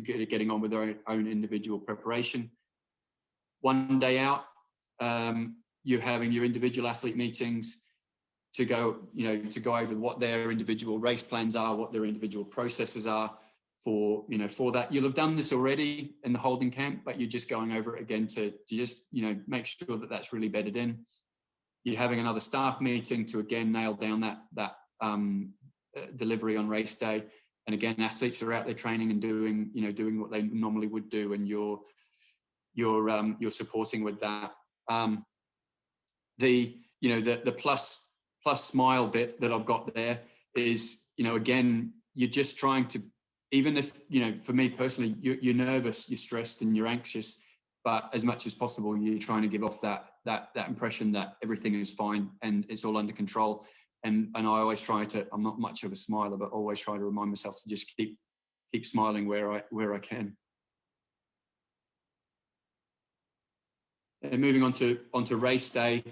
getting on with their own individual preparation. One day out, you're having your individual athlete meetings to go, to go over what their individual race plans are, what their individual processes are for that. You'll have done this already in the holding camp, but you're just going over it again to just, make sure that that's really bedded in. You're having another staff meeting to again nail down that delivery on race day. And again, athletes are out there training and doing what they normally would do, and you're supporting with that. The plus smile bit that I've got there is, again, you're just trying to, even if, for me personally, you're nervous, you're stressed and you're anxious, but as much as possible, you're trying to give off that impression that everything is fine and it's all under control. And I always try to, I'm not much of a smiler, but always try to remind myself to just keep smiling where I can. And moving on to race day.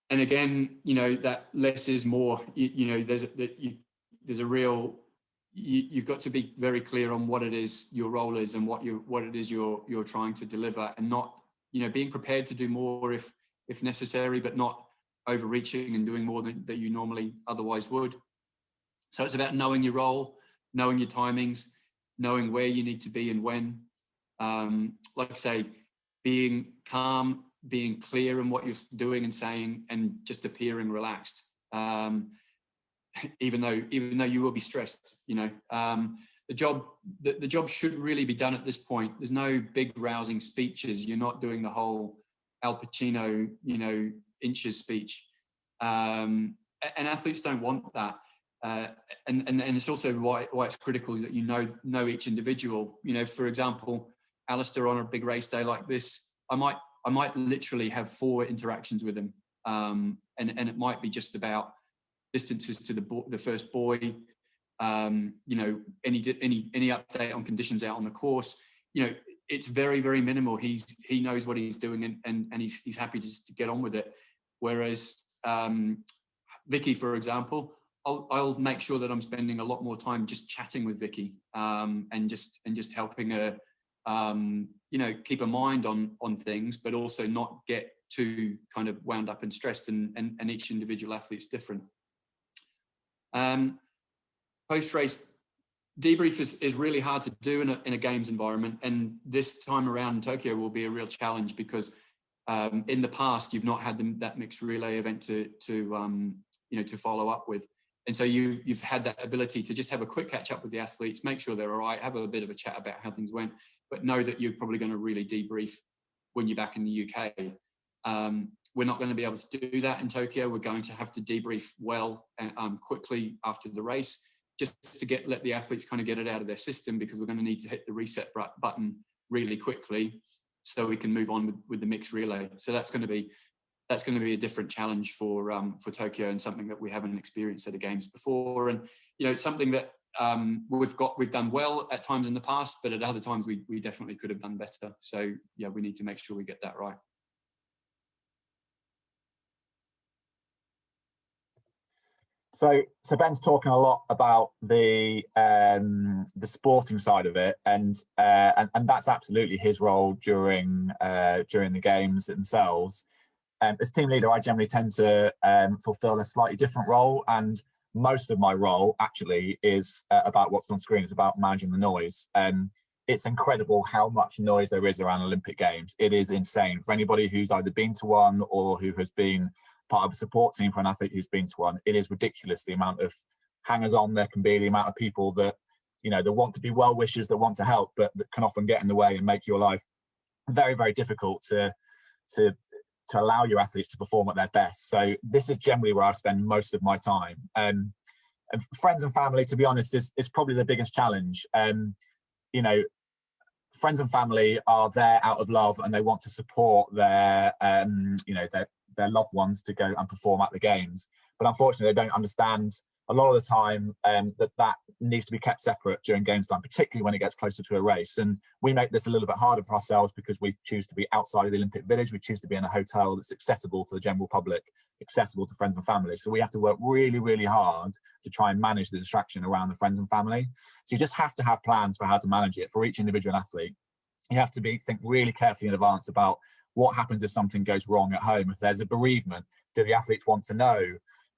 And again, that less is more. There's a real, you've got to be very clear on what it is your role is and what it is you're trying to deliver, and not, being prepared to do more if necessary, but not overreaching and doing more than you normally otherwise would. So it's about knowing your role, knowing your timings, knowing where you need to be and when. Like I say, being calm, being clear in what you're doing and saying, and just appearing relaxed. Even though you will be stressed, the job should really be done at this point. There's no big rousing speeches. You're not doing the whole Al Pacino, inches speech. And athletes don't want that. And it's also why it's critical that you know each individual. For example, Alistair, on a big race day like this, I might literally have 4 interactions with him, and it might be just about distances to the first buoy, any update on conditions out on the course. It's very, very minimal. He knows what he's doing, and he's happy just to get on with it. Whereas Vicky, for example, I'll make sure that I'm spending a lot more time just chatting with Vicky, and just helping her, keep a mind on things, but also not get too kind of wound up and stressed. And each individual athlete's different. Post-race debrief is really hard to do in a games environment, and this time around in Tokyo will be a real challenge because in the past you've not had that mixed relay event to follow up with, and so you've had that ability to just have a quick catch up with the athletes, make sure they're all right, have a bit of a chat about how things went, but know that you're probably going to really debrief when you're back in the UK. We're not going to be able to do that in Tokyo. We're going to have to debrief well and quickly after the race, just to let the athletes kind of get it out of their system, because we're going to need to hit the reset button really quickly so we can move on with the mixed relay. So that's going to be a different challenge for Tokyo, and something that we haven't experienced at the games before. And it's something that we've done well at times in the past, but at other times we definitely could have done better. So yeah, we need to make sure we get that right. So Ben's talking a lot about the sporting side of it, and that's absolutely his role during the games themselves. As team leader, I generally tend to fulfil a slightly different role, and most of my role actually is about what's on screen. It's about managing the noise. It's incredible how much noise there is around Olympic Games. It is insane for anybody who's either been to one or who has been part of a support team for an athlete who's been to one. It is ridiculous the amount of hangers-on there can be, the amount of people that that want to be well-wishers, that want to help, but that can often get in the way and make your life very, very difficult to allow your athletes to perform at their best. So this is generally where I spend most of my time. And friends and family, to be honest, is probably the biggest challenge. Friends and family are there out of love, and they want to support their loved ones to go and perform at the games. But unfortunately, they don't understand a lot of the time that needs to be kept separate during games time, particularly when it gets closer to a race. And we make this a little bit harder for ourselves because we choose to be outside of the Olympic Village. We choose to be in a hotel that's accessible to the general public, accessible to friends and family. So we have to work really, really hard to try and manage the distraction around the friends and family. So you just have to have plans for how to manage it for each individual athlete. You have to think really carefully in advance about what happens if something goes wrong at home. If there's a bereavement, do the athletes want to know?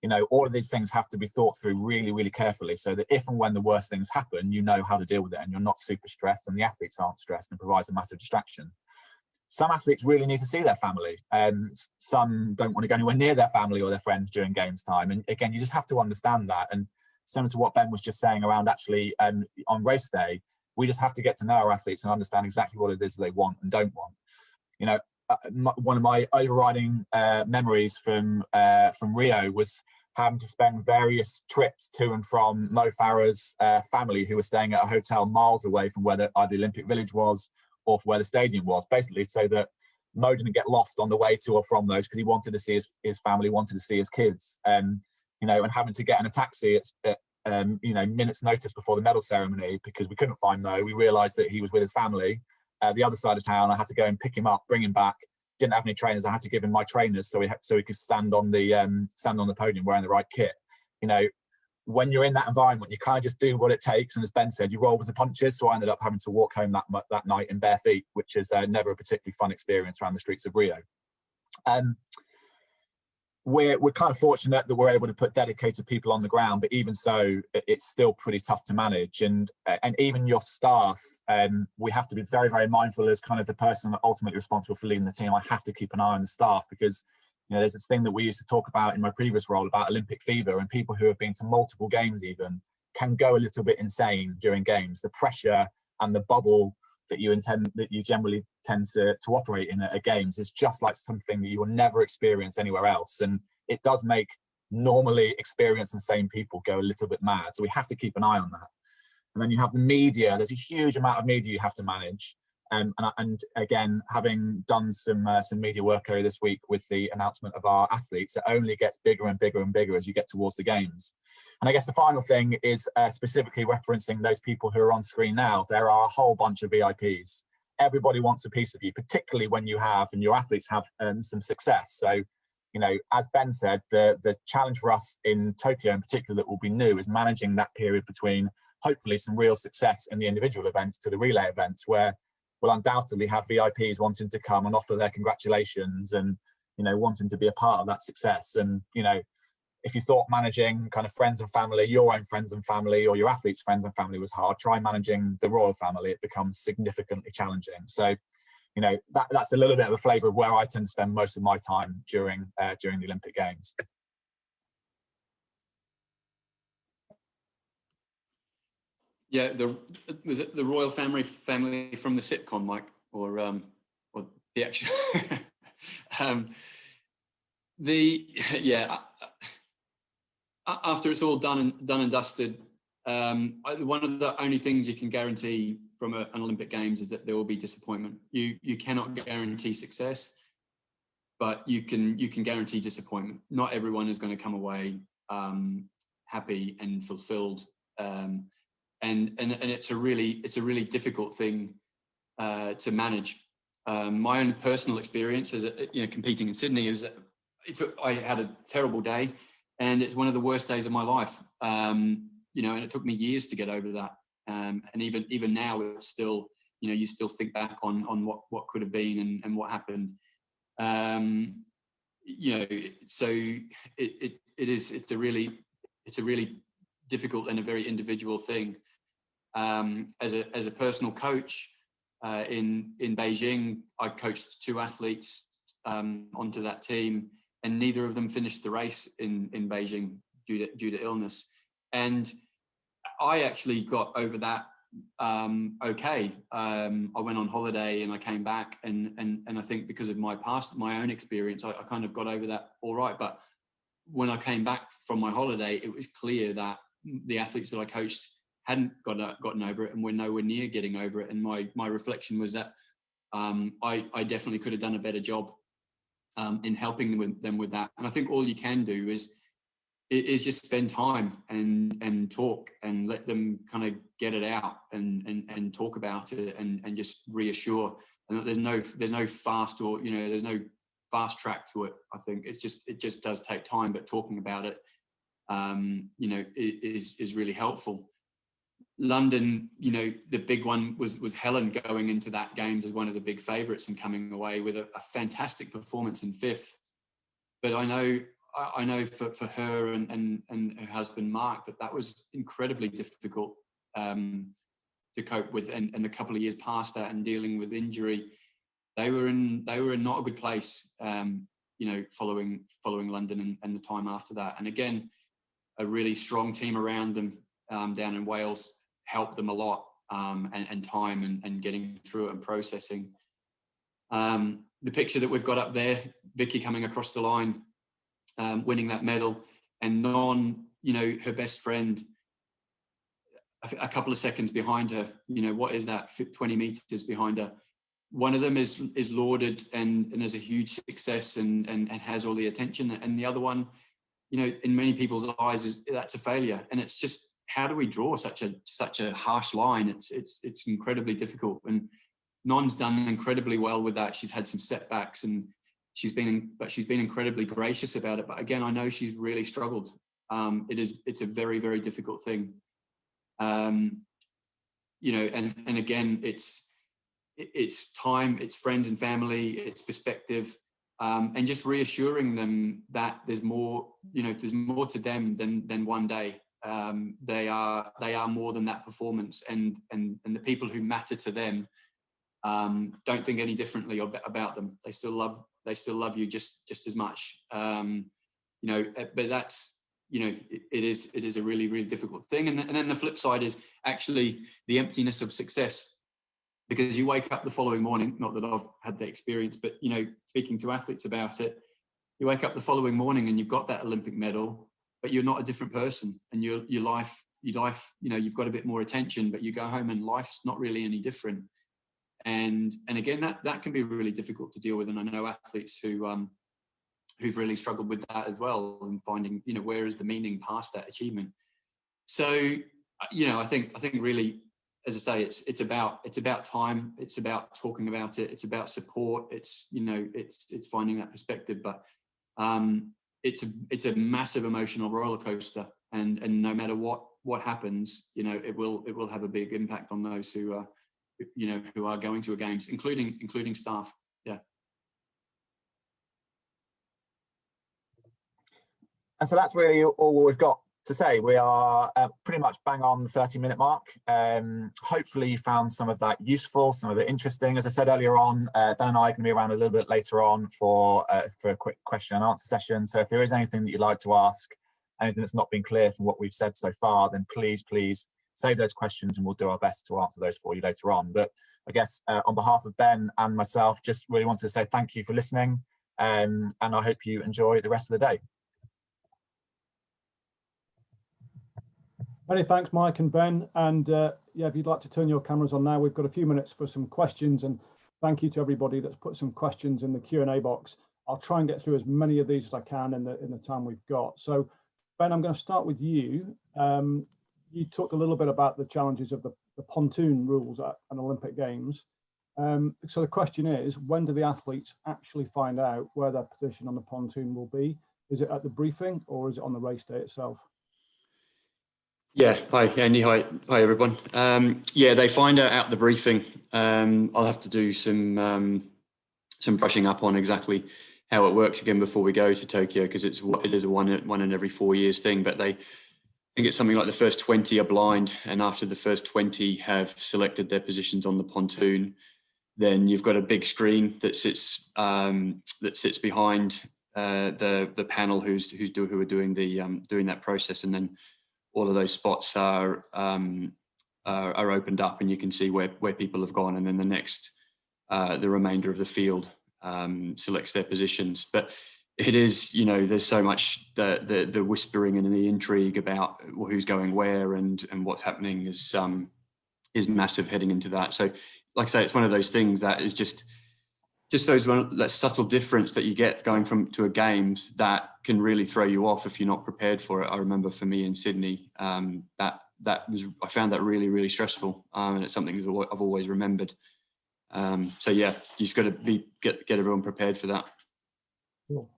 You know, all of these things have to be thought through really, really carefully so that if and when the worst things happen, you know how to deal with it and you're not super stressed and the athletes aren't stressed, and provides a massive distraction. Some athletes really need to see their family, and some don't want to go anywhere near their family or their friends during games time. And again, you just have to understand that. And similar to what Ben was just saying around actually on race day, we just have to get to know our athletes and understand exactly what it is they want and don't want. You know, one of my overriding memories from Rio was having to spend various trips to and from Mo Farah's family, who were staying at a hotel miles away from where either the Olympic Village was or where the stadium was, basically so that Mo didn't get lost on the way to or from those, because he wanted to see his family, wanted to see his kids. You know, and having to get in a taxi at you know, minutes notice before the medal ceremony because we couldn't find Mo. We realised that he was with his family the other side of town. I had to go and pick him up, bring him back. Didn't have any trainers. I had to give him my trainers so he could stand on the podium wearing the right kit. You know, when you're in that environment, you kind of just do what it takes. And as Ben said, you roll with the punches. So I ended up having to walk home that night in bare feet, which is never a particularly fun experience around the streets of Rio. We're kind of fortunate that we're able to put dedicated people on the ground, but even so, it's still pretty tough to manage. And even your staff, we have to be very, very mindful as kind of the person ultimately responsible for leading the team. I have to keep an eye on the staff because, you know, there's this thing that we used to talk about in my previous role about Olympic fever, and people who have been to multiple games even can go a little bit insane during games. The pressure and the bubble that you generally tend to operate in at games is just like something that you will never experience anywhere else. And it does make normally experienced and sane people go a little bit mad. So we have to keep an eye on that. And then you have the media. There's a huge amount of media you have to manage. And again, having done some media work earlier this week with the announcement of our athletes, it only gets bigger and bigger and bigger as you get towards the games. And I guess the final thing is specifically referencing those people who are on screen now. There are a whole bunch of VIPs. Everybody wants a piece of you, particularly when you have and your athletes have some success. So, you know, as Ben said, the challenge for us in Tokyo in particular that will be new is managing that period between hopefully some real success in the individual events to the relay events, where we'll undoubtedly have VIPs wanting to come and offer their congratulations and, you know, wanting to be a part of that success. And, you know, if you thought managing kind of friends and family, your own friends and family, or your athletes' friends and family was hard, try managing the royal family. It becomes significantly challenging. So, you know, that's a little bit of a flavour of where I tend to spend most of my time during the Olympic Games. Yeah, was it the royal family from the sitcom, Mike, or the actual? After it's all done and dusted, one of the only things you can guarantee from an Olympic Games is that there will be disappointment. You cannot guarantee success, but you can guarantee disappointment. Not everyone is going to come away happy and fulfilled. And it's a really difficult thing to manage. My own personal experience as competing in Sydney is that I had a terrible day, and it's one of the worst days of my life. And it took me years to get over that. And even now, it's still, you still think back on what could have been and what happened. So it's a really difficult and a very individual thing. As a personal coach in Beijing, I coached 2 athletes onto that team, and neither of them finished the race in Beijing due to illness. And I actually got over that okay. I went on holiday and I came back, and I think because of my own experience, I kind of got over that all right. But when I came back from my holiday, it was clear that the athletes that I coached hadn't gotten over it and were nowhere near getting over it. And my reflection was that I definitely could have done a better job in helping them with that. And I think all you can do is is just spend time and talk and let them kind of get it out and talk about it and just reassure. And there's no fast or, there's no fast track to it. I think it just does take time, but talking about it, is really helpful. London, the big one was Helen going into that games as one of the big favourites and coming away with a fantastic performance in 5th. But I know for her and her husband Mark that was incredibly difficult to cope with, and a couple of years past that and dealing with injury, they were in not a good place, following London and the time after that. And again, a really strong team around them down in Wales helped them a lot, and time and getting through it and processing. The picture that we've got up there, Vicky coming across the line, winning that medal, and her best friend, a couple of seconds behind her. What is that? 20 meters behind her. One of them is lauded and is a huge success and has all the attention, and the other one, in many people's eyes, that's a failure. And it's just, how do we draw such a harsh line? It's incredibly difficult. And Non's done incredibly well with that. She's had some setbacks, and she's been incredibly gracious about it. But again, I know she's really struggled. It's a very, very difficult thing. And again, it's time, it's friends and family, it's perspective, and just reassuring them that there's more to them than one day. They are more than that performance, and the people who matter to them don't think any differently about them. They still love you just as much. But that's, it is a really, really difficult thing. And then the flip side is actually the emptiness of success, because you wake up the following morning, not that I've had the experience, but speaking to athletes about it, you wake up the following morning and you've got that Olympic medal, but you're not a different person, and your life, you've got a bit more attention, but you go home and life's not really any different. And again, that can be really difficult to deal with. And I know athletes who've really struggled with that as well, and finding, where is the meaning past that achievement. So, I think really, as I say, it's about time, it's about talking about it, it's about support, it's finding that perspective. But it's a massive emotional roller coaster, and no matter what happens, it will have a big impact on those who are going to a games, including staff. Yeah. And so that's really all we've got to say. We are pretty much bang on the 30-minute mark. Hopefully you found some of that useful, some of it interesting. As I said earlier on, Ben and I are going to be around a little bit later on for a quick question and answer session. So if there is anything that you'd like to ask, anything that's not been clear from what we've said so far, then please save those questions and we'll do our best to answer those for you later on. But I guess on behalf of Ben and myself, just really wanted to say thank you for listening, and I hope you enjoy the rest of the day. Many thanks, Mike and Ben. And if you'd like to turn your cameras on now, we've got a few minutes for some questions. And thank you to everybody that's put some questions in the Q&A box. I'll try and get through as many of these as I can in the time we've got. So, Ben, I'm going to start with you. You talked a little bit about the challenges of the pontoon rules at an Olympic Games. So the question is, when do the athletes actually find out where their position on the pontoon will be? Is it at the briefing, or is it on the race day itself? Yeah, hi Andy, hi everyone. They find out at the briefing. I'll have to do some brushing up on exactly how it works again before we go to Tokyo, because it is a one in every 4 years thing. But I think it's something like the first 20 are blind, and after the first 20 have selected their positions on the pontoon, then you've got a big screen that sits behind the panel who are doing that process, and then all of those spots are opened up, and you can see where people have gone, and then the remainder of the field selects their positions. But it is, there's so much the whispering and the intrigue about who's going where and what's happening is massive heading into that. So, like I say, it's one of those things that is just just that subtle difference that you get going to a games that can really throw you off if you're not prepared for it. I remember for me in Sydney, I found that really, really stressful, and it's something that I've always remembered. So yeah, you just got to get everyone prepared for that. Cool.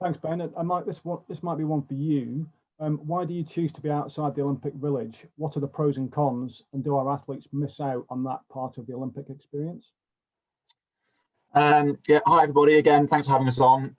Thanks, Ben. And Mike, this might be one for you. Why do you choose to be outside the Olympic Village? What are the pros and cons, and do our athletes miss out on that part of the Olympic experience? Yeah, hi everybody again. Thanks for having us on.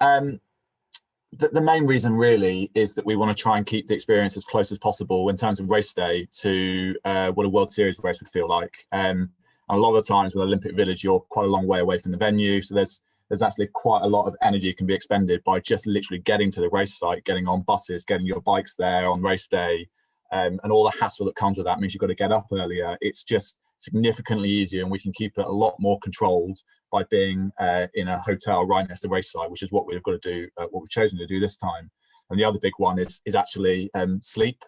The main reason really is that we want to try and keep the experience as close as possible in terms of race day to what a World Series race would feel like. And a lot of the times with Olympic Village, you're quite a long way away from the venue, so there's actually quite a lot of energy can be expended by just literally getting to the race site, getting on buses, getting your bikes there on race day, and all the hassle that comes with that means you've got to get up earlier. It's just significantly easier, and we can keep it a lot more controlled by being in a hotel right next to the race site, which is what we've got to do, what we've chosen to do this time. And the other big one is actually sleep.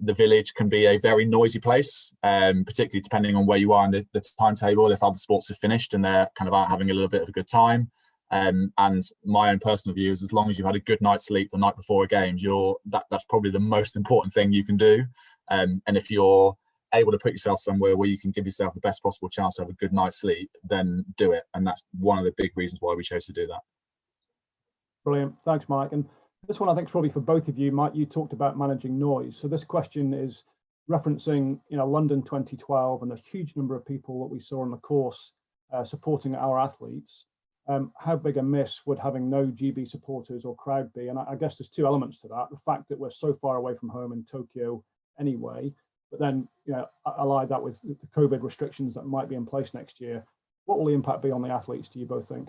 The village can be a very noisy place, particularly depending on where you are in the timetable. If other sports have finished and they're kind of out having a little bit of a good time, and my own personal view is, as long as you've had a good night's sleep the night before a games, that's probably the most important thing you can do. And if you're able to put yourself somewhere where you can give yourself the best possible chance to have a good night's sleep, then do it. And that's one of the big reasons why we chose to do that. Brilliant. Thanks, Mike. And this one I think is probably for both of you. Mike, you talked about managing noise. So this question is referencing, London 2012 and a huge number of people that we saw on the course supporting our athletes. How big a miss would having no GB supporters or crowd be? And I guess there's two elements to that. The fact that we're so far away from home in Tokyo anyway, but then, allied that with the COVID restrictions that might be in place next year. What will the impact be on the athletes, do you both think?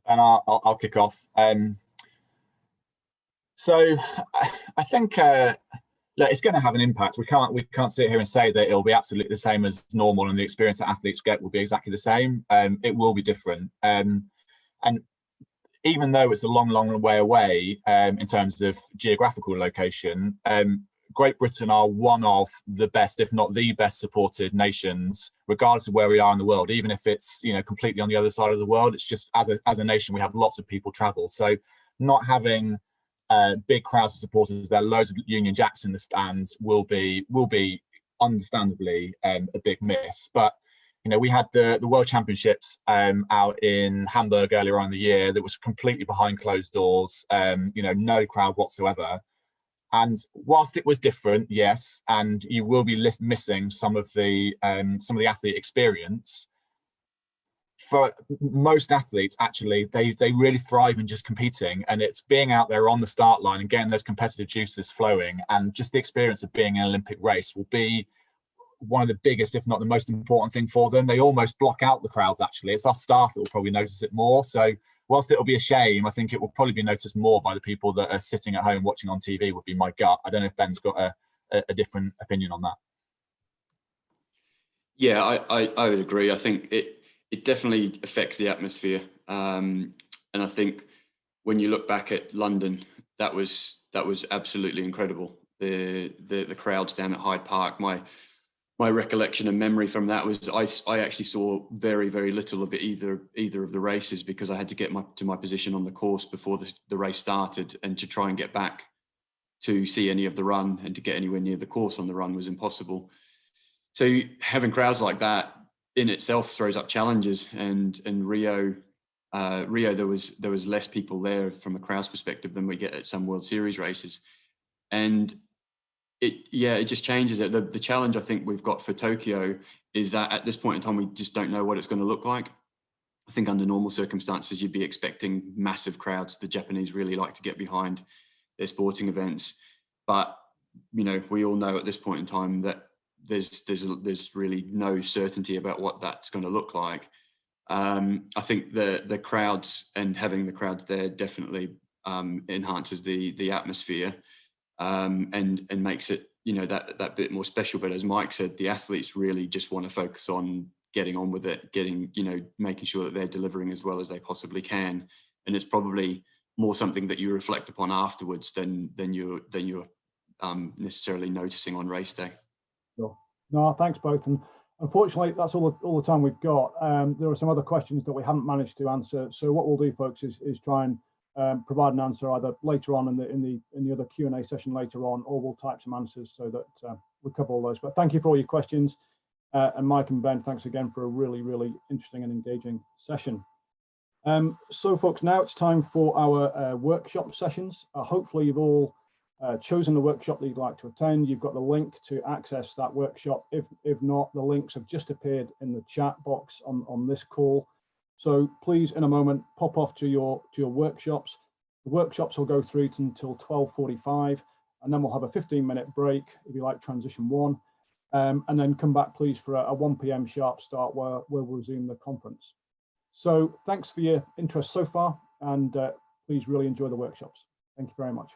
And I'll kick off. So I think look, it's going to have an impact. We can't sit here and say that it'll be absolutely the same as normal, and the experience that athletes get will be exactly the same. It will be different. And even though it's a long, long way away in terms of geographical location, Great Britain are one of the best, if not the best supported nations, regardless of where we are in the world. Even if it's completely on the other side of the world, it's just as a nation we have lots of people travel. So not having big crowds of supporters, there are loads of Union Jacks in the stands, will be understandably a big miss. But we had the World Championships out in Hamburg earlier on in the year that was completely behind closed doors, no crowd whatsoever. And whilst it was different, yes, and you will be missing some of the athlete experience, for most athletes, actually, they really thrive in just competing, and it's being out there on the start line and getting those competitive juices flowing, and just the experience of being in an Olympic race will be one of the biggest, if not the most important thing for them. They almost block out the crowds, actually. It's our staff that will probably notice it more. So whilst it'll be a shame, I think it will probably be noticed more by the people that are sitting at home watching on TV, would be my gut. I don't know if Ben's got a different opinion on that. Yeah, I would agree. I think it definitely affects the atmosphere. And I think when you look back at London, that was absolutely incredible. The crowds down at Hyde Park, my recollection and memory from that was I actually saw very, very little of it, either of the races, because I had to get to my position on the course before the race started, and to try and get back to see any of the run and to get anywhere near the course on the run was impossible. So having crowds like that in itself throws up challenges, and Rio there was less people there from a crowd's perspective than we get at some World Series races, and it just changes it. The challenge I think we've got for Tokyo is that at this point in time we just don't know what it's going to look like. I think under normal circumstances you'd be expecting massive crowds. The Japanese really like to get behind their sporting events, but we all know at this point in time that there's really no certainty about what that's going to look like. I think the crowds, and having the crowds there, definitely enhances the atmosphere, and makes it that bit more special. But as Mike said, the athletes really just want to focus on getting on with it, making sure that they're delivering as well as they possibly can, and it's probably more something that you reflect upon afterwards than you're necessarily noticing on race day. Sure. No, thanks both. And unfortunately, that's all the time we've got. There are some other questions that we haven't managed to answer. So what we'll do, folks, is try and provide an answer either later on in the other Q&A session later on, or we'll type some answers so that we cover all those. But thank you for all your questions. And Mike and Ben, thanks again for a really, really interesting and engaging session. So folks, now it's time for our workshop sessions. Hopefully you've all chosen the workshop that you'd like to attend. You've got the link to access that workshop. If not, the links have just appeared in the chat box on this call. So please, in a moment, pop off to your workshops. The workshops will go through until 12:45, and then we'll have a 15-minute break, if you like, transition one. And then come back, please, for a 1 p.m. sharp start where we'll resume the conference. So thanks for your interest so far, and please really enjoy the workshops. Thank you very much.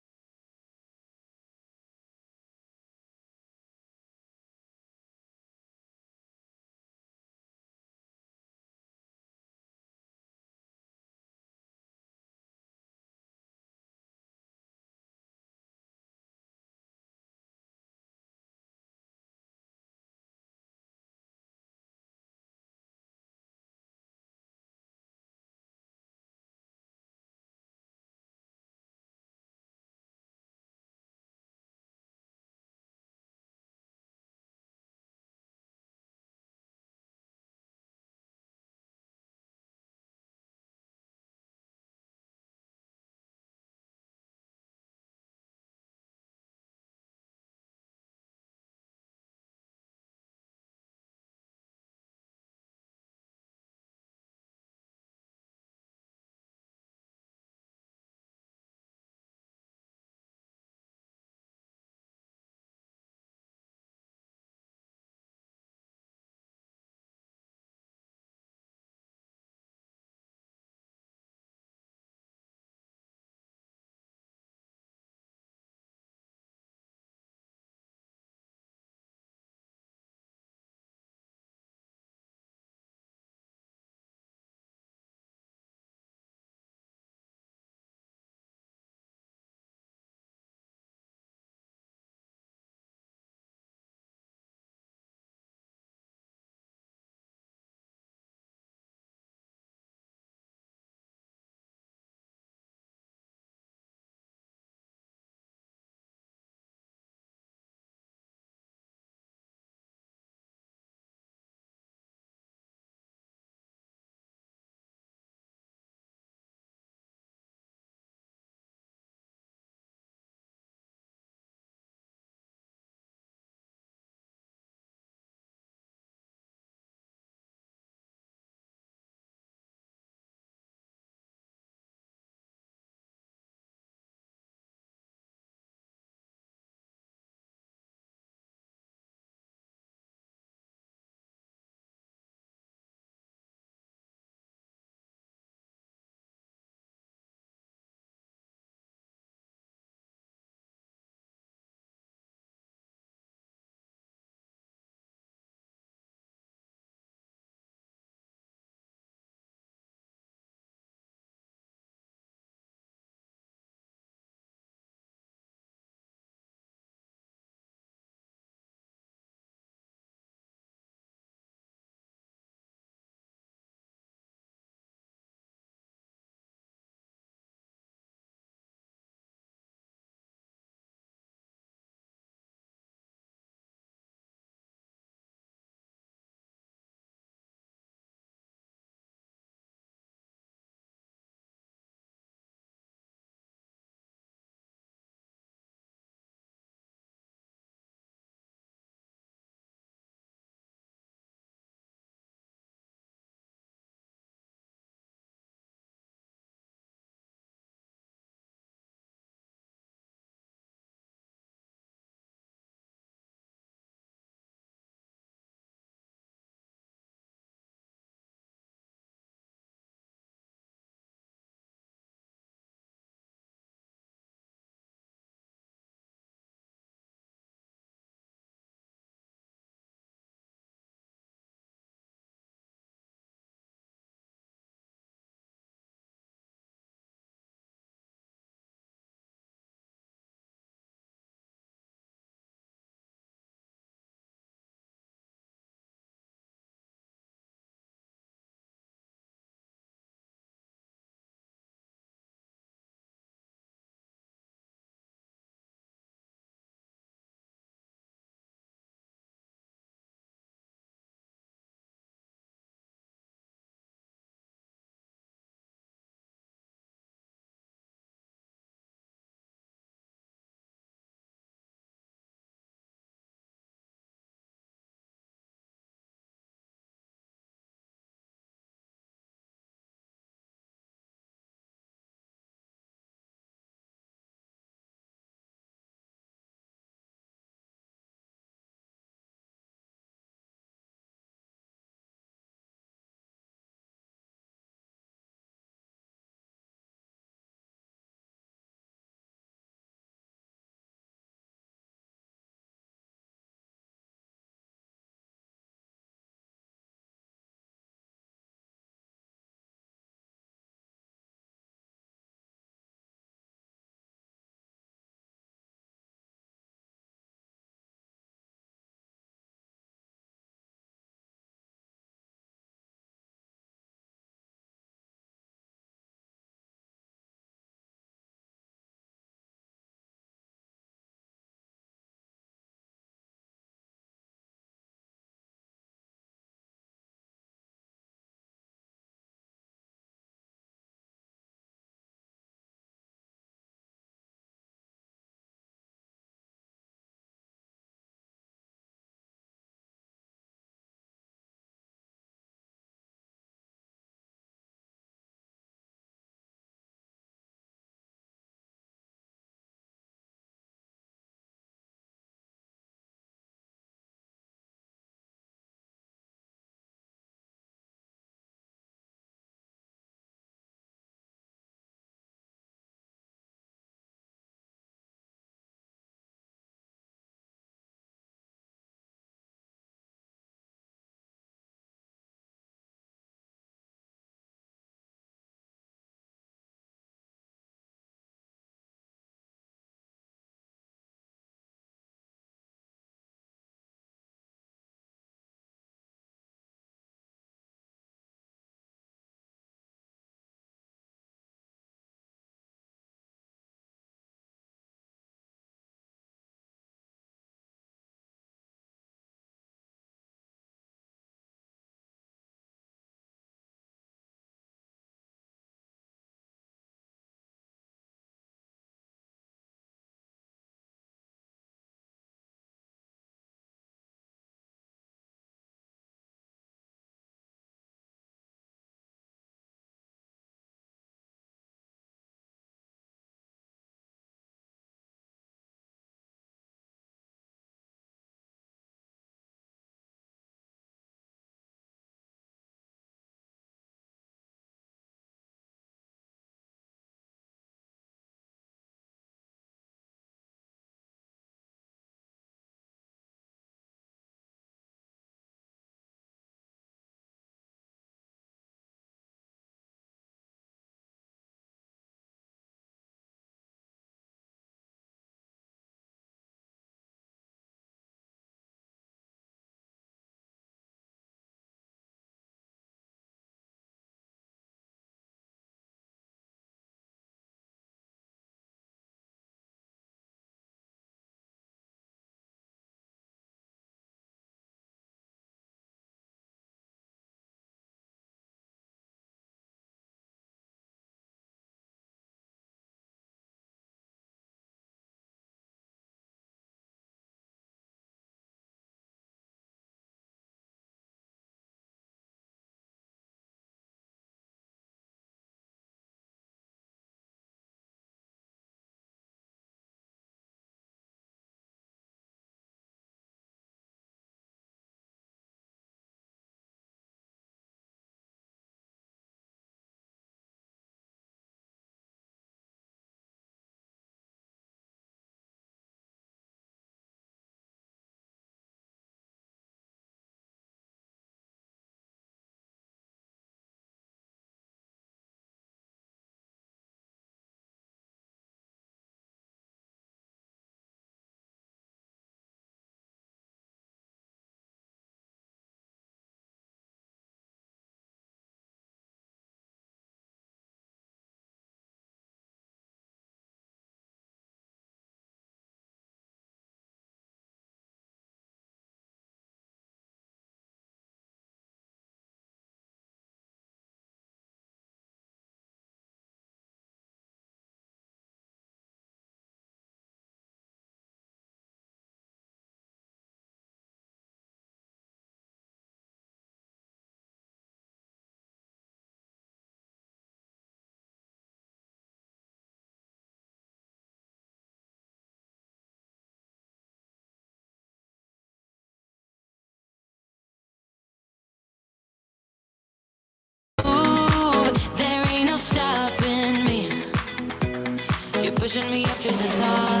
pushing me up to the top.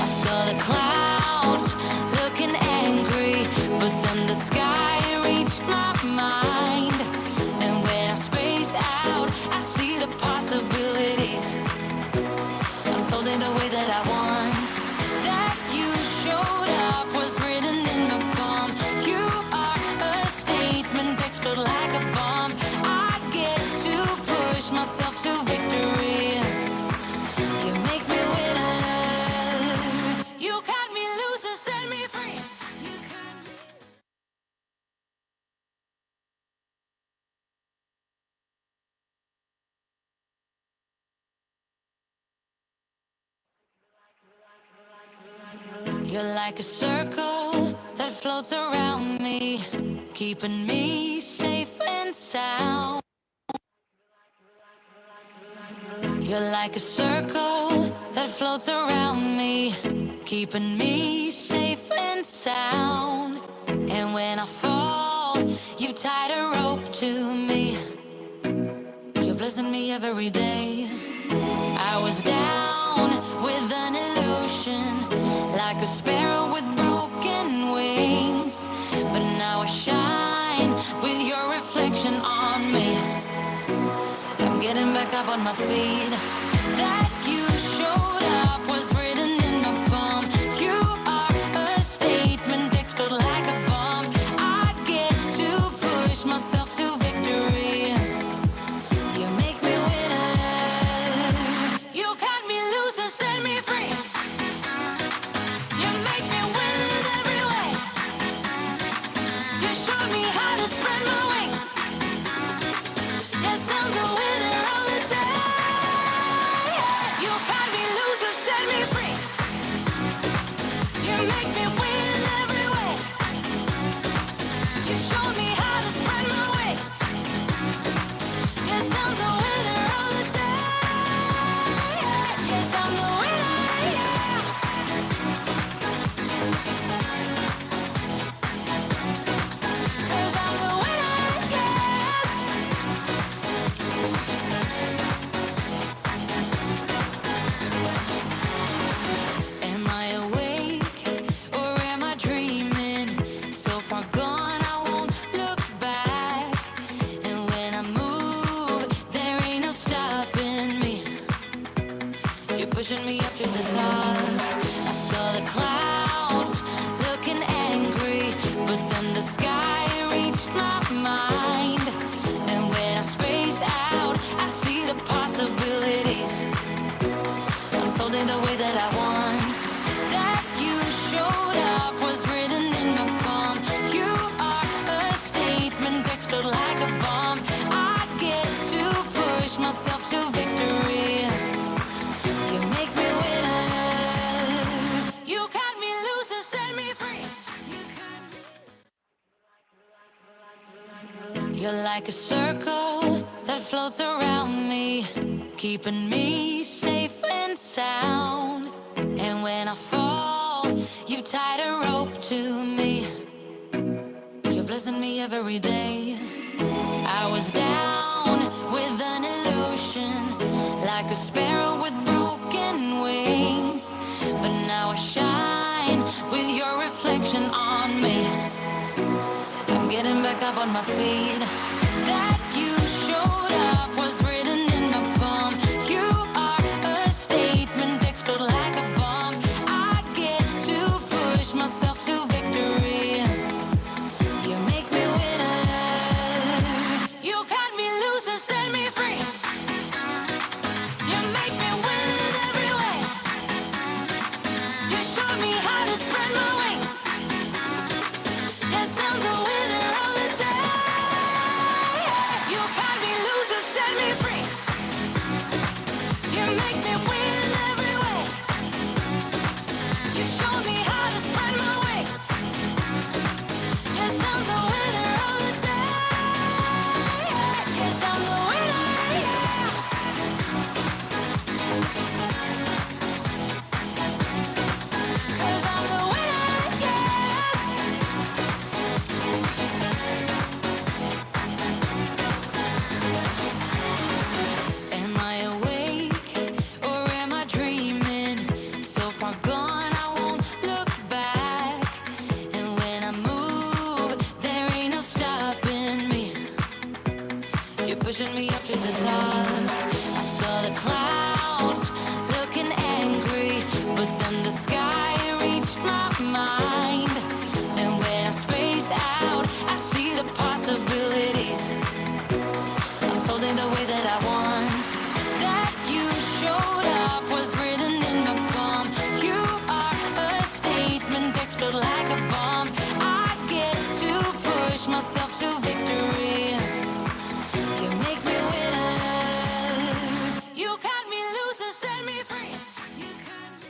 I saw the clouds looking angry, but then the sky reached my mind. And when I space out, I see the possibilities unfolding the way that I want. That you showed up was written in the palm. You are a statement explode like a bomb. I get to push myself to victory. You make me winner. You cut me loose and set me free. You cut me. You're like a circle that floats around me, keeping me safe and sound. You're like a circle that floats around me, keeping me safe and sound. And when I fall, you tied a rope to me. You're blessing me every day. I was down with an illusion, like a sparrow with broken wings. But now I shine with your reflection on me. I'm getting back up on my feet. That you showed up was written in my palm. You are a statement, explode like a bomb. I get to push myself to victory. You make me winner. You cut me loose and set me free. You make me win in every way. You showed me how to spread my wings. Yes, I'm the winner of the day. You cut me loose and set me free. You make me win in every way. You showed me how to spread my wings. Yes, I'm the winner of the day. Yes, I'm the winner, yeah. 'Cause I'm the winner, yes. Am I awake or am I dreaming? So far gone, I won't look back. And when I move, there ain't no stopping me. You're pushing me up to the top. I saw the clouds looking angry, but then the sky reached my mind. And when I space out, I see the possibilities unfolding the way that I want. That you showed up was written in my palm. You are a statement, explode like a bomb. I get to push myself to victory. You make me winner. You cut me loose and set me free. You cut me. You're like a circle that floats around me, keeping me safe and sound. And when I fall, you tied a rope to me. You're blessing me every day. I was down with an illusion, like a sparrow with broken wings. But now I shine with your reflection on me. I'm getting back up on my feet. That you showed up was written in my palm. You are a statement, explode like a bomb. I get to push myself to victory. You make me winner. You cut me loose and set me free. You make me win in every way. You showed me how to spread my wings. Yes, I'm the winner of the day. You cut me loose and set me free. You make me win in every way. You showed me how to spread my wings. Yes, I'm the winner of the day. Yes, I'm the winner, yeah. 'Cause I'm the winner, yes. Am I awake voice and set me free. You could be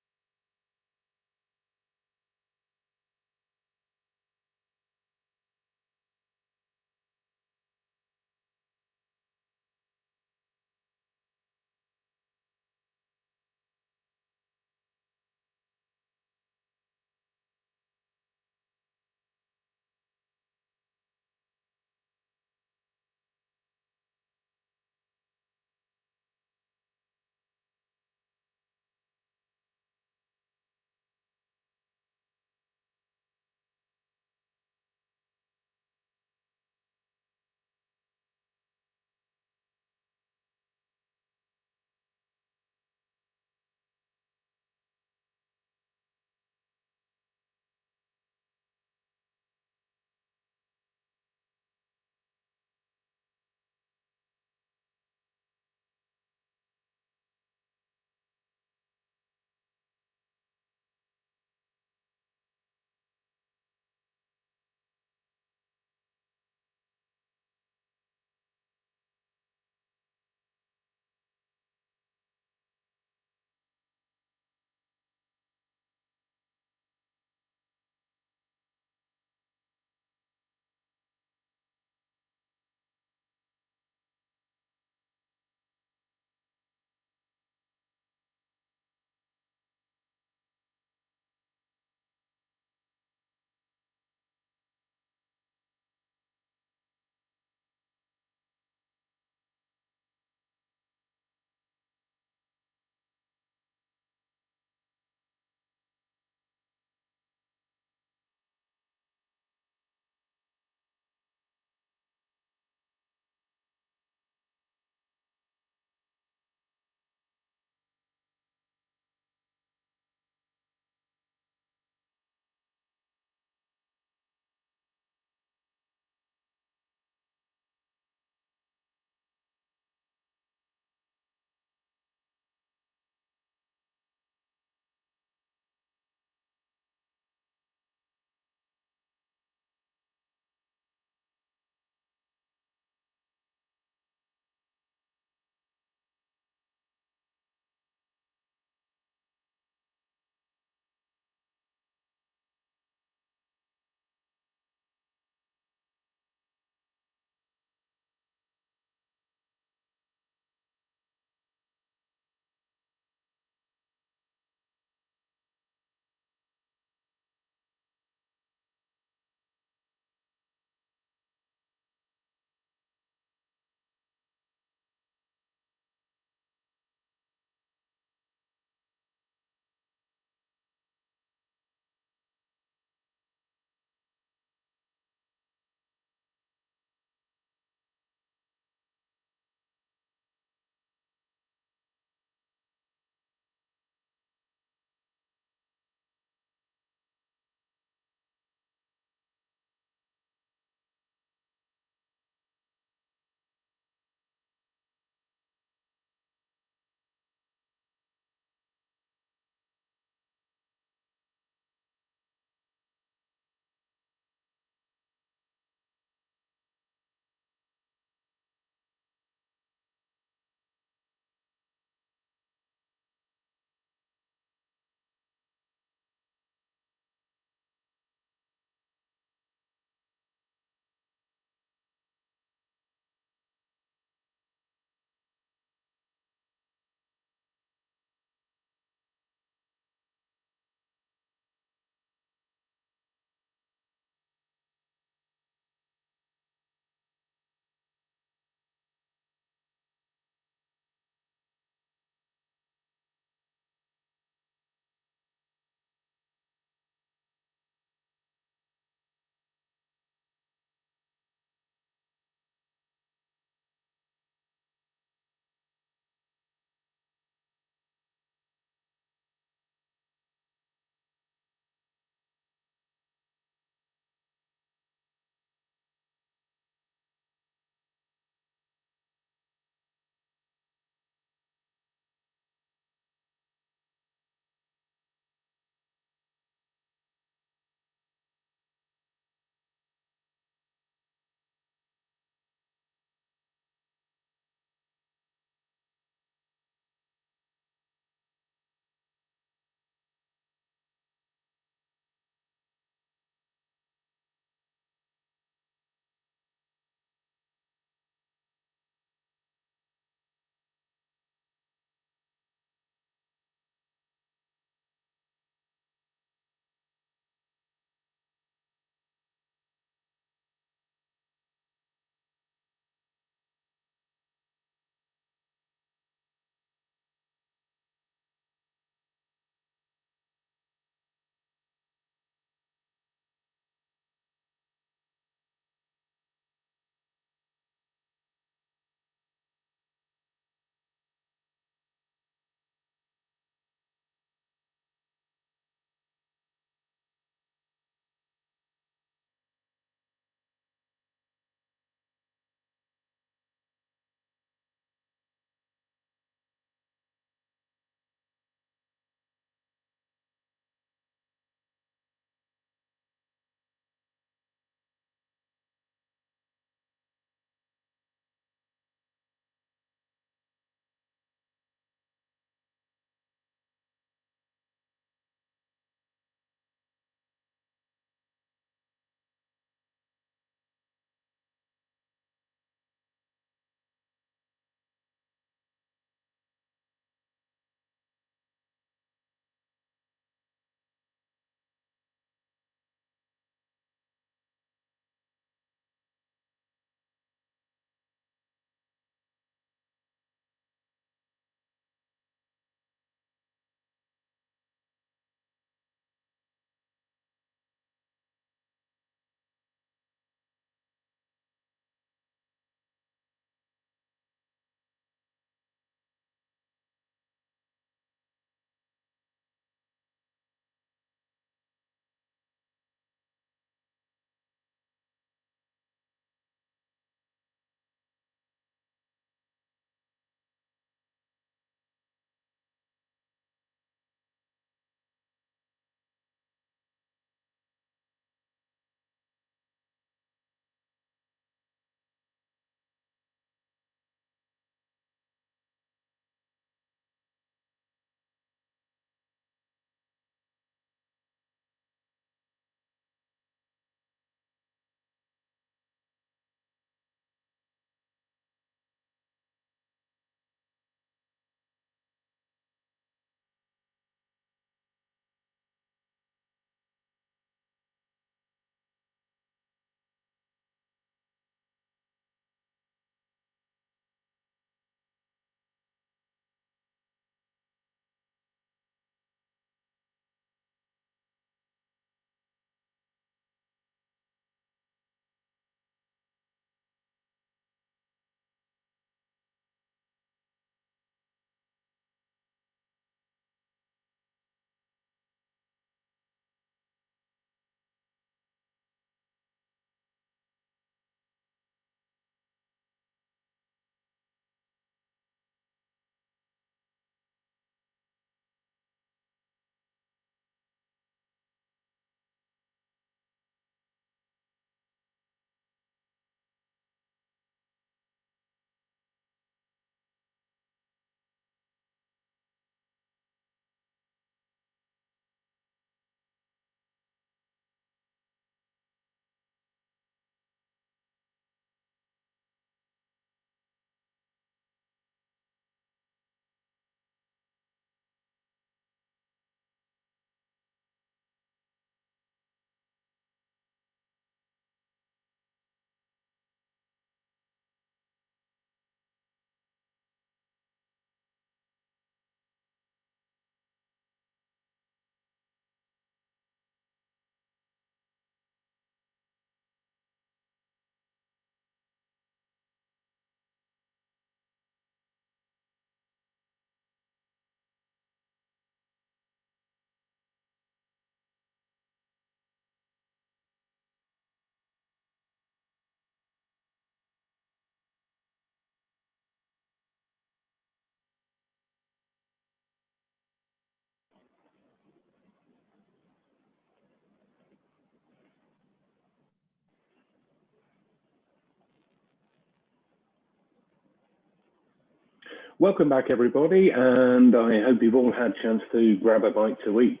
Welcome back, everybody, and I hope you've all had a chance to grab a bite to eat.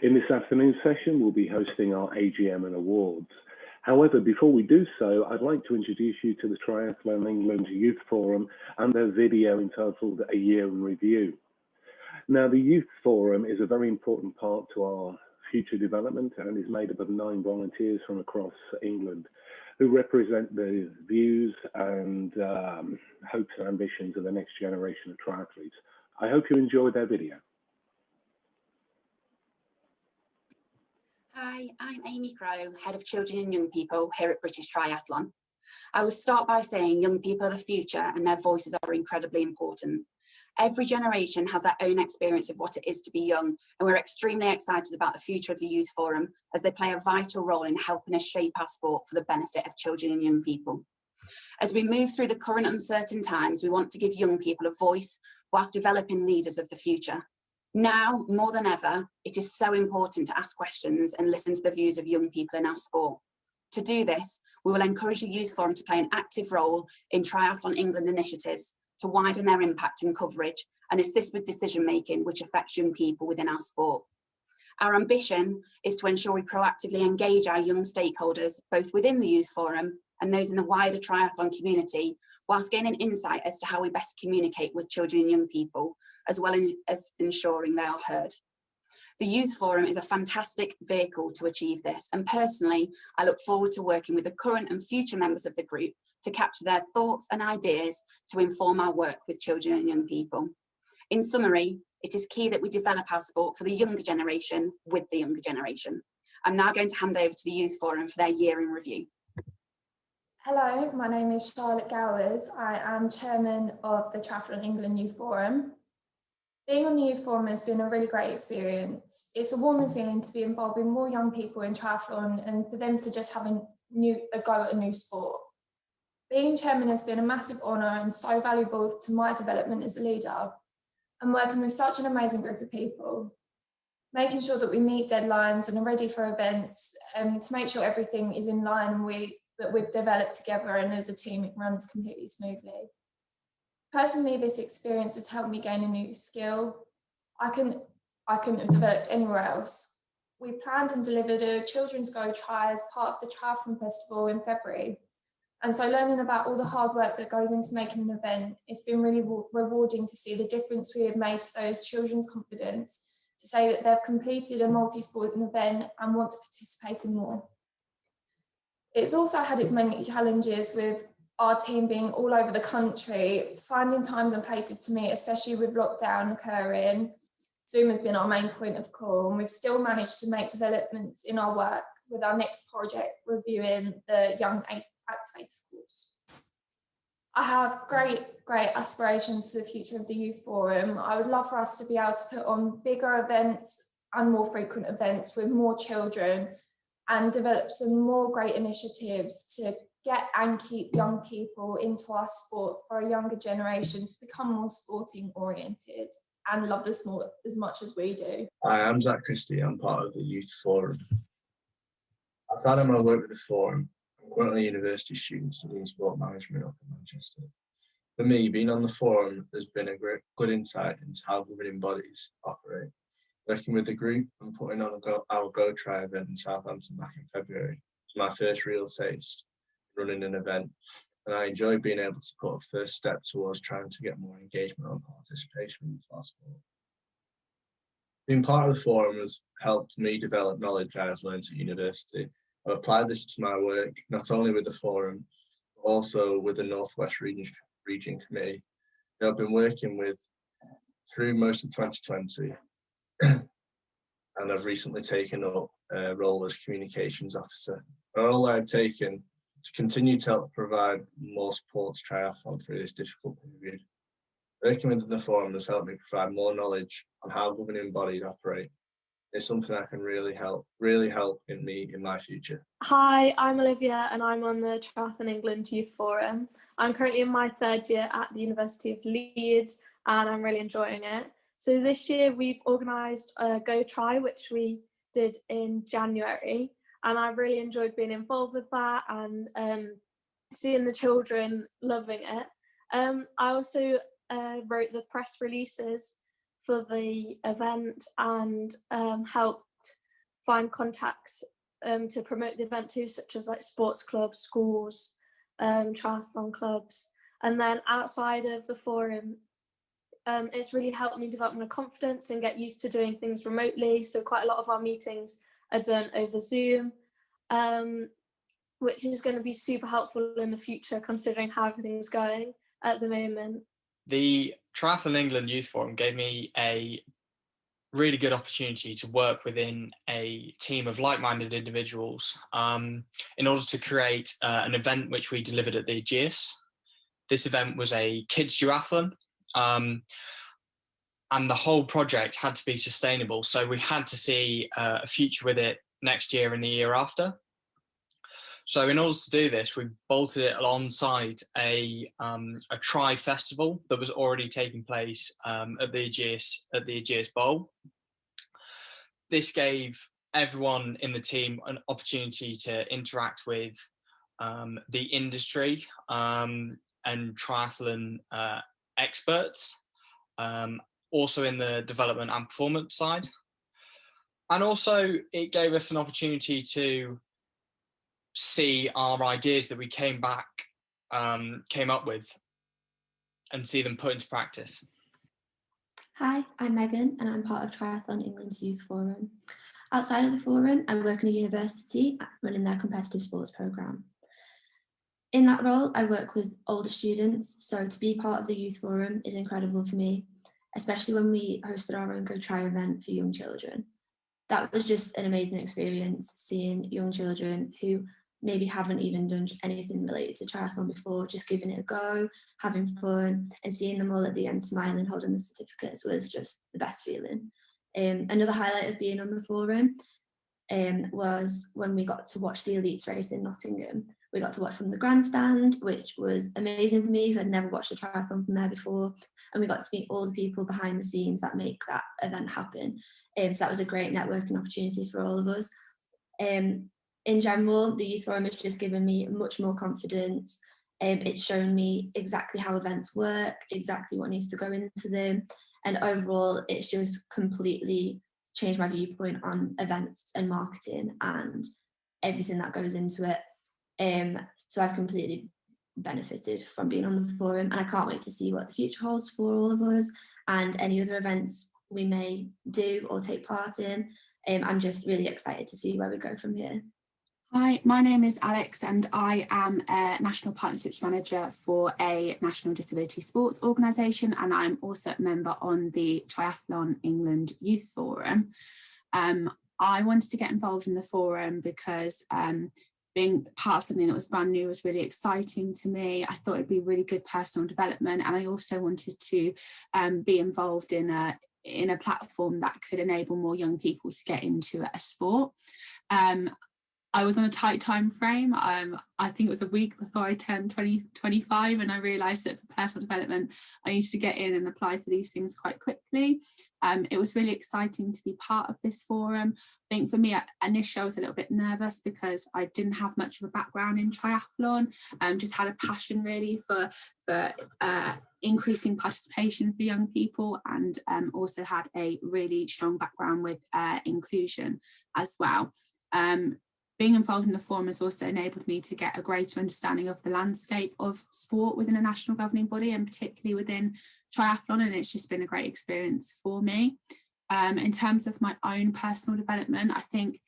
In this afternoon's session, we'll be hosting our AGM and awards. However, before we do so, I'd like to introduce you to the Triathlon England Youth Forum and their video entitled A Year in Review. Now, the Youth Forum is a very important part to our future development and is made up of 9 volunteers from across England who represent the views and hopes and ambitions of the next generation of triathletes. I hope you enjoyed their video. Hi, I'm Amy Crowe, Head of Children and Young People here at British Triathlon. I will start by saying young people are the future and their voices are incredibly important. Every generation has their own experience of what it is to be young, and we're extremely excited about the future of the Youth Forum as they play a vital role in helping us shape our sport for the benefit of children and young people. As we move through the current uncertain times, we want to give young people a voice whilst developing leaders of the future. Now, more than ever, it is so important to ask questions and listen to the views of young people in our sport. To do this, we will encourage the Youth Forum to play an active role in Triathlon England initiatives to widen their impact and coverage and assist with decision-making which affects young people within our sport. Our ambition is to ensure we proactively engage our young stakeholders, both within the Youth Forum and those in the wider triathlon community, whilst gaining insight as to how we best communicate with children and young people, as well as ensuring they are heard. The Youth Forum is a fantastic vehicle to achieve this, and personally, I look forward to working with the current and future members of the group to capture their thoughts and ideas to inform our work with children and young people. In summary, it is key that we develop our sport for the younger generation with the younger generation. I'm now going to hand over to the Youth Forum for their year in review. Hello, my name is Charlotte Gowers. I am Chairman of the Triathlon England Youth Forum. Being on the Youth Forum has been a really great experience. It's a warming feeling to be involved with more young people in triathlon and for them to just have a go at a new sport. Being chairman has been a massive honour and so valuable to my development as a leader, and working with such an amazing group of people, making sure that we meet deadlines and are ready for events, to make sure everything is in line and that we've developed together and as a team it runs completely smoothly. Personally, this experience has helped me gain a new skill I couldn't have developed anywhere else. We planned and delivered a Children's Go Try as part of the Triathlon Festival in February. And so learning about all the hard work that goes into making an event, it's been really rewarding to see the difference we have made to those children's confidence, to say that they've completed a multi-sport event and want to participate in more. It's also had its many challenges with our team being all over the country, finding times and places to meet, especially with lockdown occurring. Zoom has been our main point of call, and we've still managed to make developments in our work with our next project reviewing the Young Activator schools. I have great aspirations for the future of the Youth Forum. I would love for us to be able to put on bigger events and more frequent events with more children and develop some more great initiatives to get and keep young people into our sport for a younger generation to become more sporting oriented and love the sport as much as we do. Hi, I'm Zach Christie. I'm part of the Youth Forum. Outside of my work with the Forum, I'm currently a university student studying sport management up in Manchester. For me, being on the Forum has been a good insight into how governing bodies operate. Working with the group and putting on our Go Try event in Southampton back in February was my first real taste running an event, and I enjoyed being able to put a first step towards trying to get more engagement and participation in our sport. Being part of the Forum has helped me develop knowledge I have learned at university. I've applied this to my work, not only with the Forum, but also with the Northwest Region Committee, who I've been working with through most of 2020, and I've recently taken up a role as communications officer. A role I've taken to continue to help provide more support to triathlon through this difficult period. Working within the Forum has helped me provide more knowledge on how governing bodies operate. It's something that can really help in me in my future. Hi, I'm Olivia and I'm on the Triathlon England Youth Forum. I'm currently in my third year at the University of Leeds and I'm really enjoying it. So this year we've organised a Go Try, which we did in January, and I really enjoyed being involved with that and seeing the children loving it. I also wrote the press releases for the event and helped find contacts to promote the event too, such as like sports clubs, schools, triathlon clubs. And then outside of the forum, it's really helped me develop my confidence and get used to doing things remotely. So quite a lot of our meetings are done over Zoom, which is going to be super helpful in the future considering how everything's going at the moment. The Triathlon England Youth Forum gave me a really good opportunity to work within a team of like-minded individuals in order to create an event which we delivered at the AGM. This event was a kids duathlon, and the whole project had to be sustainable. So we had to see a future with it next year and the year after. So in order to do this, we bolted it alongside a tri festival that was already taking place at the AGM Bowl. This gave everyone in the team an opportunity to interact with the industry and triathlon experts, also in the development and performance side. And also it gave us an opportunity to see our ideas that we came up with and see them put into practice. Hi, I'm Megan and I'm part of Triathlon England's Youth Forum. Outside of the forum, I work in a university running their competitive sports programme. In that role, I work with older students, so to be part of the Youth Forum is incredible for me, especially when we hosted our own Go Try event for young children. That was just an amazing experience, seeing young children who maybe haven't even done anything related to triathlon before, just giving it a go, having fun, and seeing them all at the end smiling, holding the certificates was just the best feeling. Another highlight of being on the forum was when we got to watch the elites race in Nottingham. We got to watch from the grandstand, which was amazing for me because I'd never watched a triathlon from there before, and we got to meet all the people behind the scenes that make that event happen. So that was a great networking opportunity for all of us. In general, the Youth Forum has just given me much more confidence. It's shown me exactly how events work, exactly what needs to go into them. And overall, it's just completely changed my viewpoint on events and marketing and everything that goes into it. So I've completely benefited from being on the forum, and I can't wait to see what the future holds for all of us and any other events we may do or take part in. I'm just really excited to see where we go from here. Hi, my name is Alex and I am a National Partnerships Manager for a National Disability Sports organisation, and I'm also a member on the Triathlon England Youth Forum. I wanted to get involved in the forum because being part of something that was brand new was really exciting to me. I thought it'd be really good personal development, and I also wanted to be involved in a platform that could enable more young people to get into a sport. I was on a tight time frame. I think it was a week before I turned 25, and I realised that for personal development, I needed to get in and apply for these things quite quickly. It was really exciting to be part of this forum. I think for me, initially I was a little bit nervous because I didn't have much of a background in triathlon. Just had a passion really for increasing participation for young people, and also had a really strong background with inclusion as well. Being involved in the forum has also enabled me to get a greater understanding of the landscape of sport within a national governing body, and particularly within triathlon, and it's just been a great experience for me. In terms of my own personal development, I think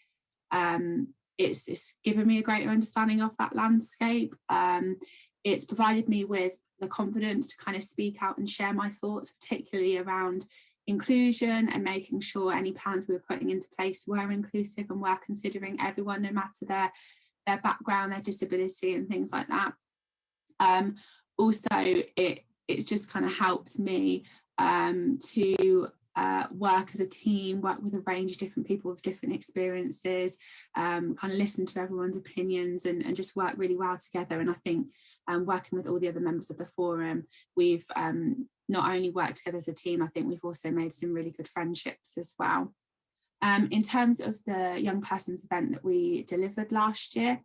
it's given me a greater understanding of that landscape. It's provided me with the confidence to kind of speak out and share my thoughts, particularly around inclusion and making sure any plans we were putting into place were inclusive and were considering everyone, no matter their background, their disability and things like that. Also, it's just kind of helped me to work as a team, work with a range of different people with different experiences, kind of listen to everyone's opinions and just work really well together. And I think working with all the other members of the forum, we've not only worked together as a team, I think we've also made some really good friendships as well. In terms of the young persons event that we delivered last year,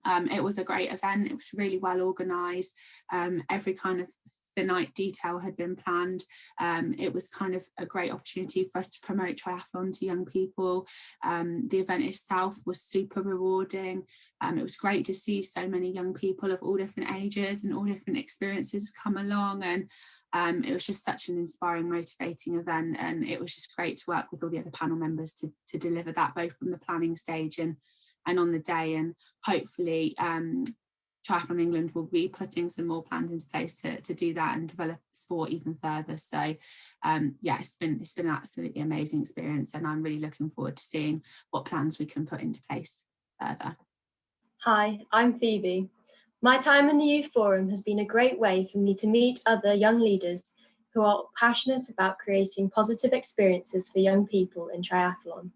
it was a great event. It was really well organised. Every kind of finite detail had been planned. It was kind of a great opportunity for us to promote triathlon to young people. The event itself was super rewarding. It was great to see so many young people of all different ages and all different experiences come along, and it was just such an inspiring, motivating event, and it was just great to work with all the other panel members to deliver that, both from the planning stage and on the day. And hopefully Triathlon England will be putting some more plans into place to do that and develop sport even further. So yeah, it's been an absolutely amazing experience, and I'm really looking forward to seeing what plans we can put into place further. Hi, I'm Phoebe. My time in the Youth Forum has been a great way for me to meet other young leaders who are passionate about creating positive experiences for young people in triathlon.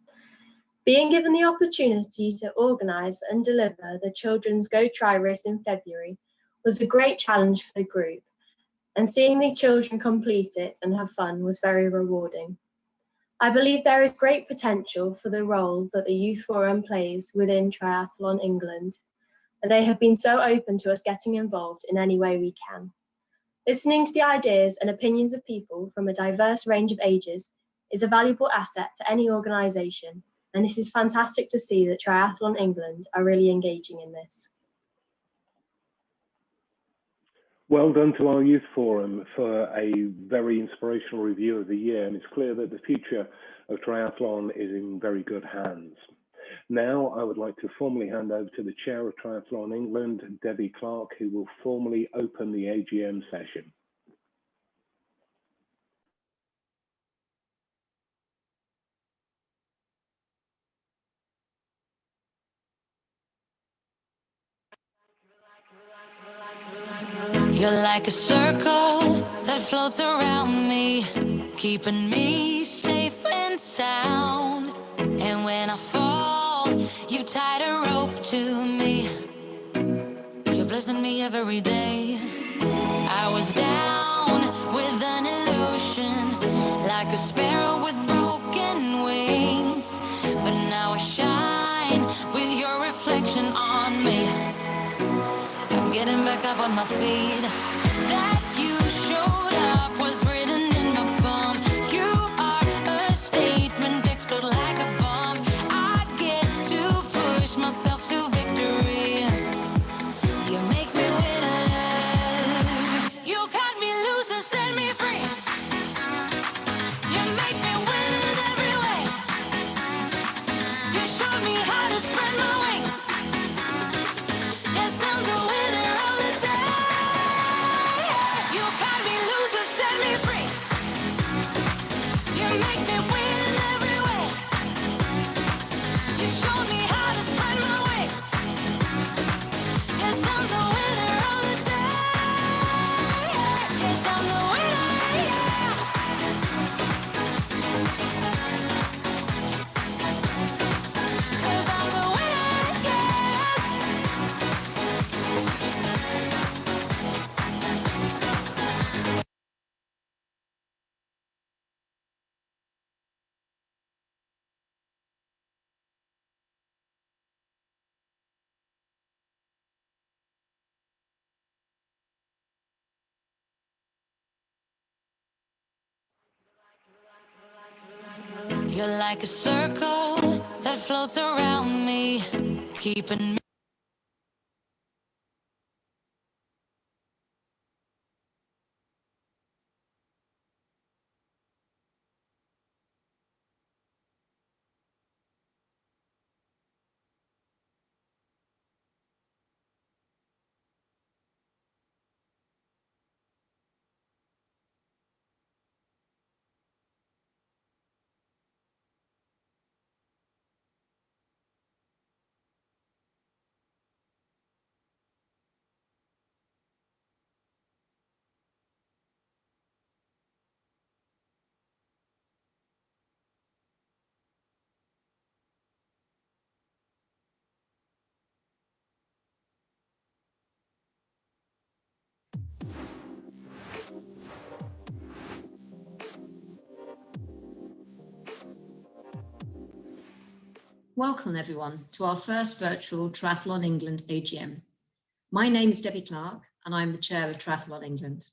Being given the opportunity to organise and deliver the Children's Go Tri race in February was a great challenge for the group, and seeing the children complete it and have fun was very rewarding. I believe there is great potential for the role that the Youth Forum plays within Triathlon England, and they have been so open to us getting involved in any way we can. Listening to the ideas and opinions of people from a diverse range of ages is a valuable asset to any organisation, and this is fantastic to see that Triathlon England are really engaging in this. Well done to our Youth Forum for a very inspirational review of the year, and it's clear that the future of triathlon is in very good hands. Now I would like to formally hand over to the Chair of Triathlon England, Debbie Clark, who will formally open the AGM session. You're like a circle that floats around me, keeping me safe and sound. And when I fall, you tied a rope to me. You're blessing me every day. I was down with an illusion, like a sparrow with broken wings, but now I shine with your reflection on me. I'm getting back up on my feet. That you showed up was written in my palm. You are a statement, explode like a bomb. I get to push myself to victory. You make me winner. You cut me loose and set me free. You make me win in every way. You showed me how to spread my wings. Yes, I'm the winner of the day. You cut me loose and set me free. You make me win in every way. You showed me how to spread my wings. Yes, I'm the winner of the day. Yes, I'm the winner, yeah. 'Cause I'm the winner, yeah. You're like a circle that floats around me, keeping me. Welcome everyone to our first virtual Triathlon England AGM. My name is Debbie Clark and I'm the Chair of Triathlon England.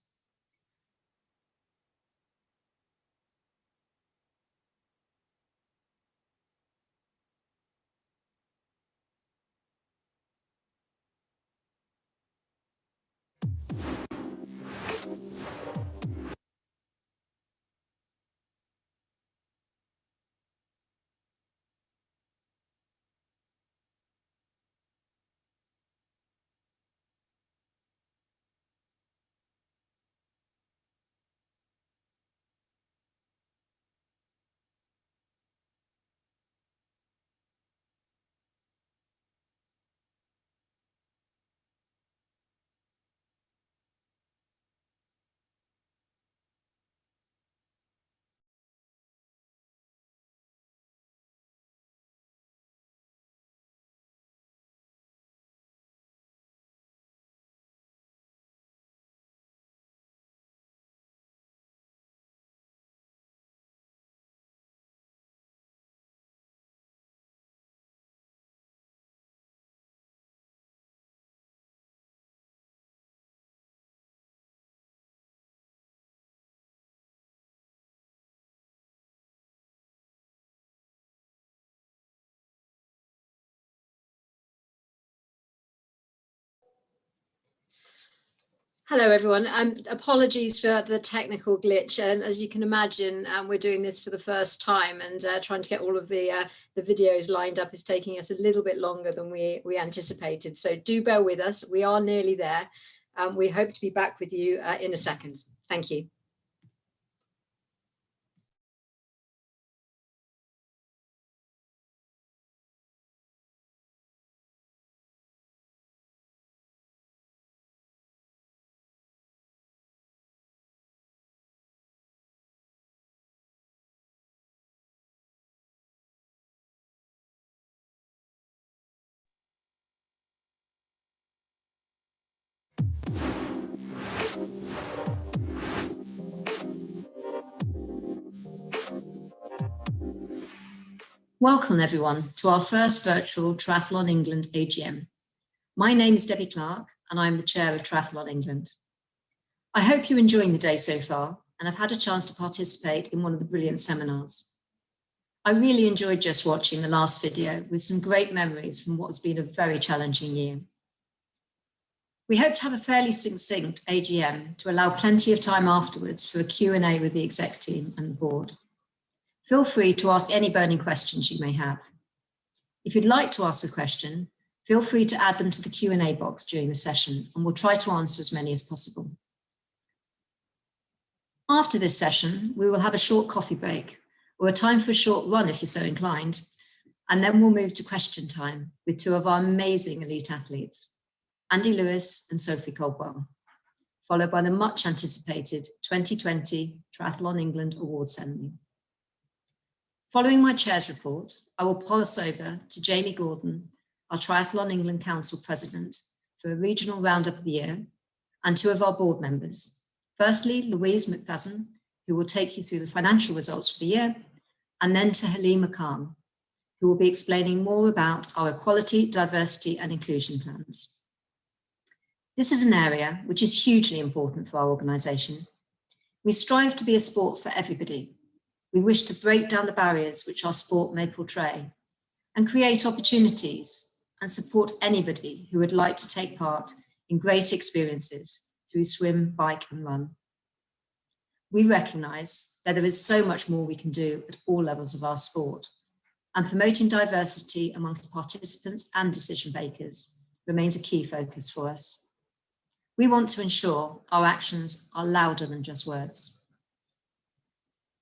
Hello, everyone. Apologies for the technical glitch. As you can imagine, we're doing this for the first time, and trying to get all of the videos lined up is taking us a little bit longer than we anticipated. So do bear with us. We are nearly there. We hope to be back with you in a second. Thank you. Welcome everyone to our first virtual Triathlon England AGM. My name is Debbie Clark and I'm the chair of Triathlon England. I hope you're enjoying the day so far and have had a chance to participate in one of the brilliant seminars. I really enjoyed just watching the last video with some great memories from what has been a very challenging year. We hope to have a fairly succinct AGM to allow plenty of time afterwards for a Q&A with the exec team and the board. Feel free to ask any burning questions you may have. If you'd like to ask a question, feel free to add them to the Q&A box during the session and we'll try to answer as many as possible. After this session, we will have a short coffee break or a time for a short run if you're so inclined, and then we'll move to question time with two of our amazing elite athletes, Andy Lewis and Sophie Coldwell, followed by the much anticipated 2020 Triathlon England Awards ceremony. Following my chair's report, I will pass over to Jamie Gordon, our Triathlon England Council President, for a regional roundup of the year, and two of our board members. Firstly, Louise McFadden, who will take you through the financial results for the year, and then to Halima Khan, who will be explaining more about our equality, diversity and inclusion plans. This is an area which is hugely important for our organisation. We strive to be a sport for everybody. We wish to break down the barriers which our sport may portray and create opportunities and support anybody who would like to take part in great experiences through swim, bike and run. We recognise that there is so much more we can do at all levels of our sport, and promoting diversity amongst participants and decision makers remains a key focus for us. We want to ensure our actions are louder than just words.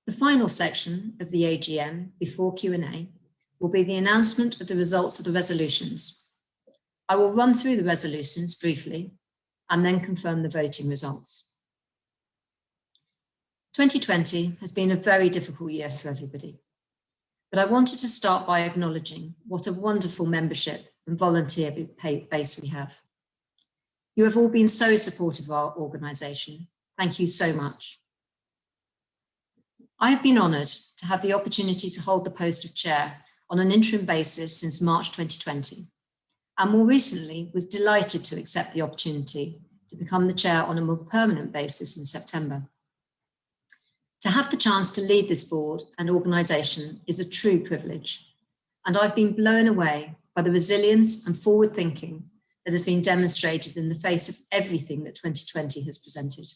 The final section of the AGM before Q&A will be the announcement of the results of the resolutions. I will run through the resolutions briefly and then confirm the voting results. 2020 has been a very difficult year for everybody, but I wanted to start by acknowledging what a wonderful membership and volunteer base we have. You have all been so supportive of our organisation. Thank you so much. I have been honoured to have the opportunity to hold the post of chair on an interim basis since March 2020, and more recently was delighted to accept the opportunity to become the chair on a more permanent basis in September. To have the chance to lead this board and organisation is a true privilege, and I've been blown away by the resilience and forward thinking that has been demonstrated in the face of everything that 2020 has presented.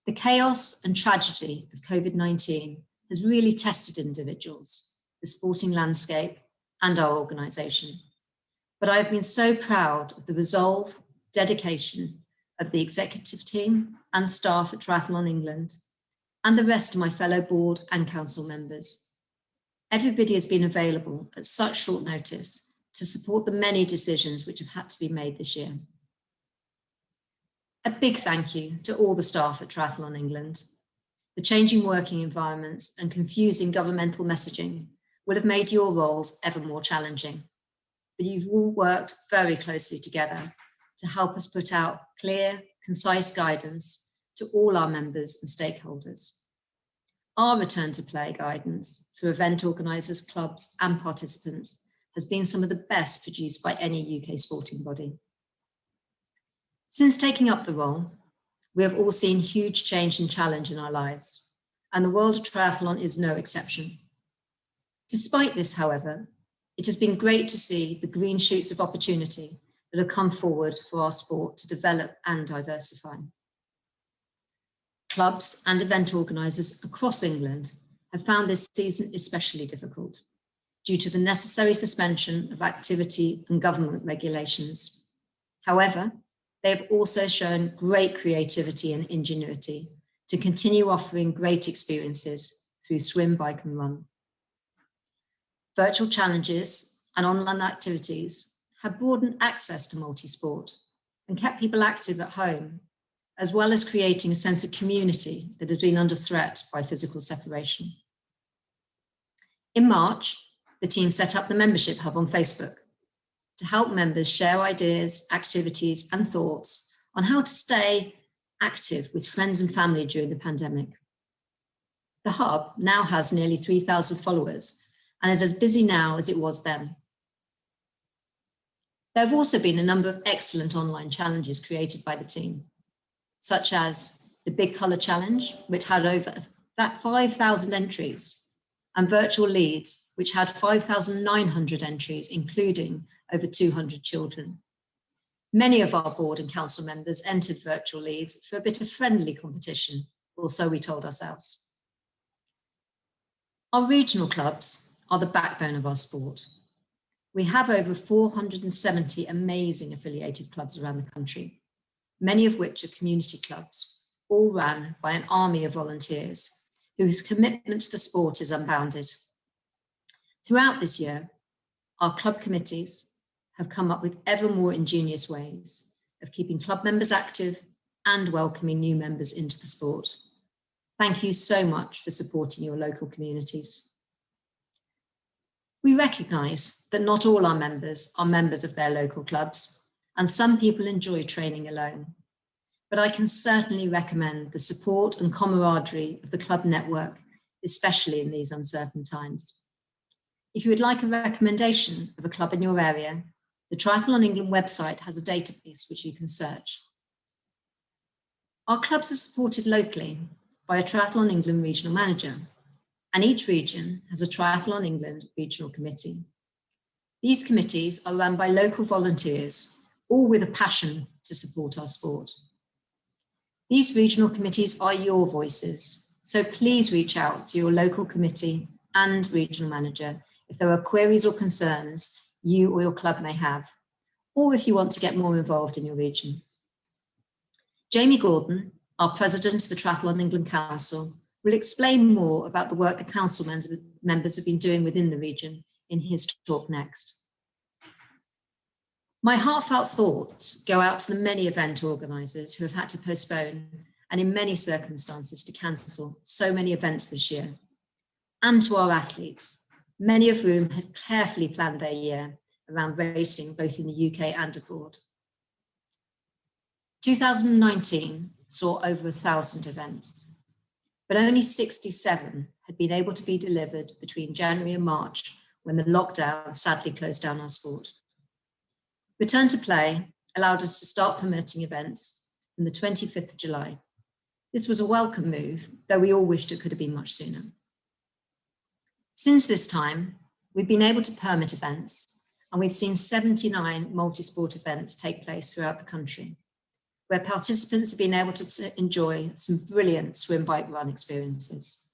The chaos and tragedy of COVID-19 has really tested individuals, the sporting landscape and our organisation. But I have been so proud of the resolve, dedication of the executive team and staff at Triathlon England and the rest of my fellow board and council members. Everybody has been available at such short notice to support the many decisions which have had to be made this year. A big thank you to all the staff at Triathlon England. The changing working environments and confusing governmental messaging would have made your roles ever more challenging, but you've all worked very closely together to help us put out clear, concise guidance to all our members and stakeholders. Our return to play guidance for event organisers, clubs and participants has been some of the best produced by any UK sporting body. Since taking up the role, we have all seen huge change and challenge in our lives, and the world of triathlon is no exception. Despite this, however, it has been great to see the green shoots of opportunity that have come forward for our sport to develop and diversify. Clubs and event organisers across England have found this season especially difficult due to the necessary suspension of activity and government regulations. However, they have also shown great creativity and ingenuity to continue offering great experiences through swim, bike and run. Virtual challenges and online activities have broadened access to multi-sport and kept people active at home, as well as creating a sense of community that has been under threat by physical separation. In March, the team set up the membership hub on Facebook to help members share ideas, activities, and thoughts on how to stay active with friends and family during the pandemic. The hub now has nearly 3,000 followers and is as busy now as it was then. There have also been a number of excellent online challenges created by the team, such as the Big Colour Challenge, which had over 5,000 entries, and Virtual Leads, which had 5,900 entries, including over 200 children. Many of our board and council members entered Virtual Leads for a bit of friendly competition, or so we told ourselves. Our regional clubs are the backbone of our sport. We have over 470 amazing affiliated clubs around the country, many of which are community clubs, all run by an army of volunteers whose commitment to the sport is unbounded. Throughout this year, our club committees have come up with ever more ingenious ways of keeping club members active and welcoming new members into the sport. Thank you so much for supporting your local communities. We recognise that not all our members are members of their local clubs, and some people enjoy training alone. But I can certainly recommend the support and camaraderie of the club network, especially in these uncertain times. If you would like a recommendation of a club in your area, the Triathlon England website has a database which you can search. Our clubs are supported locally by a Triathlon England regional manager, and each region has a Triathlon England regional committee. These committees are run by local volunteers, all with a passion to support our sport. These regional committees are your voices, so please reach out to your local committee and regional manager if there are queries or concerns you or your club may have, or if you want to get more involved in your region. Jamie Gordon, our president of the Triathlon England Council, will explain more about the work the council members have been doing within the region in his talk next. My heartfelt thoughts go out to the many event organisers who have had to postpone and in many circumstances to cancel so many events this year, and to our athletes, many of whom had carefully planned their year around racing both in the UK and abroad. 2019 saw over 1,000 events, but only 67 had been able to be delivered between January and March, when the lockdown sadly closed down our sport. Return to play allowed us to start permitting events from the 25th of July. This was a welcome move, though we all wished it could have been much sooner. Since this time, we've been able to permit events, and we've seen 79 multi-sport events take place throughout the country, where participants have been able to enjoy some brilliant swim, bike, run experiences.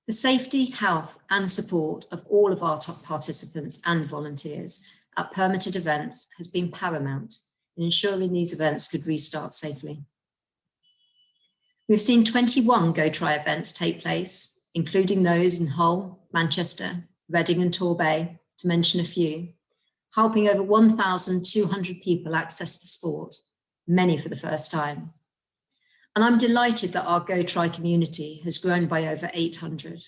The safety, health, and support of all of our top participants and volunteers at permitted events has been paramount in ensuring these events could restart safely. We've seen 21 Go Try events take place, including those in Hull, Manchester, Reading and Torbay, to mention a few, helping over 1,200 people access the sport, many for the first time. And I'm delighted that our Go Try community has grown by over 800,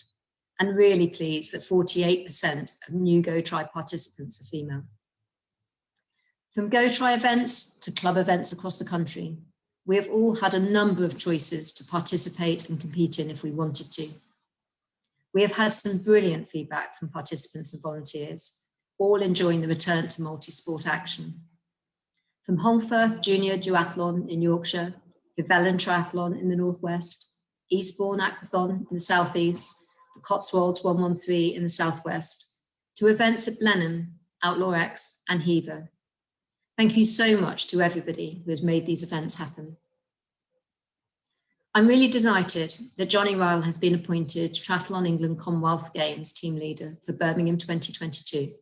and really pleased that 48% of new Go Try participants are female. From Go Try events to club events across the country, we have all had a number of choices to participate and compete in if we wanted to. We have had some brilliant feedback from participants and volunteers, all enjoying the return to multi-sport action. From Holmfirth Junior Duathlon in Yorkshire, Helvellyn Triathlon in the northwest, Eastbourne Aquathon in the southeast, the Cotswolds 113 in the southwest, to events at Blenheim, Outlaw X, and Hevo. Thank you so much to everybody who has made these events happen. I'm really delighted that Johnny Ryle has been appointed Triathlon England Commonwealth Games team leader for Birmingham 2022.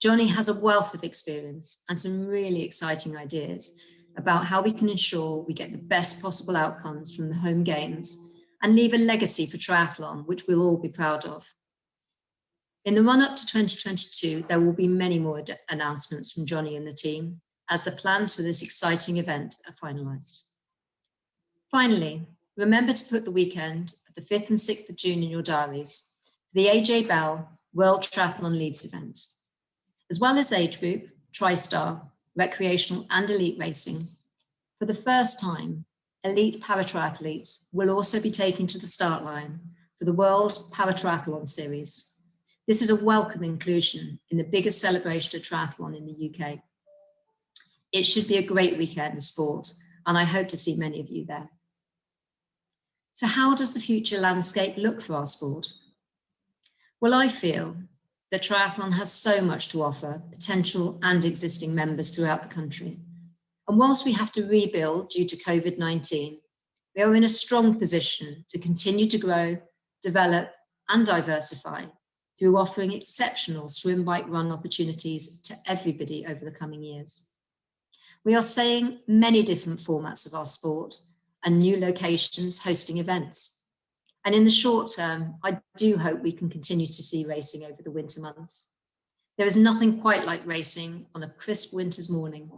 Johnny has a wealth of experience and some really exciting ideas about how we can ensure we get the best possible outcomes from the home games and leave a legacy for triathlon, which we'll all be proud of. In the run-up to 2022, there will be many more announcements from Johnny and the team as the plans for this exciting event are finalised. Finally, remember to put the weekend of the 5th and 6th of June in your diaries for the AJ Bell World Triathlon Leads event. As well as age group, TriStar, recreational and elite racing, for the first time, elite paratriathletes will also be taken to the start line for the World Paratriathlon Series. This is a welcome inclusion in the biggest celebration of triathlon in the UK. It should be a great weekend of sport, and I hope to see many of you there. So how does the future landscape look for our sport? Well, I feel that triathlon has so much to offer potential and existing members throughout the country. And whilst we have to rebuild due to COVID-19, we are in a strong position to continue to grow, develop, and diversify through offering exceptional swim, bike, run opportunities to everybody over the coming years. We are seeing many different formats of our sport and new locations hosting events. And in the short term, I do hope we can continue to see racing over the winter months. There is nothing quite like racing on a crisp winter's morning,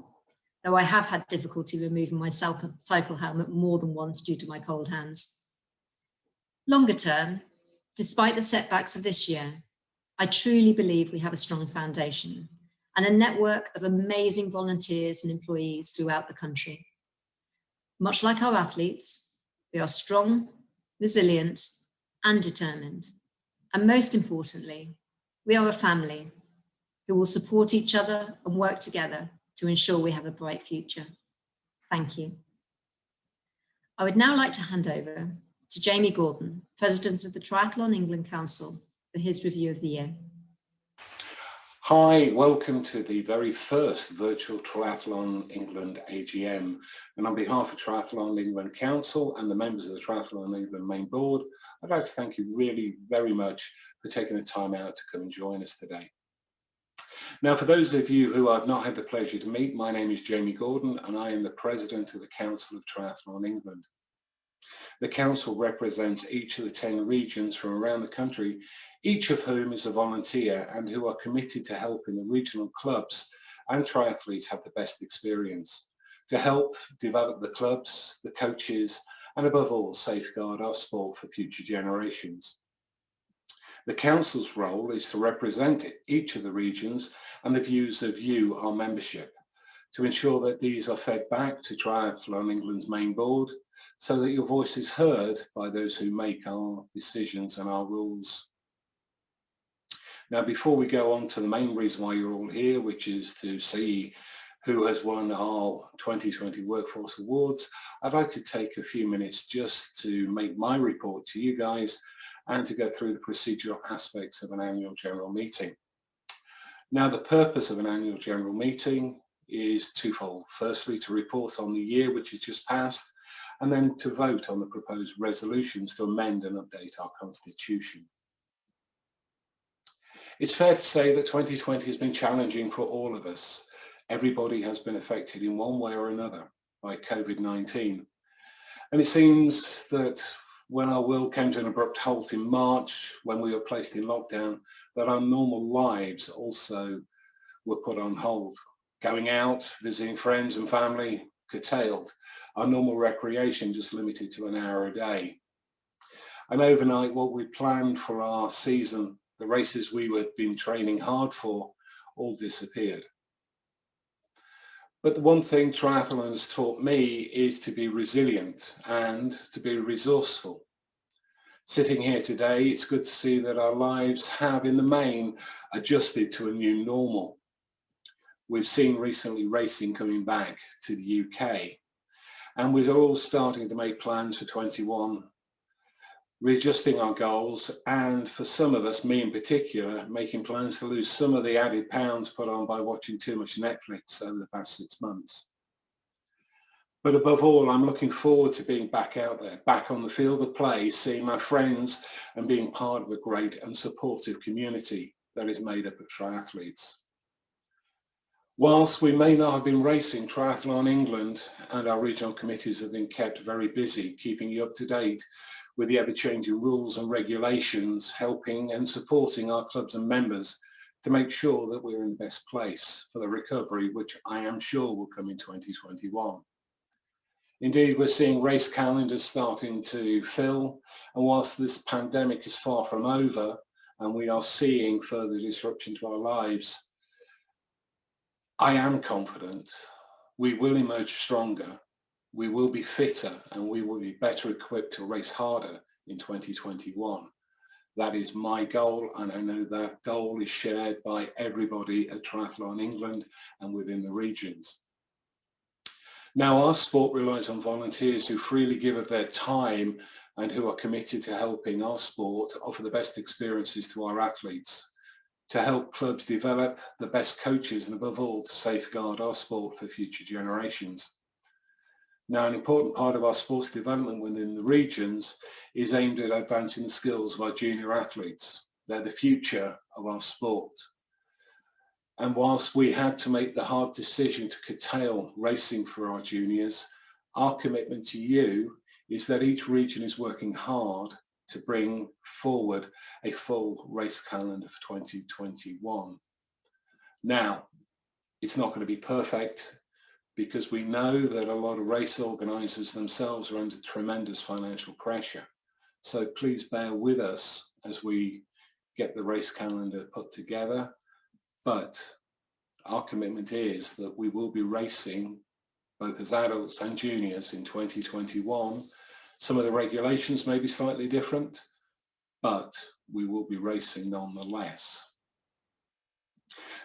though I have had difficulty removing my cycle helmet more than once due to my cold hands. Longer term, despite the setbacks of this year, I truly believe we have a strong foundation and a network of amazing volunteers and employees throughout the country. Much like our athletes, we are strong, resilient, and determined. And most importantly, we are a family who will support each other and work together to ensure we have a bright future. Thank you. I would now like to hand over to Jamie Gordon, President of the Triathlon England Council, for his review of the year. Hi, welcome to the very first virtual Triathlon England AGM. And on behalf of Triathlon England Council and the members of the Triathlon England main board, I'd like to thank you really very much for taking the time out to come and join us today. Now, for those of you who I've not had the pleasure to meet, my name is Jamie Gordon and I am the President of the Council of Triathlon England. The Council represents each of the 10 regions from around the country, each of whom is a volunteer and who are committed to helping the regional clubs and triathletes have the best experience, to help develop the clubs, the coaches, and above all, safeguard our sport for future generations. The Council's role is to represent each of the regions and the views of you, our membership, to ensure that these are fed back to Triathlon England's main board so that your voice is heard by those who make our decisions and our rules. Now, before we go on to the main reason why you're all here, which is to see who has won our 2020 Workforce Awards, I'd like to take a few minutes just to make my report to you guys and to go through the procedural aspects of an annual general meeting. Now, the purpose of an annual general meeting is twofold. Firstly, to report on the year which has just passed, and then to vote on the proposed resolutions to amend and update our constitution. It's fair to say that 2020 has been challenging for all of us. Everybody has been affected in one way or another by COVID-19. And it seems that when our world came to an abrupt halt in March, when we were placed in lockdown, that our normal lives also were put on hold. Going out, visiting friends and family, curtailed. Our normal recreation just limited to an hour a day. And overnight, what we planned for our season, the races we had been training hard for, all disappeared. But the one thing triathlon has taught me is to be resilient and to be resourceful. Sitting here today, it's good to see that our lives have, in the main, adjusted to a new normal. We've seen recently racing coming back to the UK, and we're all starting to make plans for 21. readjusting our goals, and for some of us, me in particular, making plans to lose some of the added pounds put on by watching too much Netflix over the past 6 months. But above all, I'm looking forward to being back out there, back on the field of play, seeing my friends and being part of a great and supportive community that is made up of triathletes. Whilst we may not have been racing, Triathlon England and our regional committees have been kept very busy, keeping you up to date with the ever-changing rules and regulations, helping and supporting our clubs and members to make sure that we're in the best place for the recovery, which I am sure will come in 2021. Indeed, we're seeing race calendars starting to fill, and whilst this pandemic is far from over and we are seeing further disruption to our lives, I am confident we will emerge stronger, we will be fitter, and we will be better equipped to race harder in 2021. That is my goal, and I know that goal is shared by everybody at Triathlon England and within the regions. Now, our sport relies on volunteers who freely give of their time and who are committed to helping our sport offer the best experiences to our athletes, to help clubs develop the best coaches, and above all, to safeguard our sport for future generations. Now, an important part of our sports development within the regions is aimed at advancing the skills of our junior athletes. They're the future of our sport. And whilst we had to make the hard decision to curtail racing for our juniors, our commitment to you is that each region is working hard to bring forward a full race calendar for 2021. Now, it's not going to be perfect because we know that a lot of race organisers themselves are under tremendous financial pressure. So please bear with us as we get the race calendar put together. But our commitment is that we will be racing both as adults and juniors in 2021. Some of the regulations may be slightly different, but we will be racing nonetheless.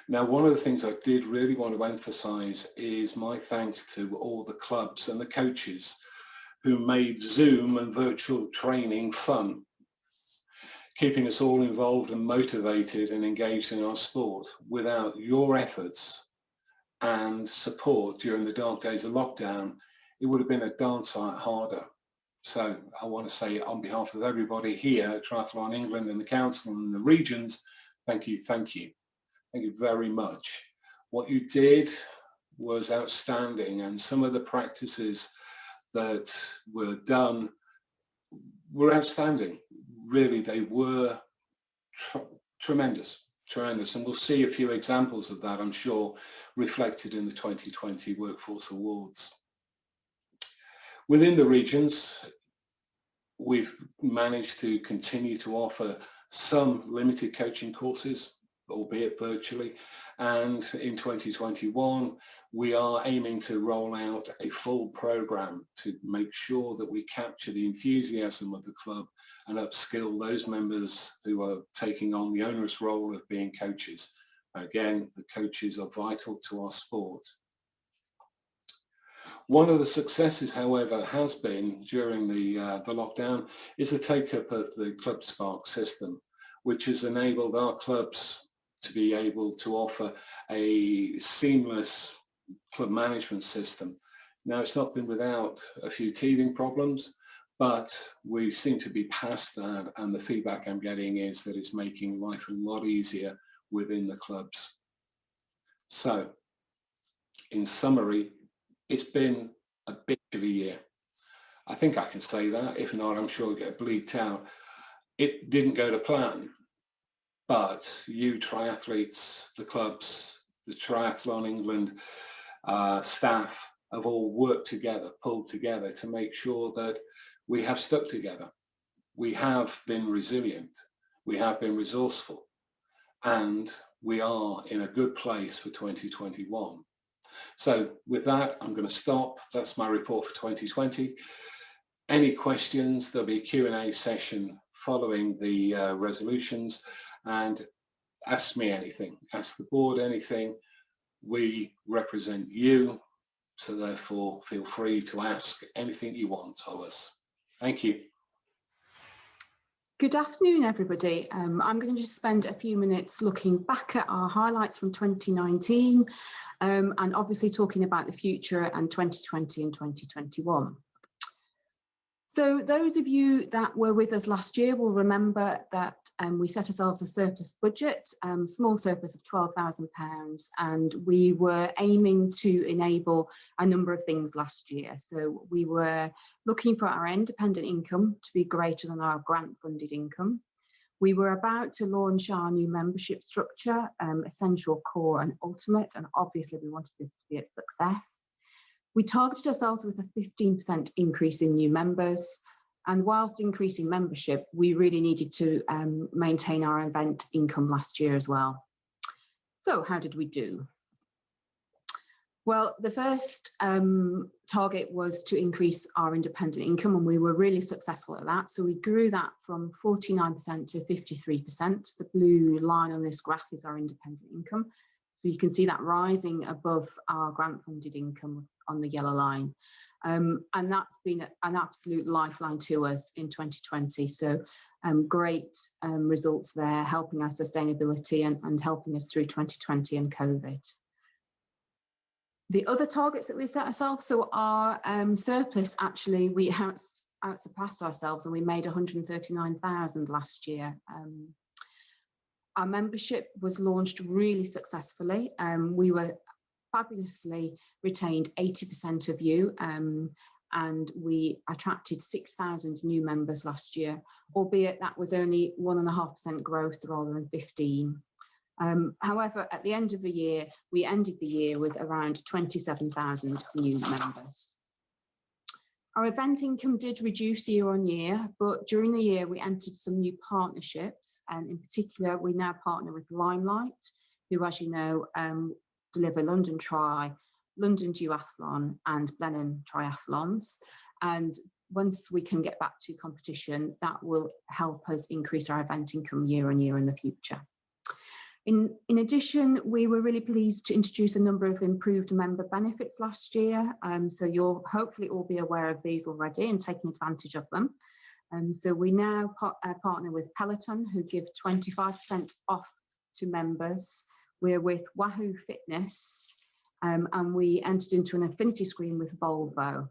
Now, one of the things I did really want to emphasize is my thanks to all the clubs and the coaches who made Zoom and virtual training fun, keeping us all involved and motivated and engaged in our sport. Without your efforts and support during the dark days of lockdown, it would have been a darn sight harder. So I want to say on behalf of everybody here at Triathlon England and the Council and the regions, thank you, thank you. Thank you very much. What you did was outstanding, and some of the practices that were done were outstanding. Really, they were tremendous, and we'll see a few examples of that, I'm sure, reflected in the 2020 Workforce Awards. Within the regions, we've managed to continue to offer some limited coaching courses, albeit virtually, and in 2021 we are aiming to roll out a full program to make sure that we capture the enthusiasm of the club and upskill those members who are taking on the onerous role of being coaches. Again, the coaches are vital to our sport. One of the successes, however, has been during the lockdown is the take-up of the Club Spark system, which has enabled our clubs to be able to offer a seamless club management system. Now, it's not been without a few teething problems, but we seem to be past that, and the feedback I'm getting is that it's making life a lot easier within the clubs. So, in summary, it's been a bit of a year. I think I can say that. If not, I'm sure it'll get bleeped out. It didn't go to plan. But you triathletes, the clubs, the Triathlon England staff have all worked together, pulled together to make sure that we have stuck together. We have been resilient, we have been resourceful, and we are in a good place for 2021. So with that, I'm going to stop. That's my report for 2020. Any questions? There'll be a Q&A session following the resolutions. And ask me anything, ask the board anything. We represent you, so therefore feel free to ask anything you want of us. Thank you. Good afternoon, everybody. I'm going to just spend a few minutes looking back at our highlights from 2019 and obviously talking about the future and 2020 and 2021. So those of you that were with us last year will remember that we set ourselves a surplus budget, small surplus of £12,000, and we were aiming to enable a number of things last year. So we were looking for our independent income to be greater than our grant funded income. We were about to launch our new membership structure, Essential, Core and Ultimate, and obviously we wanted this to be a success. We targeted ourselves with a 15% increase in new members, and whilst increasing membership, we really needed to maintain our event income last year as well. So how did we do? Well, the first target was to increase our independent income, and we were really successful at that. So we grew that from 49% to 53%. The blue line on this graph is our independent income. So you can see that rising above our grant funded income on the yellow line. And that's been an absolute lifeline to us in 2020. So great results there, helping our sustainability and helping us through 2020 and COVID. The other targets that we set ourselves, so our surplus, actually, we out-surpassed ourselves and we made 139,000 last year. Our membership was launched really successfully. We were fabulously retained 80% of you, and we attracted 6,000 new members last year, albeit that was only 1.5% growth rather than 15. However, at the end of the year, we ended the year with around 27,000 new members. Our event income did reduce year on year, but during the year we entered some new partnerships, and in particular we now partner with Limelight, who, as you know, deliver London Tri, London Duathlon and Blenheim Triathlons. And once we can get back to competition, that will help us increase our event income year on year in the future. In addition, we were really pleased to introduce a number of improved member benefits last year. So you'll hopefully all be aware of these already and taking advantage of them. So we now partner with Peloton, who give 25% off to members. We're with Wahoo Fitness, and we entered into an affinity scheme with Volvo.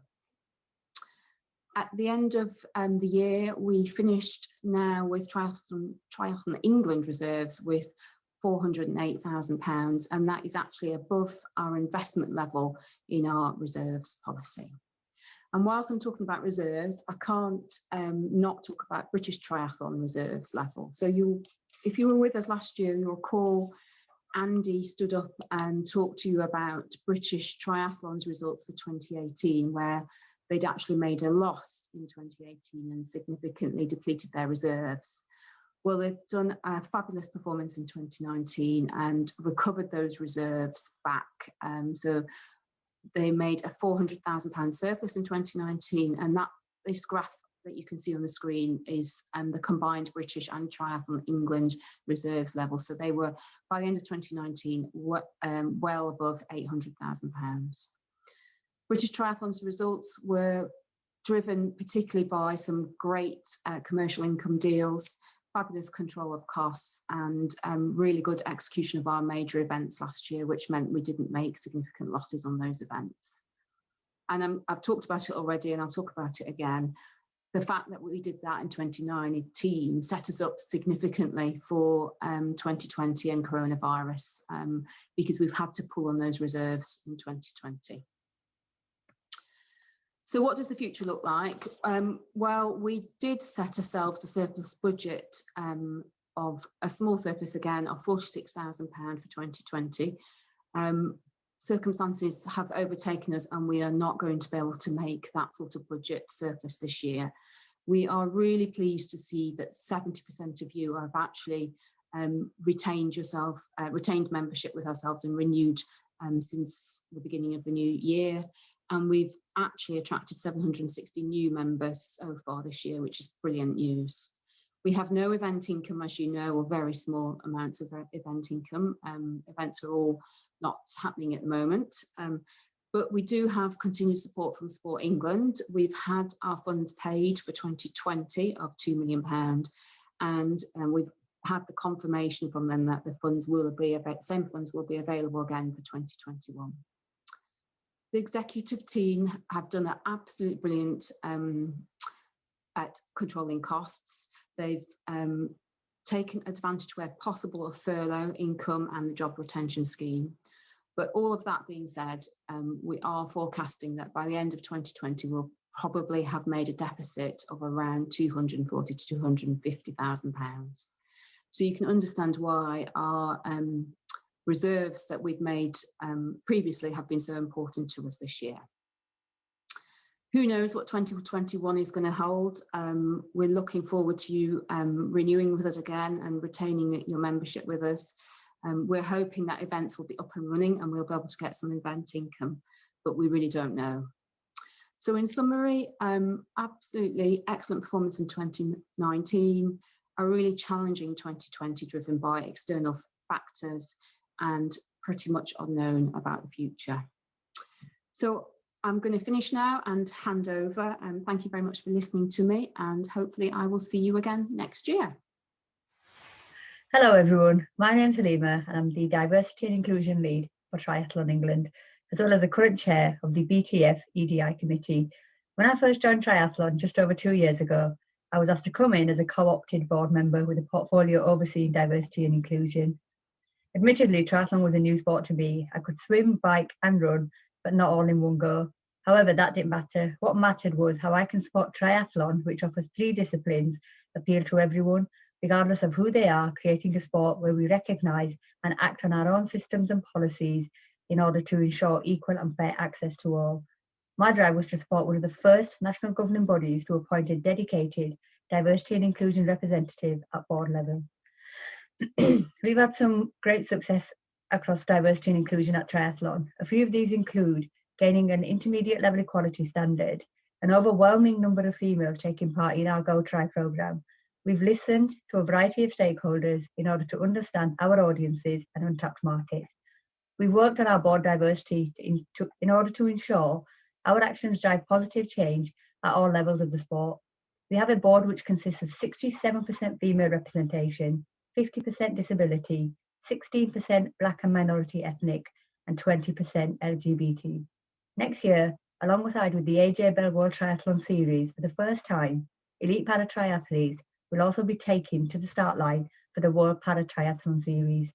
At the end of the year, we finished now with Triathlon England reserves with £408,000, and that is actually above our investment level in our reserves policy. And whilst I'm talking about reserves, I can't not talk about British Triathlon reserves level. So if you were with us last year, you'll recall Andy stood up and talked to you about British Triathlon's results for 2018, where they'd actually made a loss in 2018 and significantly depleted their reserves. Well, they've done a fabulous performance in 2019 and recovered those reserves back. So they made a £400,000 surplus in 2019, and this graph that you can see on the screen is the combined British and Triathlon England reserves level. So they were, by the end of 2019, well above £800,000. British Triathlon's results were driven particularly by some great commercial income deals, fabulous control of costs, and really good execution of our major events last year, which meant we didn't make significant losses on those events. And I've talked about it already, and I'll talk about it again. The fact that we did that in 2019 set us up significantly for 2020 and coronavirus, because we've had to pull on those reserves in 2020. So what does the future look like? Well, we did set ourselves a surplus budget of a small surplus again of £46,000 for 2020. Circumstances have overtaken us and we are not going to be able to make that sort of budget surplus this year. We are really pleased to see that 70% of you have actually retained membership with ourselves and renewed since the beginning of the new year. And we've actually attracted 760 new members so far this year, which is brilliant news. We have no event income, as you know, or very small amounts of event income. Events are all not happening at the moment. But we do have continued support from Sport England. We've had our funds paid for 2020 of £2 million. and we've had the confirmation from them that the funds will be same funds will be available again for 2021. The executive team have done an absolute brilliant at controlling costs. They've taken advantage where possible of furlough income and the job retention scheme. But all of that being said, we are forecasting that by the end of 2020, we'll probably have made a deficit of around £240,000 to £250,000. So you can understand why our reserves that we've made previously have been so important to us this year. Who knows what 2021 is going to hold? We're looking forward to you renewing with us again and retaining your membership with us. We're hoping that events will be up and running and we'll be able to get some event income, but we really don't know. So in summary, absolutely excellent performance in 2019, a really challenging 2020 driven by external factors and pretty much unknown about the future. So I'm going to finish now and hand over, and thank you very much for listening to me, and hopefully I will see you again next year. Hello everyone, my name's Halima and I'm the Diversity and Inclusion Lead for Triathlon England, as well as the current chair of the BTF EDI committee. When I first joined Triathlon just over 2 years ago, I was asked to come in as a co-opted board member with a portfolio overseeing diversity and inclusion. Admittedly, triathlon was a new sport to me. I could swim, bike and run, but not all in one go. However, that didn't matter. What mattered was how I can support triathlon, which offers 3 disciplines, appeal to everyone, regardless of who they are, creating a sport where we recognise and act on our own systems and policies in order to ensure equal and fair access to all. My drive was to support one of the first national governing bodies to appoint a dedicated diversity and inclusion representative at board level. We've had some great success across diversity and inclusion at triathlon. A few of these include gaining an intermediate level equality standard, an overwhelming number of females taking part in our Go Try programme. We've listened to a variety of stakeholders in order to understand our audiences and untapped markets. We've worked on our board diversity in order to ensure our actions drive positive change at all levels of the sport. We have a board which consists of 67% female representation, 50% disability, 16% Black and minority ethnic, and 20% LGBT. Next year, alongside with the AJ World Triathlon Series, for the first time, elite para triathletes will also be taken to the start line for the World Para Triathlon Series.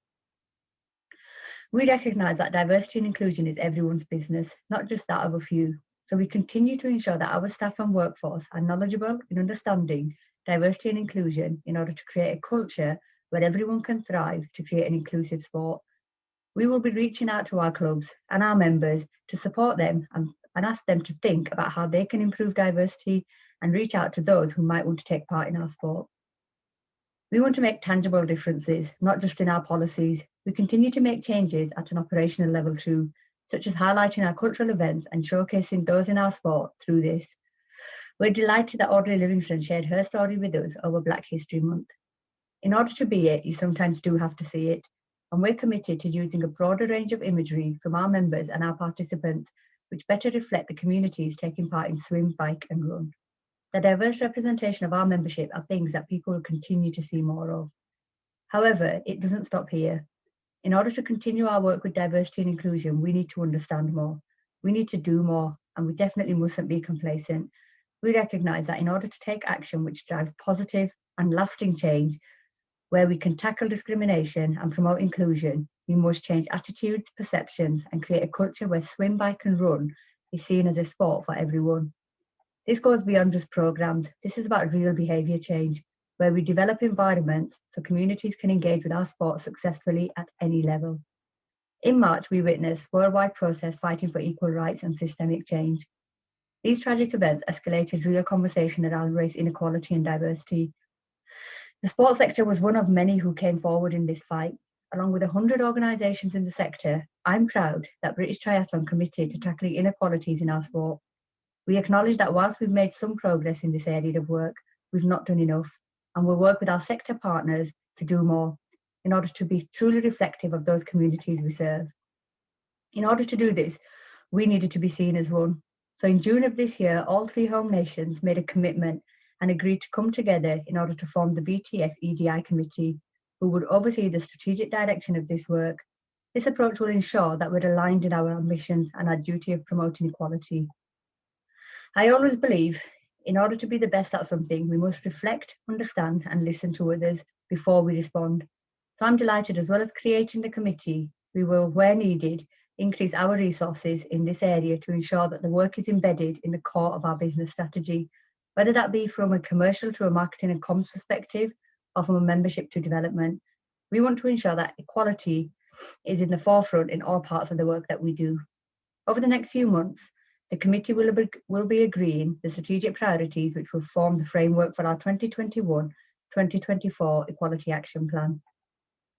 We recognise that diversity and inclusion is everyone's business, not just that of a few. So we continue to ensure that our staff and workforce are knowledgeable in understanding diversity and inclusion in order to create a culture where everyone can thrive to create an inclusive sport. We will be reaching out to our clubs and our members to support them and ask them to think about how they can improve diversity and reach out to those who might want to take part in our sport. We want to make tangible differences, not just in our policies. We continue to make changes at an operational level too, such as highlighting our cultural events and showcasing those in our sport through this. We're delighted that Audrey Livingston shared her story with us over Black History Month. In order to be it, you sometimes do have to see it, and we're committed to using a broader range of imagery from our members and our participants, which better reflect the communities taking part in swim, bike and run. The diverse representation of our membership are things that people will continue to see more of. However, it doesn't stop here. In order to continue our work with diversity and inclusion, we need to understand more. We need to do more, and we definitely mustn't be complacent. We recognise that in order to take action which drives positive and lasting change, where we can tackle discrimination and promote inclusion, we must change attitudes, perceptions, and create a culture where swim, bike and run is seen as a sport for everyone. This goes beyond just programmes. This is about real behaviour change, where we develop environments so communities can engage with our sport successfully at any level. In March, we witnessed worldwide protests fighting for equal rights and systemic change. These tragic events escalated real conversation around race inequality and diversity. The sports sector was one of many who came forward in this fight. Along with 100 organisations in the sector, I'm proud that British Triathlon committed to tackling inequalities in our sport. We acknowledge that whilst we've made some progress in this area of work, we've not done enough, and we'll work with our sector partners to do more in order to be truly reflective of those communities we serve. In order to do this, we needed to be seen as one. So in June of this year, all 3 home nations made a commitment and agreed to come together in order to form the BTF EDI committee, who would oversee the strategic direction of this work. This approach will ensure that we're aligned in our ambitions and our duty of promoting equality. I always believe in order to be the best at something, we must reflect, understand, and listen to others before we respond. So I'm delighted, as well as creating the committee, we will, where needed, increase our resources in this area to ensure that the work is embedded in the core of our business strategy, whether that be from a commercial to a marketing and comms perspective, or from a membership to development. We want to ensure that equality is in the forefront in all parts of the work that we do. Over the next few months, the committee will be agreeing the strategic priorities which will form the framework for our 2021-2024 Equality Action Plan.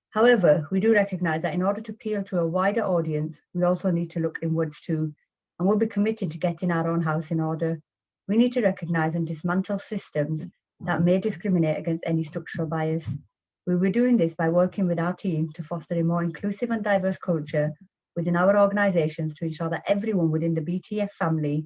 However, we do recognise that in order to appeal to a wider audience, we also need to look inwards too, and we'll be committed to getting our own house in order. We need to recognise and dismantle systems that may discriminate against any structural bias. We will be doing this by working with our team to foster a more inclusive and diverse culture within our organisations to ensure that everyone within the BTF family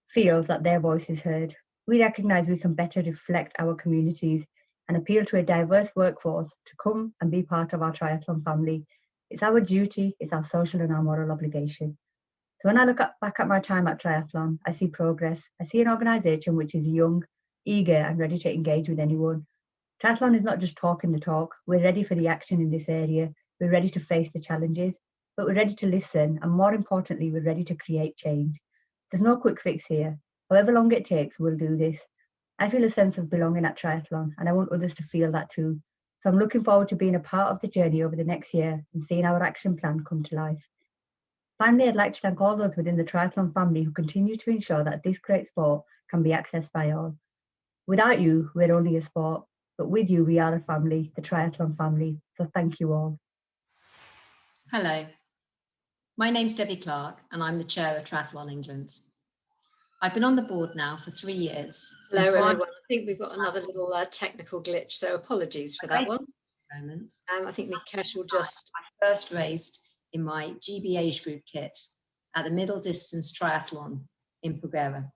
feels that their voice is heard. We recognise we can better reflect our communities and appeal to a diverse workforce to come and be part of our triathlon family. It's our duty, it's our social and our moral obligation. So when I look back at my time at triathlon, I see progress. I see an organisation which is young, eager and ready to engage with anyone. Triathlon is not just talking the talk, we're ready for the action in this area, we're ready to face the challenges, but we're ready to listen, and more importantly, we're ready to create change. There's no quick fix here. However long it takes, we'll do this. I feel a sense of belonging at triathlon, and I want others to feel that too. So I'm looking forward to being a part of the journey over the next year and seeing our action plan come to life. Finally, I'd like to thank all those within the triathlon family who continue to ensure that this great sport can be accessed by all. Without you, we're only a sport, but with you, we are a family, the triathlon family. So thank you all. Hello, my name's Debbie Clark and I'm the chair of Triathlon England. I've been on the board now for 3 years. Hello everyone, I think we've got another little technical glitch, so apologies for that one. I think Nikesh will just... I first raced in my GB age group kit at the middle distance triathlon in Pugera.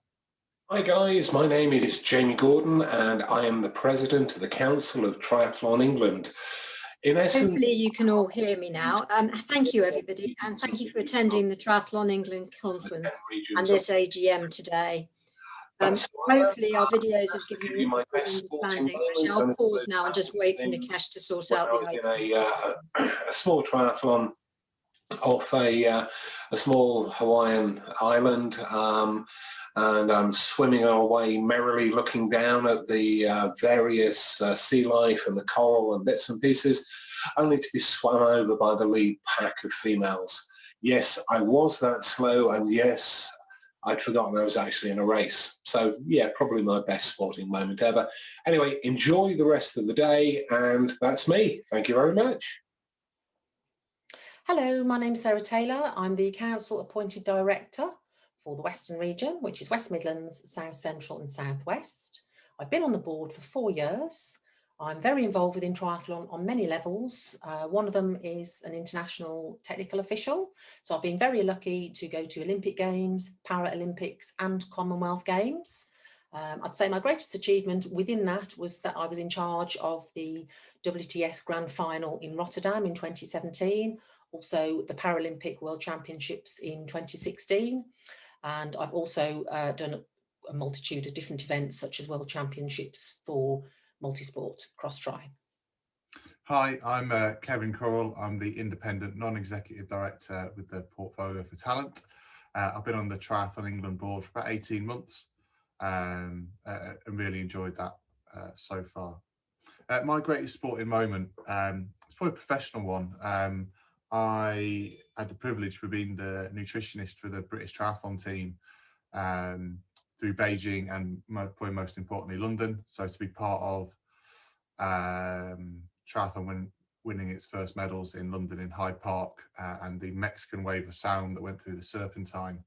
Hi guys, my name is Jamie Gordon and I am the President of the Council of Triathlon England. In essence, hopefully you can all hear me now. Thank you everybody, and thank you for attending the Triathlon England Conference and this AGM today. Hopefully our videos have given you my understanding. Actually, I'll pause now and just wait for Nikesh to sort out the item. A small triathlon off a small Hawaiian island, and I'm swimming our way merrily, looking down at the various sea life and the coral and bits and pieces, only to be swum over by the lead pack of females. Yes, I was that slow, and yes, I'd forgotten I was actually in a race. So yeah, probably my best sporting moment ever. Anyway, enjoy the rest of the day, and that's me. Thank you very much. Hello, my name's Sarah Taylor. I'm the Council Appointed Director for the Western region, which is West Midlands, South Central and South West. I've been on the board for 4 years. I'm very involved within triathlon on many levels. One of them is an international technical official. So I've been very lucky to go to Olympic Games, Paralympics and Commonwealth Games. I'd say my greatest achievement within that was that I was in charge of the WTS Grand Final in Rotterdam in 2017, also the Paralympic World Championships in 2016. And I've also done a multitude of different events such as World Championships for multisport cross-tri. Hi, I'm Kevin Correll. I'm the Independent Non-Executive Director with the Portfolio for Talent. I've been on the Triathlon England board for about 18 months and really enjoyed that so far. My greatest sporting moment, it's probably a professional one. I had the privilege of being the nutritionist for the British Triathlon team through Beijing and probably most importantly London. So to be part of triathlon winning its first medals in London in Hyde Park and the Mexican wave of sound that went through the Serpentine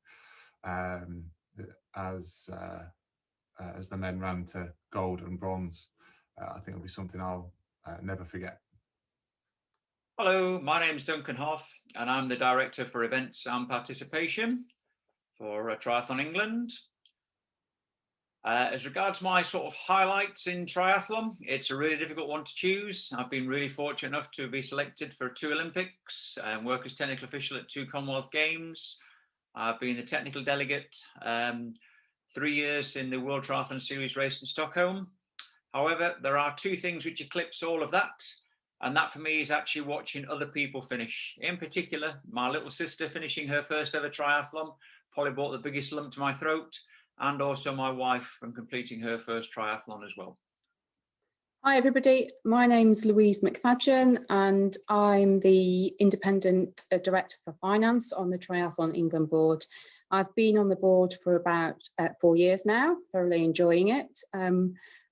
as the men ran to gold and bronze, I think it'll be something I'll never forget. Hello, my name is Duncan Hoff and I'm the Director for Events and Participation for Triathlon England. As regards my sort of highlights in triathlon, it's a really difficult one to choose. I've been really fortunate enough to be selected for 2 Olympics and work as technical official at 2 Commonwealth Games. I've been the technical delegate 3 years in the World Triathlon Series race in Stockholm. However, there are 2 things which eclipse all of that. And that for me is actually watching other people finish. In particular, my little sister finishing her first ever triathlon probably brought the biggest lump to my throat, and also my wife from completing her first triathlon as well. Hi everybody, my name's Louise McFadgen and I'm the Independent Director for Finance on the Triathlon England board. I've been on the board for about 4 years now, thoroughly enjoying it.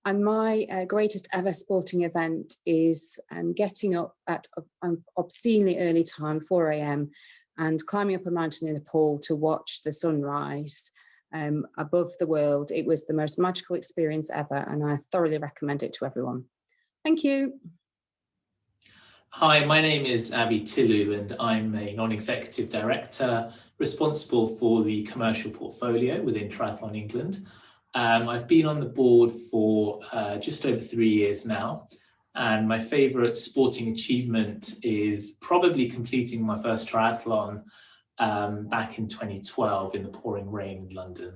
And my greatest ever sporting event is getting up at an obscenely early time, 4 AM, and climbing up a mountain in Nepal to watch the sunrise above the world. It was the most magical experience ever, and I thoroughly recommend it to everyone. Thank you. Hi, my name is Abby Tillu, and I'm a non-executive director responsible for the commercial portfolio within Triathlon England. I've been on the board for just over 3 years now, and my favourite sporting achievement is probably completing my first triathlon back in 2012 in the pouring rain in London.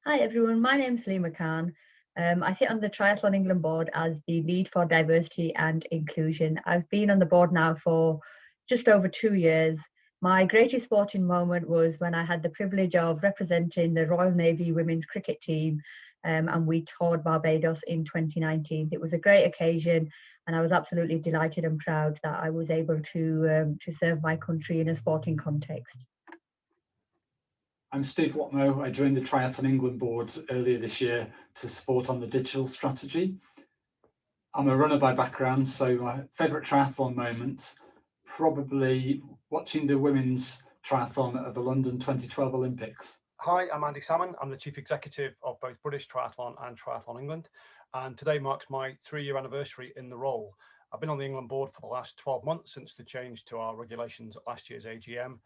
Hi everyone, my name's Halima Khan. I sit on the Triathlon England board as the lead for diversity and inclusion. I've been on the board now for just over 2 years. My greatest sporting moment was when I had the privilege of representing the Royal Navy women's cricket team and we toured Barbados in 2019. It was a great occasion and I was absolutely delighted and proud that I was able to serve my country in a sporting context. I'm Steve Watmo. I joined the Triathlon England board earlier this year to support on the digital strategy. I'm a runner by background, so my favourite triathlon moments, probably watching the women's triathlon at the London 2012 Olympics. Hi, I'm Andy Salmon. I'm the Chief Executive of both British Triathlon and Triathlon England, and today marks my 3-year anniversary in the role. I've been on the England board for the last 12 months since the change to our regulations at last year's AGM,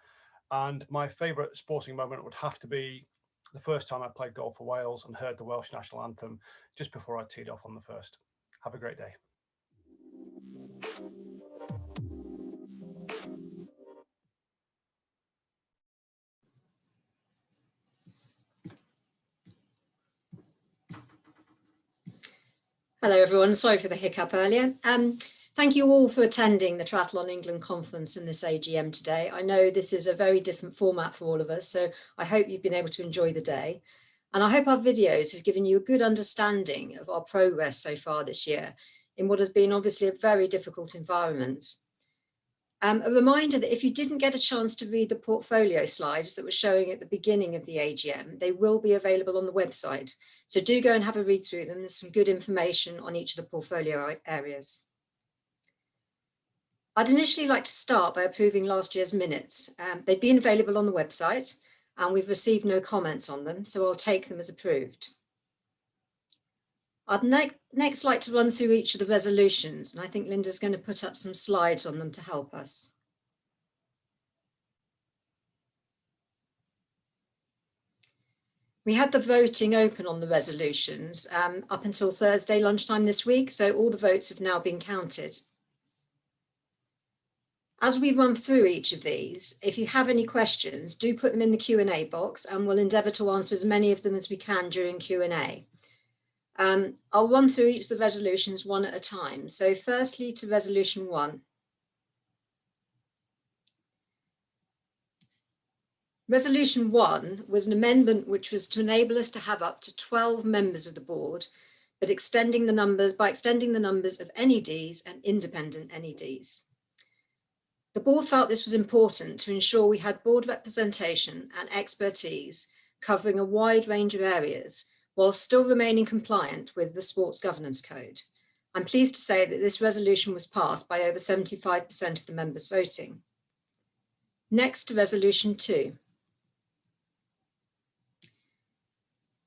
and my favourite sporting moment would have to be the first time I played golf for Wales and heard the Welsh national anthem just before I teed off on the first. Have a great day. Hello everyone, sorry for the hiccup earlier. Thank you all for attending the Triathlon England Conference and this AGM today. I know this is a very different format for all of us, so I hope you've been able to enjoy the day. And I hope our videos have given you a good understanding of our progress so far this year in what has been obviously a very difficult environment. A reminder that if you didn't get a chance to read the portfolio slides that were showing at the beginning of the AGM, they will be available on the website. So do go and have a read through them. There's some good information on each of the portfolio areas. I'd initially like to start by approving last year's minutes. They've been available on the website and we've received no comments on them, so I'll take them as approved. I'd next like to run through each of the resolutions, and I think Linda's going to put up some slides on them to help us. We had the voting open on the resolutions up until Thursday lunchtime this week, so all the votes have now been counted. As we run through each of these, if you have any questions, do put them in the Q&A box and we'll endeavour to answer as many of them as we can during Q&A. I'll run through each of the resolutions one at a time. So firstly to resolution 1. Resolution 1 was an amendment which was to enable us to have up to 12 members of the board, but by extending the numbers of NEDs and independent NEDs. The board felt this was important to ensure we had board representation and expertise covering a wide range of areas, while still remaining compliant with the Sports Governance Code. I'm pleased to say that this resolution was passed by over 75% of the members voting. Next to resolution 2.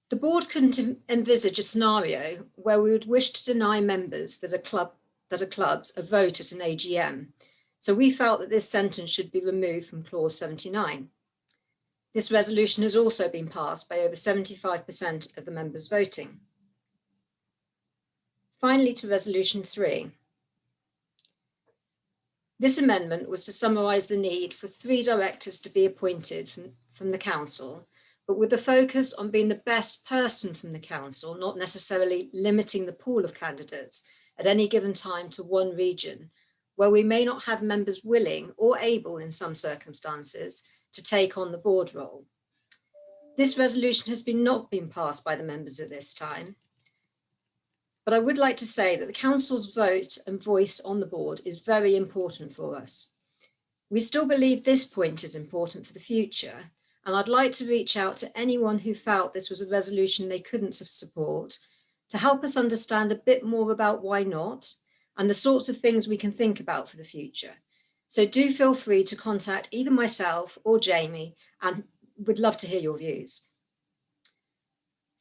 The board couldn't envisage a scenario where we would wish to deny members that are clubs a vote at an AGM. So we felt that this sentence should be removed from clause 79. This resolution has also been passed by over 75% of the members voting. Finally, to resolution 3. This amendment was to summarise the need for 3 directors to be appointed from the council, but with the focus on being the best person from the council, not necessarily limiting the pool of candidates at any given time to one region, where we may not have members willing or able in some circumstances to take on the board role. This resolution has not been passed by the members at this time, but I would like to say that the council's vote and voice on the board is very important for us. We still believe this point is important for the future, and I'd like to reach out to anyone who felt this was a resolution they couldn't support to help us understand a bit more about why not and the sorts of things we can think about for the future. So do feel free to contact either myself or Jamie, and would love to hear your views.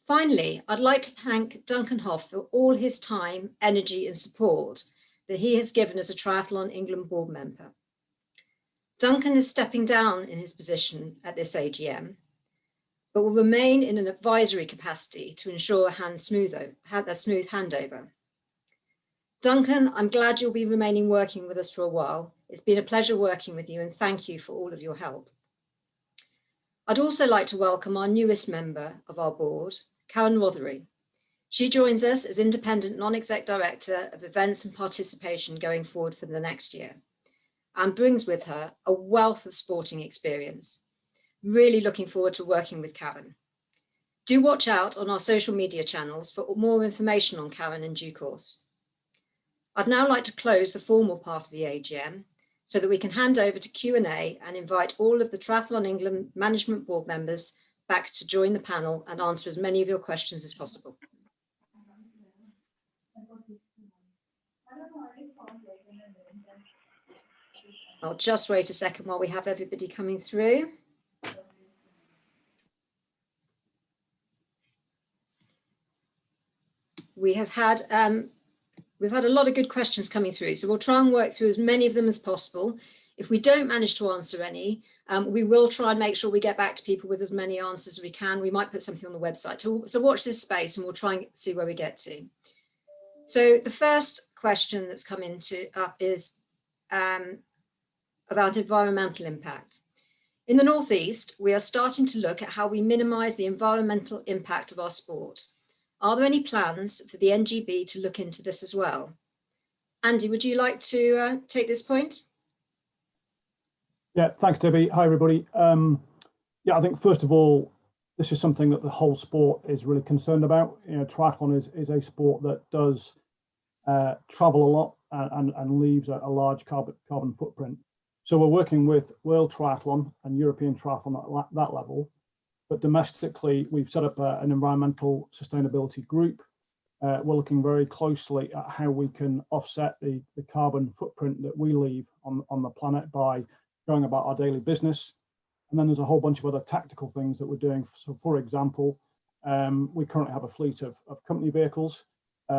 Finally, I'd like to thank Duncan Hoff for all his time, energy and support that he has given as a Triathlon England board member. Duncan is stepping down in his position at this AGM, but will remain in an advisory capacity to ensure a smooth handover. Duncan, I'm glad you'll be remaining working with us for a while. It's been a pleasure working with you, and thank you for all of your help. I'd also like to welcome our newest member of our board, Karen Rothery. She joins us as Independent Non-Exec Director of Events and Participation going forward for the next year, and brings with her a wealth of sporting experience. Really looking forward to working with Karen. Do watch out on our social media channels for more information on Karen in due course. I'd now like to close the formal part of the AGM so that we can hand over to Q&A and invite all of the Triathlon England Management Board members back to join the panel and answer as many of your questions as possible. I'll just wait a second while we have everybody coming through. We've had a lot of good questions coming through, so we'll try and work through as many of them as possible. If we don't manage to answer any, we will try and make sure we get back to people with as many answers as we can. We might put something on the website. So watch this space and we'll try and see where we get to. So the first question that's come up is about environmental impact. In the North East, we are starting to look at how we minimise the environmental impact of our sport. Are there any plans for the NGB to look into this as well? Andy, would you like to take this point? Yeah, thanks, Debbie. Hi, everybody. Yeah, I think first of all, this is something that the whole sport is really concerned about. You know, triathlon is a sport that does travel a lot and leaves a large carbon footprint. So we're working with World Triathlon and European Triathlon at that level. But domestically, we've set up an environmental sustainability group. We're looking very closely at how we can offset the carbon footprint that we leave on the planet by going about our daily business. And then there's a whole bunch of other tactical things that we're doing. So for example, we currently have a fleet of company vehicles. We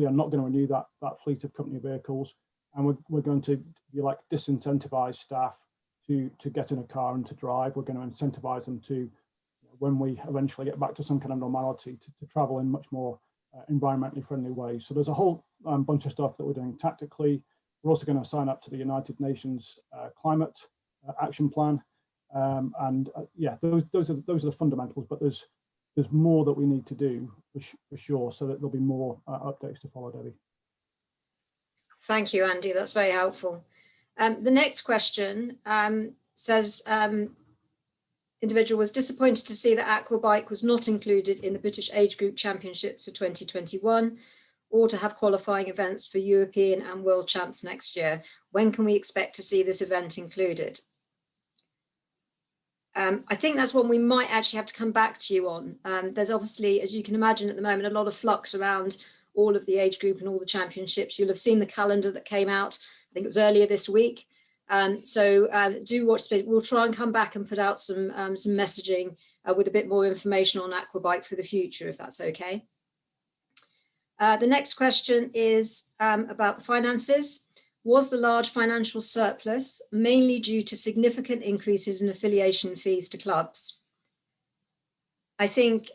are not going to renew that fleet of company vehicles. And we're going to, if you like, disincentivize staff to get in a car and to drive. We're going to incentivize them to, when we eventually get back to some kind of normality, to travel in much more environmentally friendly ways. So there's a whole bunch of stuff that we're doing tactically. We're also going to sign up to the United Nations Climate Action Plan. Yeah, those are the fundamentals, but there's more that we need to do for sure, so that there'll be more updates to follow, Debbie. Thank you, Andy. That's very helpful. The next question says, individual was disappointed to see that Aquabike was not included in the British Age Group Championships for 2021, or to have qualifying events for European and World Champs next year. When can we expect to see this event included? I think that's one we might actually have to come back to you on. There's obviously, as you can imagine at the moment, a lot of flux around all of the age group and all the championships. You'll have seen the calendar that came out, I think it was earlier this week. So do watch space. We'll try and come back and put out some messaging with a bit more information on Aquabike for the future, if that's okay. The next question is about the finances. Was the large financial surplus mainly due to significant increases in affiliation fees to clubs? I think,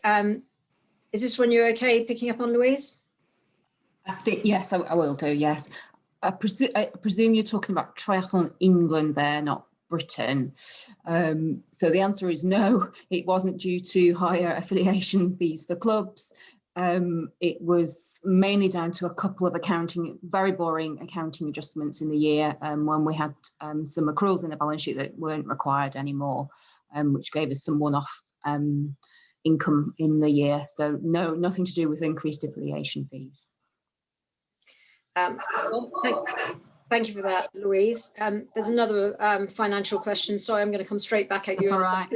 is this one you're okay picking up on, Louise? I think, yes, I will do, yes. I presume you're talking about Triathlon England there, not Britain. So the answer is no, it wasn't due to higher affiliation fees for clubs. It was mainly down to a couple of very boring accounting adjustments in the year when we had some accruals in the balance sheet that weren't required anymore, which gave us some one-off income in the year. So no, nothing to do with increased affiliation fees. Thank you for that, Louise. There's another financial question. Sorry, I'm going to come straight back at you. That's all right.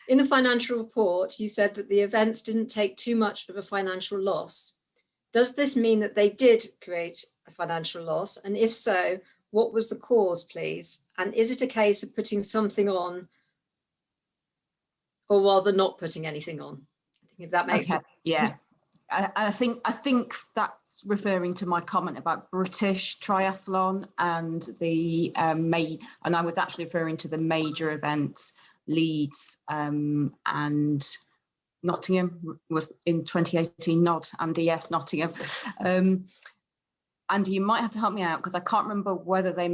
In the financial report, you said that the events didn't take too much of a financial loss. Does this mean that they did create a financial loss? And if so, what was the cause, please? And is it a case of putting something on, or rather not putting anything on? I think if that makes sense. Yeah. I think that's referring to my comment about British triathlon and the and I was actually referring to the major events, Leeds and Nottingham was in 2018. Nod, Andy, yes, Nottingham. Andy, you might have to help me out because I can't remember whether they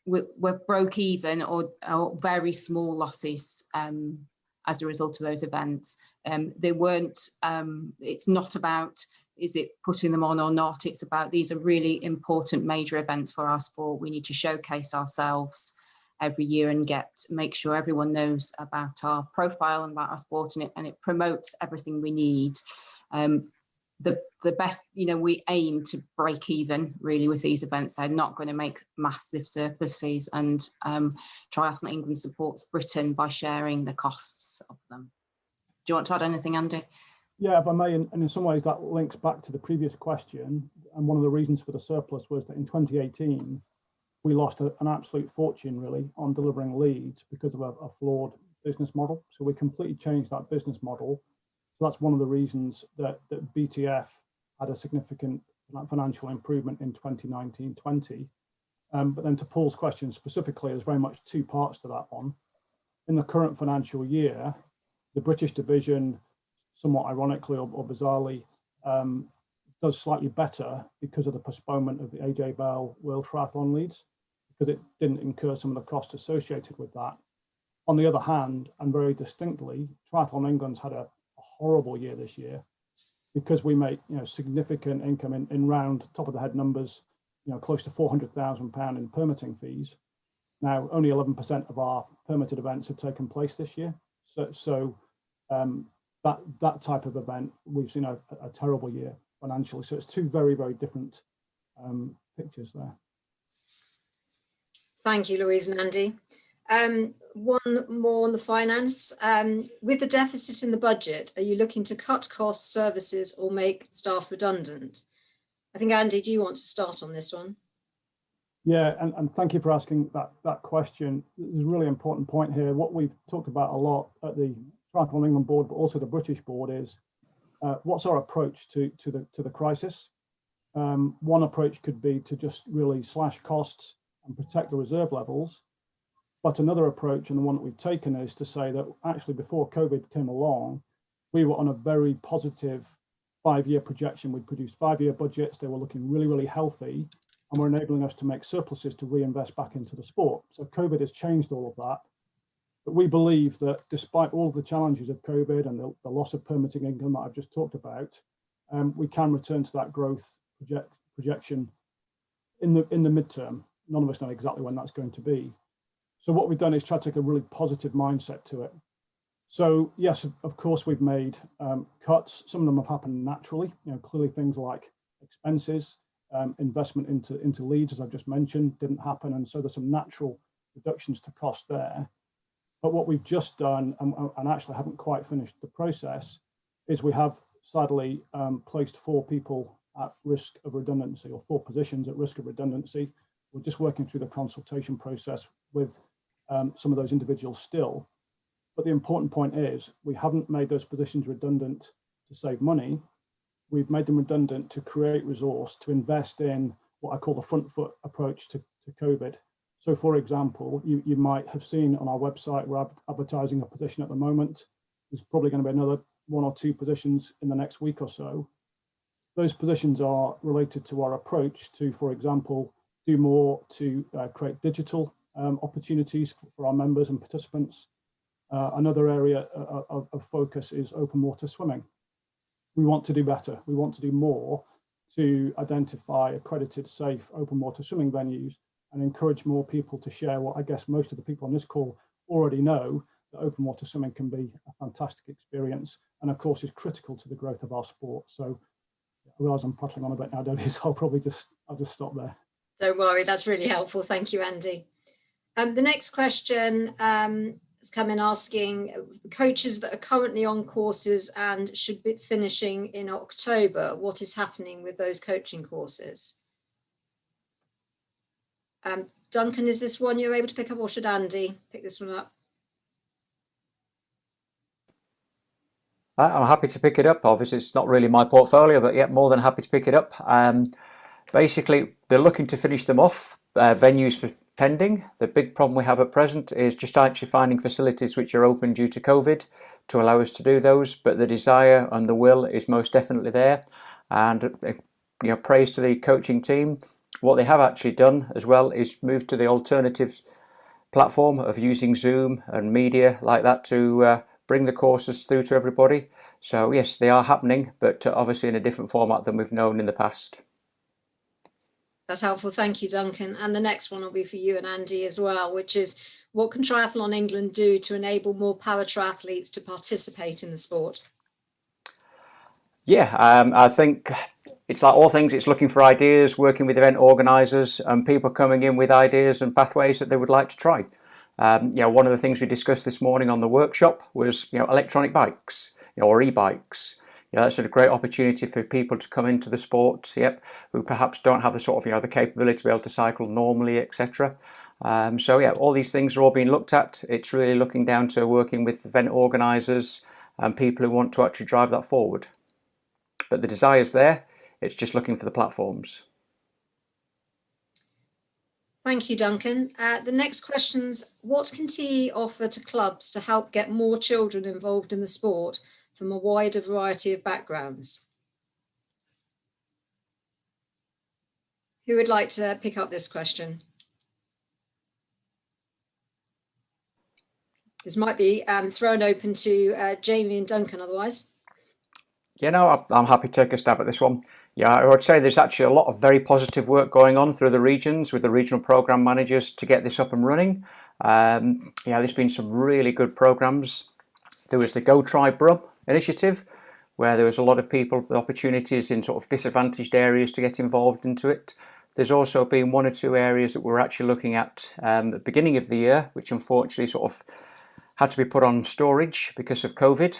were broke even or very small losses as a result of those events. They weren't, it's not about, is it putting them on or not? It's about, these are really important major events for our sport. We need to showcase ourselves every year and make sure everyone knows about our profile and about our sport, and it promotes everything we need. The best, we aim to break even really with these events. They're not going to make massive surpluses, and Triathlon England supports Britain by sharing the costs of them. Do you want to add anything, Andy? Yeah, if I may, and in some ways that links back to the previous question. And one of the reasons for the surplus was that in 2018, we lost an absolute fortune really on delivering leads because of a flawed business model. So we completely changed that business model. So that's one of the reasons that BTF had a significant financial improvement in 2019-20. But then to Paul's question specifically, there's very much two parts to that one. In the current financial year, the British division, somewhat ironically or bizarrely, does slightly better because of the postponement of the AJ Bell World Triathlon Leads, because it didn't incur some of the costs associated with that. On the other hand, and very distinctly, Triathlon England's had a horrible year this year because we make significant income in round top of the head numbers, close to £400,000 in permitting fees. Now, only 11% of our permitted events have taken place this year. So that type of event, we've seen a terrible year financially. So it's two very, very different pictures there. Thank you, Louise and Andy. One more on the finance. With the deficit in the budget, are you looking to cut costs, services, or make staff redundant? I think, Andy, do you want to start on this one? Yeah, and thank you for asking that question. There's a really important point here. What we've talked about a lot at the Triathlon England board, but also the British board, is what's our approach to the crisis. One approach could be to just really slash costs and protect the reserve levels. But another approach, and the one that we've taken, is to say that actually before COVID came along, we were on a very positive 5-year projection. We'd produced 5-year budgets. They were looking really, really healthy, and were enabling us to make surpluses to reinvest back into the sport. So COVID has changed all of that. But we believe that despite all of the challenges of COVID and the loss of permitting income that I've just talked about, we can return to that growth projection in the midterm. None of us know exactly when that's going to be. So what we've done is try to take a really positive mindset to it. So yes, of course, we've made cuts. Some of them have happened naturally. Clearly things like expenses, investment into leads, as I've just mentioned, didn't happen. And so there's some natural reductions to cost there. But what we've just done, and actually haven't quite finished the process, is we have sadly placed 4 people at risk of redundancy, or 4 positions at risk of redundancy. We're just working through the consultation process with some of those individuals still. But the important point is we haven't made those positions redundant to save money. We've made them redundant to create resource, to invest in what I call the front foot approach to COVID. So for example, you might have seen on our website, we're advertising a position at the moment. There's probably going to be another 1 or 2 positions in the next week or so. Those positions are related to our approach to, for example, do more to create digital opportunities for our members and participants. Another area of focus is open water swimming. We want to do better. We want to do more to identify accredited, safe open water swimming venues and encourage more people to share what I guess most of the people on this call already know, that open water swimming can be a fantastic experience and of course is critical to the growth of our sport. So I realise I'm prattling on a bit now, Debbie, so I'll just stop there. Don't worry, that's really helpful. Thank you, Andy. The next question has come in asking coaches that are currently on courses and should be finishing in October, what is happening with those coaching courses? Duncan, is this one you're able to pick up, or should Andy pick this one up? I'm happy to pick it up. Obviously, it's not really my portfolio, but yeah, more than happy to pick it up. Basically, they're looking to finish them off, venues for pending. The big problem we have at present is just actually finding facilities which are open due to COVID to allow us to do those, but the desire and the will is most definitely there. And you know, praise to the coaching team. What they have actually done as well is move to the alternative platform of using Zoom and media like that to bring the courses through to everybody. So yes, they are happening, but obviously in a different format than we've known in the past. That's helpful. Thank you, Duncan. And the next one will be for you and Andy as well, which is what can Triathlon England do to enable more para triathletes to participate in the sport? Yeah, I think it's like all things, it's looking for ideas, working with event organisers and people coming in with ideas and pathways that they would like to try. You know, one of the things we discussed this morning on the workshop was, you know, electronic bikes, you know, or e-bikes. You know, that's a great opportunity for people to come into the sport, who perhaps don't have the sort of, you know, the capability to be able to cycle normally, etc. So yeah, all these things are all being looked at. It's really looking down to working with event organisers and people who want to actually drive that forward. But the desire's there, it's just looking for the platforms. Thank you, Duncan. The next question's, what can TE offer to clubs to help get more children involved in the sport from a wider variety of backgrounds? Who would like to pick up this question? This might be thrown open to Jamie and Duncan otherwise. You know, I'm happy to take a stab at this one. Yeah, I would say there's actually a lot of very positive work going on through the regions with the regional programme managers to get this up and running. Yeah, there's been some really good programmes. There was the Go Try Brum initiative, where there was a lot of people with opportunities in sort of disadvantaged areas to get involved into it. There's also been 1 or 2 areas that we're actually looking at the beginning of the year, which unfortunately sort of had to be put on storage because of COVID.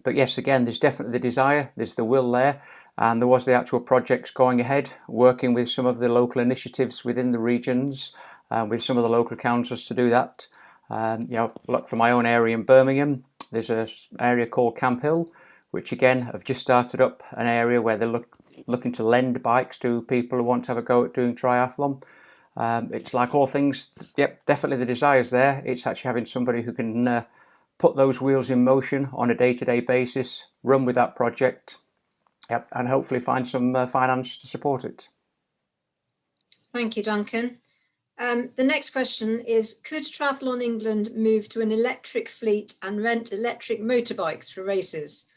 But yes, again, there's definitely the desire, there's the will there, and there was the actual projects going ahead, working with some of the local initiatives within the regions, with some of the local councils to do that. You know, look, for my own area in Birmingham, there's an area called Camp Hill, which again have just started up an area where they're looking to lend bikes to people who want to have a go at doing triathlon. It's like all things, yep, definitely the desire's there. It's actually having somebody who can put those wheels in motion on a day-to-day basis, run with that project, yep, and hopefully find some finance to support it. Thank you, Duncan. The next question is, could Triathlon England move to an electric fleet and rent electric motorbikes for races?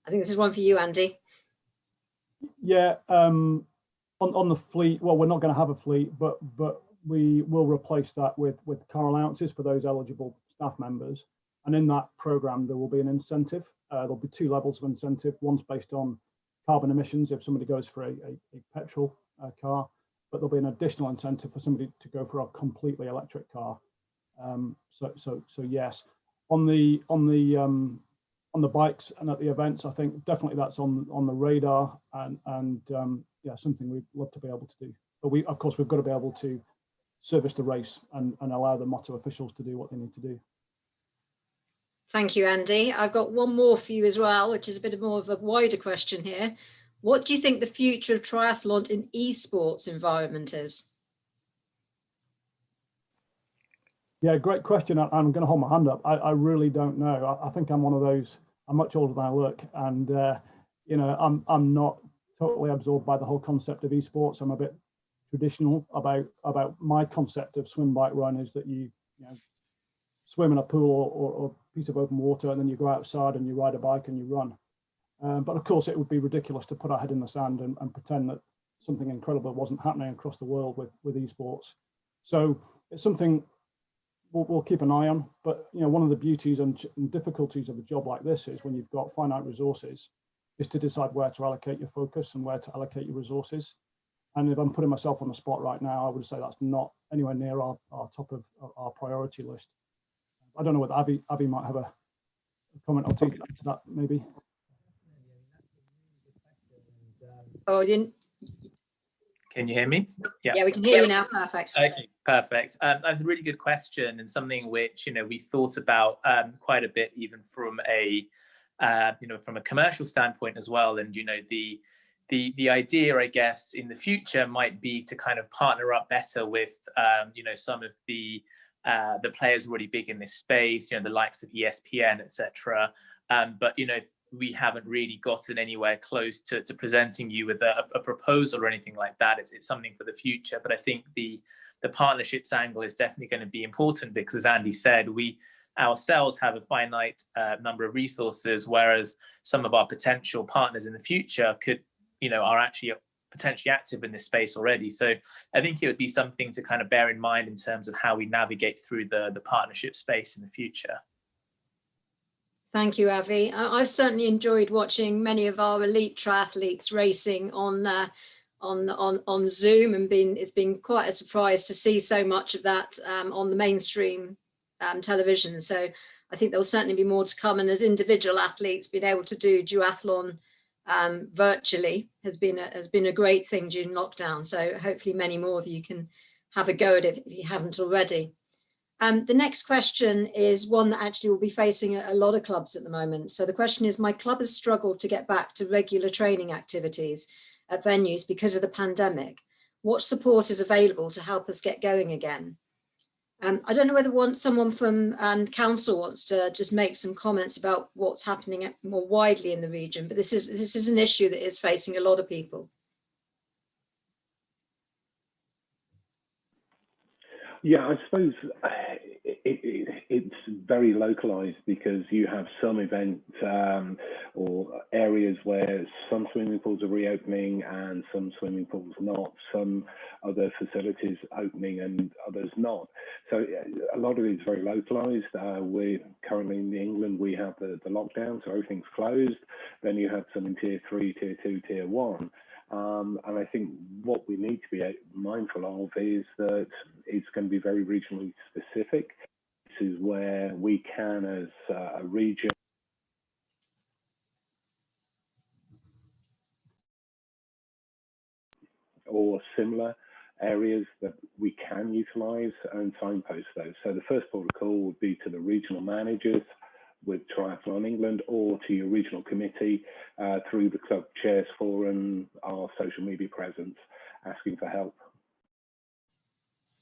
I think this is one for you, Andy. Yeah, on the fleet, well, we're not going to have a fleet, but we will replace that with car allowances for those eligible staff members. And in that programme, there will be an incentive. There'll be 2 levels of incentive. One's based on carbon emissions if somebody goes for a petrol car, but there'll be an additional incentive for somebody to go for a completely electric car. So yes, on the bikes and at the events, I think definitely that's on the radar and yeah, something we'd love to be able to do. But of course we've got to be able to service the race and allow the motto officials to do what they need to do. Thank you, Andy. I've got one more for you as well, which is a bit more of a wider question here. What do you think the future of triathlon in esports environment is? Yeah, great question. I'm going to hold my hand up. I really don't know. I think I'm one of those. I'm much older than I look, and you know, I'm not totally absorbed by the whole concept of esports. I'm a bit traditional about my concept of swim, bike, run is that you know, swim in a pool or piece of open water, and then you go outside and you ride a bike and you run. But of course, it would be ridiculous to put our head in the sand and pretend that something incredible wasn't happening across the world with esports. So it's something we'll keep an eye on. But you know, one of the beauties and difficulties of a job like this is when you've got finite resources, is to decide where to allocate your focus and where to allocate your resources. And if I'm putting myself on the spot right now, I would say that's not anywhere near our top of our priority list. I don't know whether Abby might have a comment or two to that, maybe. Oh, didn't. Can you hear me? Yeah, we can hear you now. Perfect. Okay, perfect. That's a really good question, and something which, you know, we thought about quite a bit, even from a you know, from a commercial standpoint as well. And you know, the idea, I guess, in the future might be to kind of partner up better with you know, some of the players already big in this space, you know, the likes of ESPN, etc. But you know, we haven't really gotten anywhere close to presenting you with a proposal or anything like that. It's something for the future. But I think the partnerships angle is definitely going to be important, because as Andy said, we ourselves have a finite number of resources, whereas some of our potential partners in the future could, you know, are actually potentially active in this space already. So I think it would be something to kind of bear in mind in terms of how we navigate through the partnership space in the future. Thank you, Avi. I've certainly enjoyed watching many of our elite triathletes racing on Zoom, and it's been quite a surprise to see so much of that on the mainstream television. So I think there'll certainly be more to come. And as individual athletes, being able to do duathlon virtually has been a great thing during lockdown. So hopefully many more of you can have a go at it if you haven't already. The next question is one that actually will be facing a lot of clubs at the moment. So the question is, my club has struggled to get back to regular training activities at venues because of the pandemic. What support is available to help us get going again? I don't know whether someone from council wants to just make some comments about what's happening more widely in the region, but this is an issue that is facing a lot of people. Yeah, I suppose it's very localized, because you have some events or areas where some swimming pools are reopening and some swimming pools not, some other facilities opening and others not. So a lot of it is very localized. We're currently in England, we have the lockdown, so everything's closed. Then you have some in tier 3, tier 2, tier 1. And I think what we need to be mindful of is that it's going to be very regionally specific. This is where we can, as a region, or similar areas that we can utilise and signpost those. So the first port of call would be to the regional managers with Triathlon England, or to your regional committee through the club chairs forum, our social media presence, asking for help.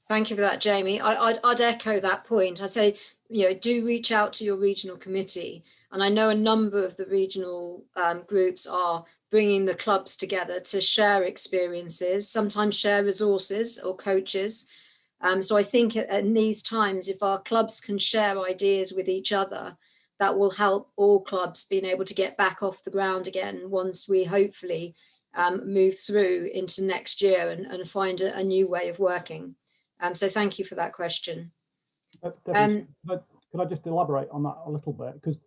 Thank you for that, Jamie. I'd echo that point. I say, you know, do reach out to your regional committee. And I know a number of the regional groups are bringing the clubs together to share experiences, sometimes share resources or coaches. So I think in these times, if our clubs can share ideas with each other, that will help all clubs being able to get back off the ground again once we hopefully move through into next year and find a new way of working. So thank you for that question. Could I just elaborate on that a little bit? Because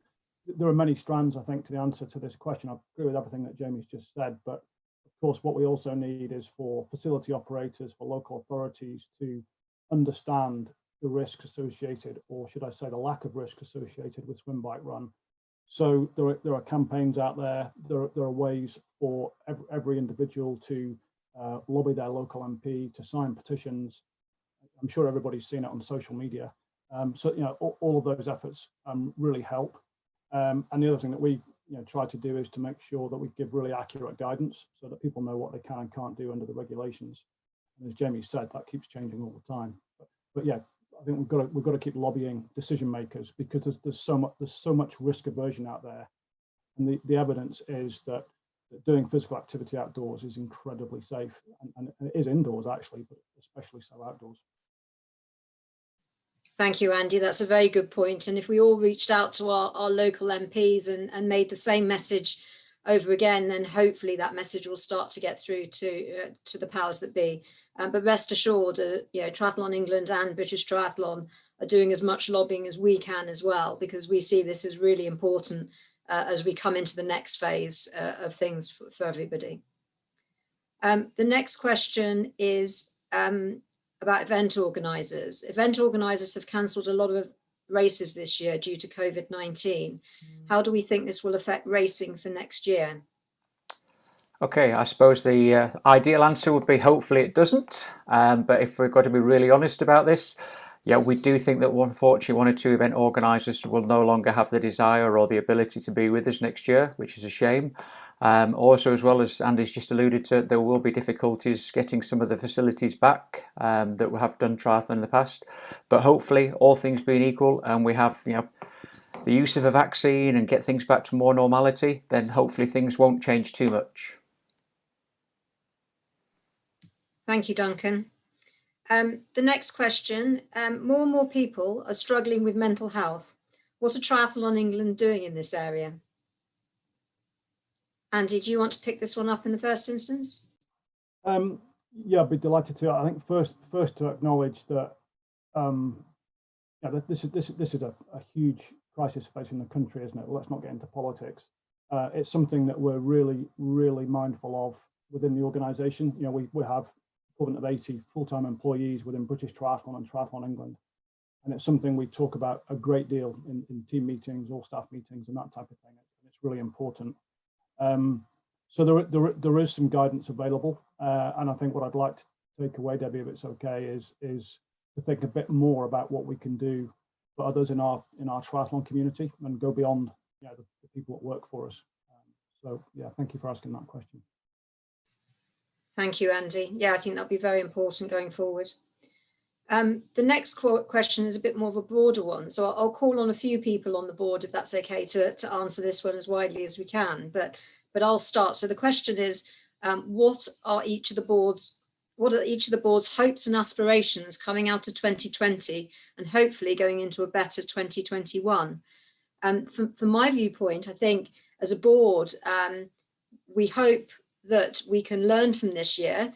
there are many strands, I think, to the answer to this question. I agree with everything that Jamie's just said, but of course, what we also need is for facility operators, for local authorities to understand the risks associated, or should I say the lack of risk associated with swim, bike, run. So there are campaigns out there. There are ways for every individual to lobby their local MP, to sign petitions. I'm sure everybody's seen it on social media. So, you know, all of those efforts really help. And the other thing that we try to do is to make sure that we give really accurate guidance so that people know what they can and can't do under the regulations. And as Jamie said, that keeps changing all the time. But yeah, I think we've got to keep lobbying decision makers, because there's so much risk aversion out there, and the evidence is that doing physical activity outdoors is incredibly safe, and it is indoors actually, but especially so outdoors. Thank you, Andy. That's a very good point. And if we all reached out to our local MPs and made the same message over again, then hopefully that message will start to get through to the powers that be. But rest assured, Triathlon England and British Triathlon are doing as much lobbying as we can as well, because we see this as really important as we come into the next phase of things for everybody. The next question is about event organisers. Event organisers have cancelled a lot of races this year due to COVID-19. How do we think this will affect racing for next year? Okay, I suppose the ideal answer would be hopefully it doesn't. But if we've got to be really honest about this, yeah, we do think that unfortunately one or two event organisers will no longer have the desire or the ability to be with us next year, which is a shame. Also, as well as Andy's just alluded to, there will be difficulties getting some of the facilities back that we have done triathlon in the past. But hopefully, all things being equal, and we have the use of a vaccine and get things back to more normality, then hopefully things won't change too much. Thank you, Duncan. The next question, more and more people are struggling with mental health. What are Triathlon England doing in this area? Andy, do you want to pick this one up in the first instance? Yeah, I'd be delighted to. I think first to acknowledge that this is a huge crisis facing the country, isn't it? Let's not get into politics. It's something that we're really, really mindful of within the organisation. We have equivalent of 80 full-time employees within British Triathlon and Triathlon England, and it's something we talk about a great deal in team meetings, all staff meetings, and that type of thing. It's really important. So there is some guidance available, and I think what I'd like to take away, Debbie, if it's okay, is to think a bit more about what we can do for others in our triathlon community and go beyond the people that work for us. So yeah, thank you for asking that question. Thank you, Andy. Yeah, I think that'll be very important going forward. The next question is a bit more of a broader one. So I'll call on a few people on the board, if that's okay, to answer this one as widely as we can. But I'll start. So the question is, what are each of the board's hopes and aspirations coming out of 2020 and hopefully going into a better 2021? From my viewpoint, I think as a board, we hope that we can learn from this year.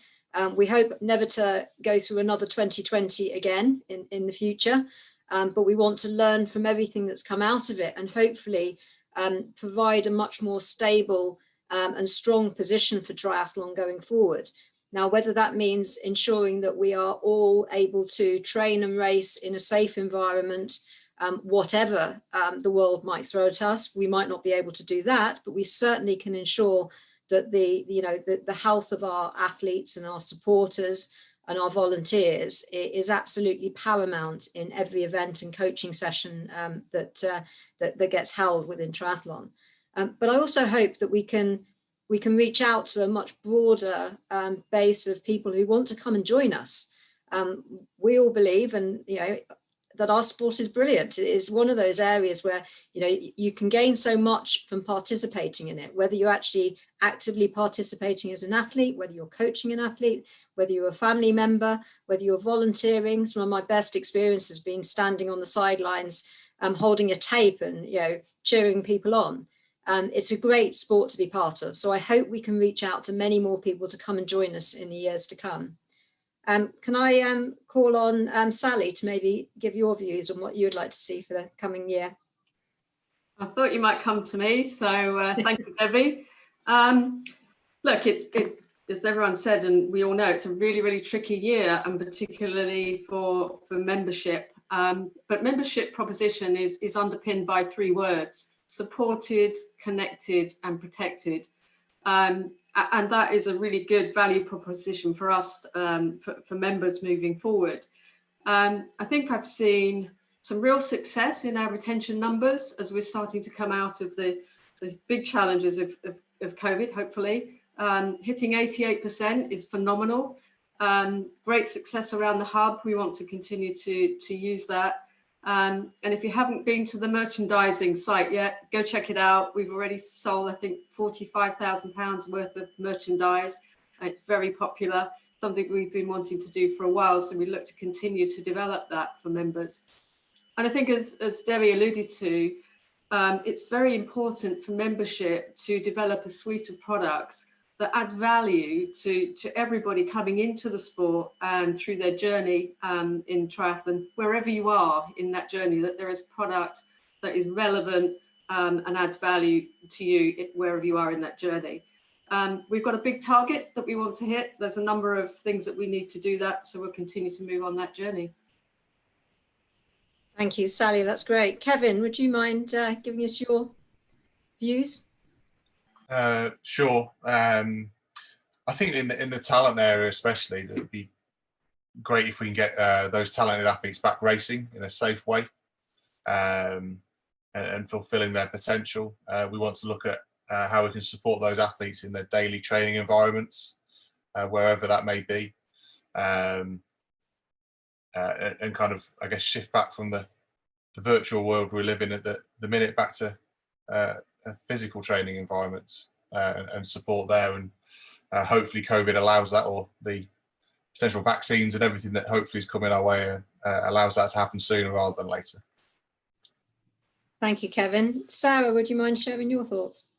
We hope never to go through another 2020 again in the future, but we want to learn from everything that's come out of it and hopefully provide a much more stable and strong position for triathlon going forward. Now, whether that means ensuring that we are all able to train and race in a safe environment, whatever the world might throw at us, we might not be able to do that, but we certainly can ensure that the health of our athletes and our supporters and our volunteers is absolutely paramount in every event and coaching session that gets held within triathlon. But I also hope that we can reach out to a much broader base of people who want to come and join us. We all believe, and that our sport is brilliant. It is one of those areas where you can gain so much from participating in it, whether you're actually actively participating as an athlete, whether you're coaching an athlete, whether you're a family member, whether you're volunteering. Some of my best experience has been standing on the sidelines, holding a tape and cheering people on. It's a great sport to be part of. So I hope we can reach out to many more people to come and join us in the years to come. Can I call on Sally to maybe give your views on what you would like to see for the coming year? I thought you might come to me, so thank you, Debbie. Look, it's as everyone said, and we all know, it's a really, really tricky year, and particularly for membership. But membership proposition is underpinned by 3 words: supported, connected, and protected. And that is a really good value proposition for us, for members moving forward. I think I've seen some real success in our retention numbers as we're starting to come out of the the big challenges of COVID, hopefully. Hitting 88% is phenomenal. Great success around the hub. We want to continue to use that. And if you haven't been to the merchandising site yet, go check it out. We've already sold, I think, £45,000 worth of merchandise. It's very popular, something we've been wanting to do for a while. So we look to continue to develop that for members. And I think as Debbie alluded to, it's very important for membership to develop a suite of products that adds value to everybody coming into the sport and through their journey in triathlon, wherever you are in that journey, that there is product that is relevant and adds value to you wherever you are in that journey. We've got a big target that we want to hit. There's a number of things that we need to do that, so we'll continue to move on that journey. Thank you, Sally. That's great. Kevin, would you mind giving us your views? Sure. I think in the talent area especially, it would be great if we can get those talented athletes back racing in a safe way and fulfilling their potential. We want to look at how we can support those athletes in their daily training environments, wherever that may be, and kind of, I guess, shift back from the virtual world we live in at the minute back to physical training environments and support there. And hopefully COVID allows that, or the potential vaccines and everything that hopefully is coming our way allows that to happen sooner rather than later. Thank you, Kevin. Sarah, would you mind sharing your thoughts?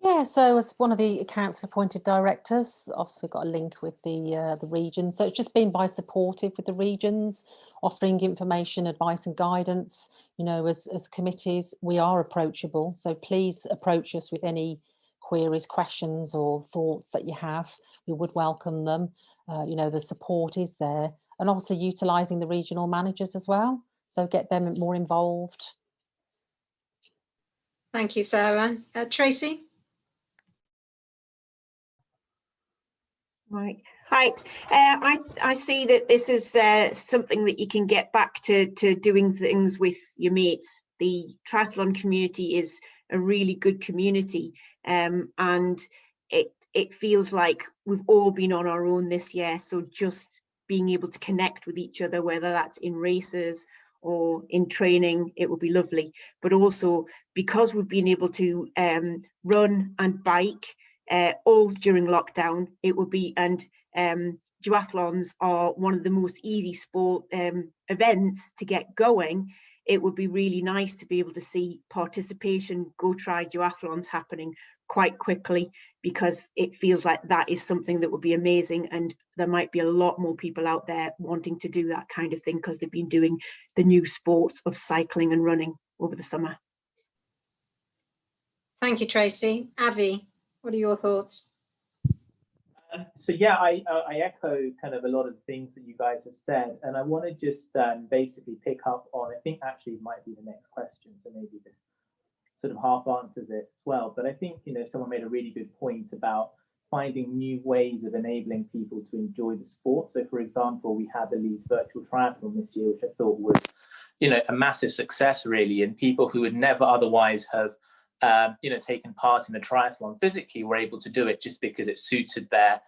Yeah, so as one of the council appointed directors, obviously got a link with the region. So it's just been by supportive with the regions, offering information, advice and guidance. You know, as committees, we are approachable. So please approach us with any queries, questions or thoughts that you have. We would welcome them. You know, the support is there. And obviously utilising the regional managers as well. So get them more involved. Thank you, Sarah. Tracy? Right. I see that this is something that you can get back to doing things with your mates. The triathlon community is a really good community, and it feels like we've all been on our own this year. So just being able to connect with each other, whether that's in races or in training, it would be lovely. But also because we've been able to run and bike all during lockdown, it would be, and duathlons are one of the most easy sport events to get going. It would be really nice to be able to see participation, Go Try duathlons happening quite quickly, because it feels like that is something that would be amazing, and there might be a lot more people out there wanting to do that kind of thing because they've been doing the new sports of cycling and running over the summer. Thank you, Tracy. Avi, what are your thoughts? So yeah, I echo kind of a lot of the things that you guys have said, and I want to just basically pick up on, I think actually it might be the next question, so maybe this sort of half answers it as well. But I think, you know, someone made a really good point about finding new ways of enabling people to enjoy the sport. So for example, we had the Leeds Virtual Triathlon this year, which I thought was, you know, a massive success really, and people who would never otherwise have you know, taken part in a triathlon physically were able to do it just because it suited their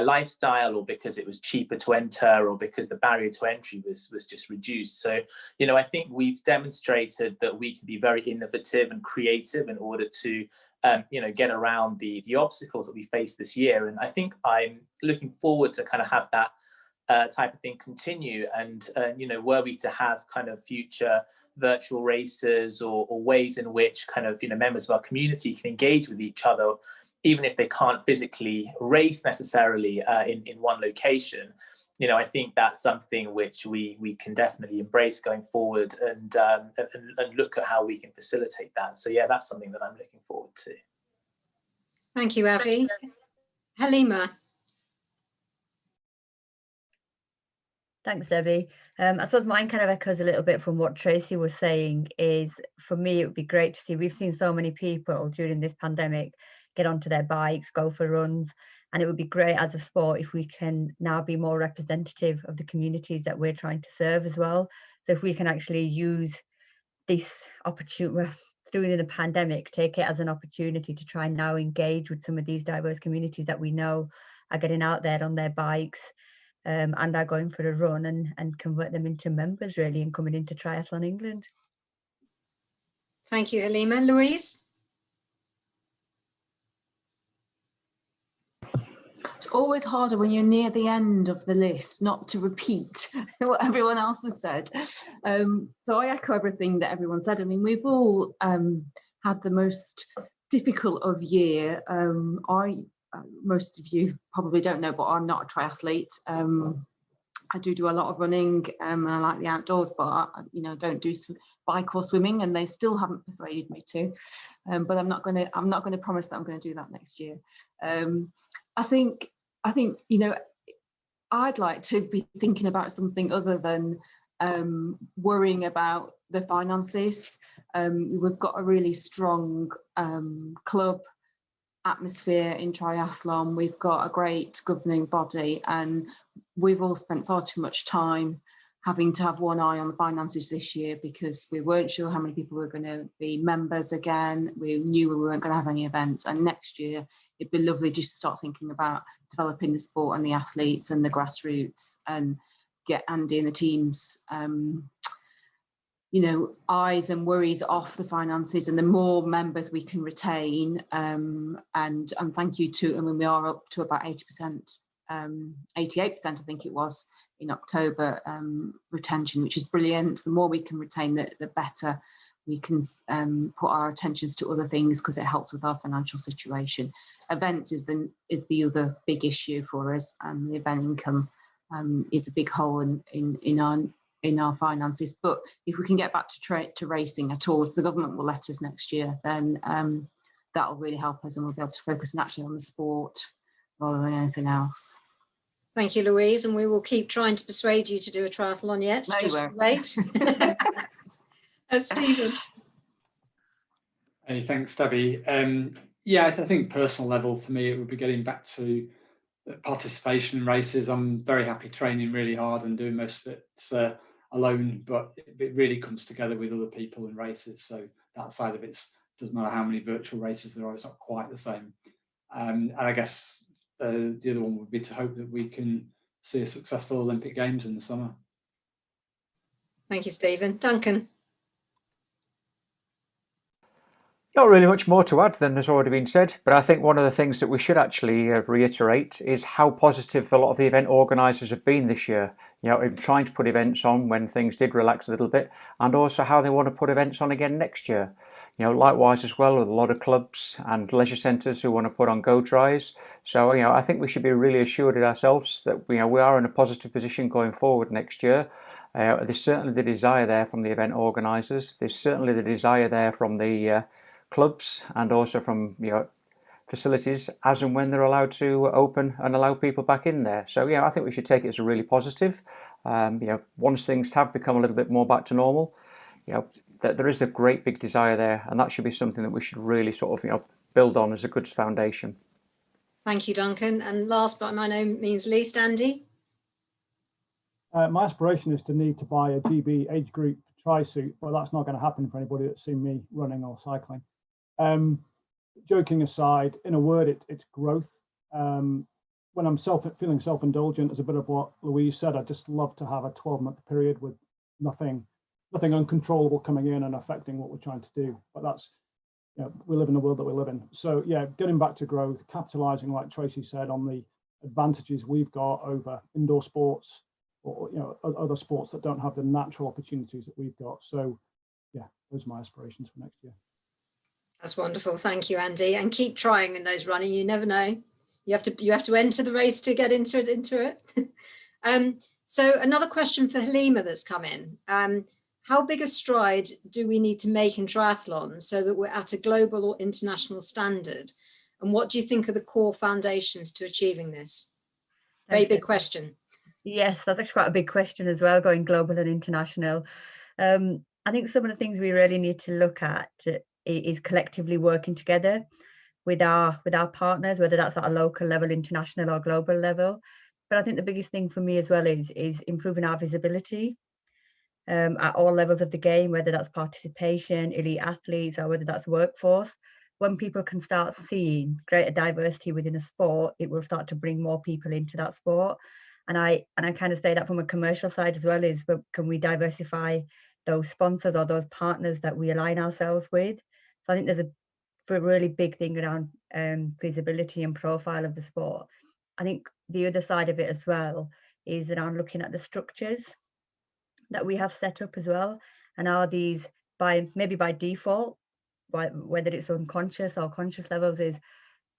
lifestyle, or because it was cheaper to enter, or because the barrier to entry was just reduced. So, you know, I think we've demonstrated that we can be very innovative and creative in order to you know, get around the obstacles that we face this year. And I think I'm looking forward to kind of have that type of thing continue. And you know, were we to have kind of future virtual races or ways in which kind of, you know, members of our community can engage with each other, even if they can't physically race necessarily in one location, you know, I think that's something which we can definitely embrace going forward, and look at how we can facilitate that. So yeah, that's something that I'm looking forward to. Thank you, Avi. Halima. Thanks, Debbie. I suppose mine kind of echoes a little bit from what Tracy was saying. Is for me, it would be great to see, we've seen so many people during this pandemic get onto their bikes, go for runs, and it would be great as a sport if we can now be more representative of the communities that we're trying to serve as well. So if we can actually use this opportunity, well, through in a pandemic, take it as an opportunity to try and now engage with some of these diverse communities that we know are getting out there on their bikes and are going for a run, and convert them into members really and coming into Triathlon England. Thank you, Halima. Louise? It's always harder when you're near the end of the list not to repeat what everyone else has said. So I echo everything that everyone said. I mean, we've all had the most difficult of year. Most of you probably don't know, but I'm not a triathlete. I do a lot of running and I like the outdoors, but I don't do bike or swimming, and they still haven't persuaded me to. But I'm not going to promise that I'm going to do that next year. I think I'd like to be thinking about something other than worrying about the finances. We've got a really strong club atmosphere in triathlon. We've got a great governing body, and we've all spent far too much time having to have one eye on the finances this year because we weren't sure how many people were going to be members again. We knew we weren't going to have any events, and next year it'd be lovely just to start thinking about developing the sport and the athletes and the grassroots, and get Andy and the teams eyes and worries off the finances, and the more members we can retain, and thank you to, I mean, we are up to about 80%, 88% I think it was in October, retention, which is brilliant. The more we can retain, the better we can put our attentions to other things, because it helps with our financial situation. Events is the other big issue for us, and the event income is a big hole in our finances. But if we can get back to racing at all, if the government will let us next year, then that will really help us, and we'll be able to focus actually on the sport rather than anything else. Thank you, Louise, and we will keep trying to persuade you to do a triathlon yet. No, just you won't. wait. Stephen. Hey, thanks, Debbie. Yeah, I think personal level for me, it would be getting back to participation in races. I'm very happy training really hard and doing most of it alone, but it really comes together with other people in races. So that side of it doesn't matter how many virtual races there are, it's not quite the same. And I guess the other one would be to hope that we can see a successful Olympic Games in the summer. Thank you, Stephen. Duncan. Not really much more to add than has already been said, but I think one of the things that we should actually reiterate is how positive a lot of the event organisers have been this year, in trying to put events on when things did relax a little bit, and also how they want to put events on again next year. Likewise as well with a lot of clubs and leisure centres who want to put on go dries. So, I think we should be really assured of ourselves that we are in a positive position going forward next year. There's certainly the desire there from the event organisers. There's certainly the desire there from the clubs, and also from facilities as and when they're allowed to open and allow people back in there. So I think we should take it as a really positive. Once things have become a little bit more back to normal, that there is a great big desire there, and that should be something that we should really sort of build on as a good foundation. Thank you, Duncan. And last but by no means least, Andy. My aspiration is to need to buy a GB age group tri-suit, but that's not going to happen for anybody that's seen me running or cycling. Joking aside, in a word, it's growth. When I'm feeling self-indulgent, as a bit of what Louise said, I'd just love to have a 12-month period with nothing uncontrollable coming in and affecting what we're trying to do. But that's, we live in the world that we live in. So yeah, getting back to growth, capitalizing, like Tracy said, on the advantages we've got over indoor sports, or other sports that don't have the natural opportunities that we've got. So yeah, those are my aspirations for next year. That's wonderful. Thank you, Andy. And keep trying in those running. You never know. You have to enter the race to get into it. So another question for Halima that's come in. How big a stride do we need to make in triathlon so that we're at a global or international standard? And what do you think are the core foundations to achieving this? Very big question. Yes, that's actually quite a big question as well, going global and international. I think some of the things we really need to look at is collectively working together with our partners, whether that's at a local level, international or global level. But I think the biggest thing for me as well is improving our visibility. at all levels of the game, whether that's participation, elite athletes, or whether that's workforce. When people can start seeing greater diversity within a sport, it will start to bring more people into that sport. And I kind of say that from a commercial side as well, is can we diversify those sponsors or those partners that we align ourselves with? So I think there's a really big thing around visibility and profile of the sport. I think the other side of it as well is around looking at the structures that we have set up as well, and are these maybe by default, whether it's unconscious or conscious levels,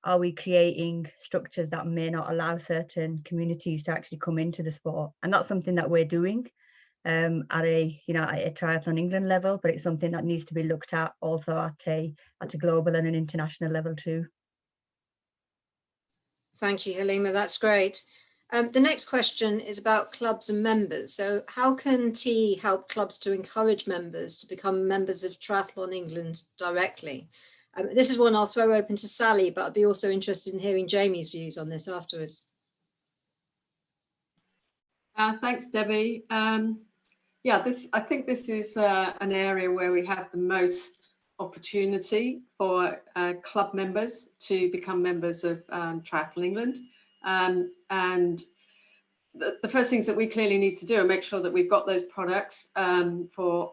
are we creating structures that may not allow certain communities to actually come into the sport? And that's something that we're doing at a Triathlon England level, but it's something that needs to be looked at also at a global and an international level too. Thank you, Halima, that's great. The next question is about clubs and members. So how can TE help clubs to encourage members to become members of Triathlon England directly? This is one I'll throw open to Sally, but I'd be also interested in hearing Jamie's views on this afterwards. Thanks, Debbie. Yeah, I think this is an area where we have the most opportunity for club members to become members of Triathlon England. And the first things that we clearly need to do are make sure that we've got those products for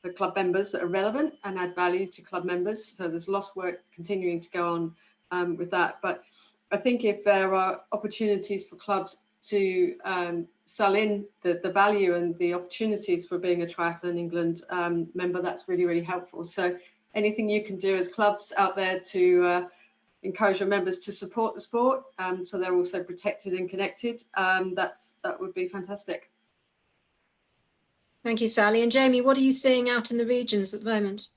the club members that are relevant and add value to club members. So there's lots of work continuing to go on with that. But I think if there are opportunities for clubs to sell in the value and the opportunities for being a Triathlon England member, that's really, really helpful. So anything you can do as clubs out there to encourage your members to support the sport, so they're also protected and connected, that would be fantastic. Thank you, Sally. And Jamie, what are you seeing out in the regions at the moment?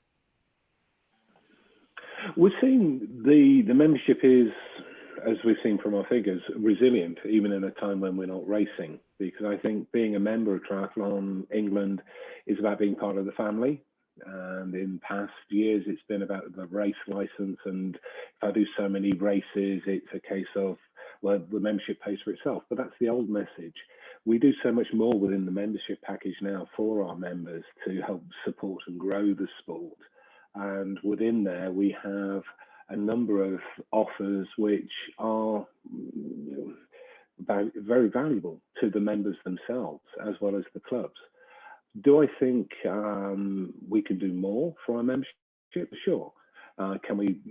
We're seeing the membership is, as we've seen from our figures, resilient, even in a time when we're not racing, because I think being a member of Triathlon England is about being part of the family. And in past years, it's been about the race license. And if I do so many races, it's a case of, well, the membership pays for itself. But that's the old message. We do so much more within the membership package now for our members to help support and grow the sport. And within there, we have a number of offers which are very valuable to the members themselves, as well as the clubs. Do I think we can do more for our membership? Sure. Can we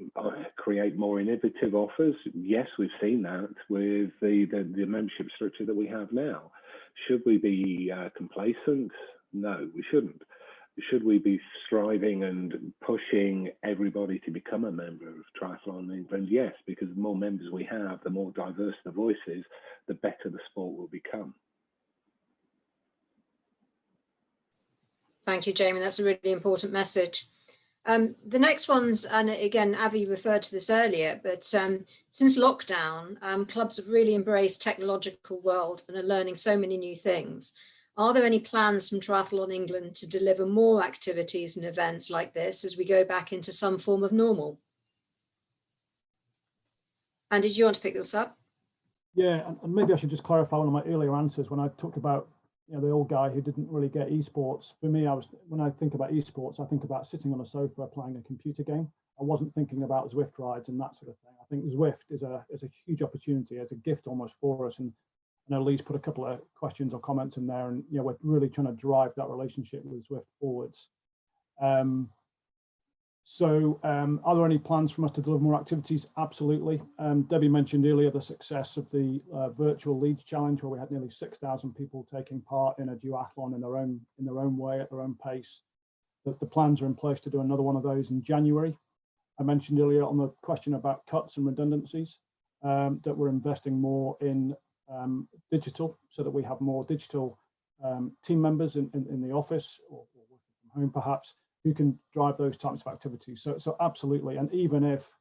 create more innovative offers? Yes, we've seen that with the membership structure that we have now. Should we be complacent? No, we shouldn't. Should we be striving and pushing everybody to become a member of Triathlon England? Yes, because the more members we have, the more diverse the voices, the better the sport will become. Thank you, Jamie. That's a really important message. The next one's, and again, Avi referred to this earlier, but since lockdown, clubs have really embraced technological world and are learning so many new things. Are there any plans from Triathlon England to deliver more activities and events like this as we go back into some form of normal? And did you want to pick this up? Yeah, and maybe I should just clarify one of my earlier answers when I talked about the old guy who didn't really get esports. For me, when I think about esports, I think about sitting on a sofa playing a computer game. I wasn't thinking about Zwift rides and that sort of thing. I think Zwift is a huge opportunity, as a gift almost for us. And I know Lee's put a couple of questions or comments in there, and we're really trying to drive that relationship with Zwift forwards. Are there any plans from us to deliver more activities? Absolutely. Debbie mentioned earlier the success of the virtual Leeds Challenge, where we had nearly 6,000 people taking part in a duathlon in their own way, at their own pace. The plans are in place to do another one of those in January. I mentioned earlier on the question about cuts and redundancies that we're investing more in digital, so that we have more digital team members in the office or working from home perhaps, who can drive those types of activities. So absolutely. And even if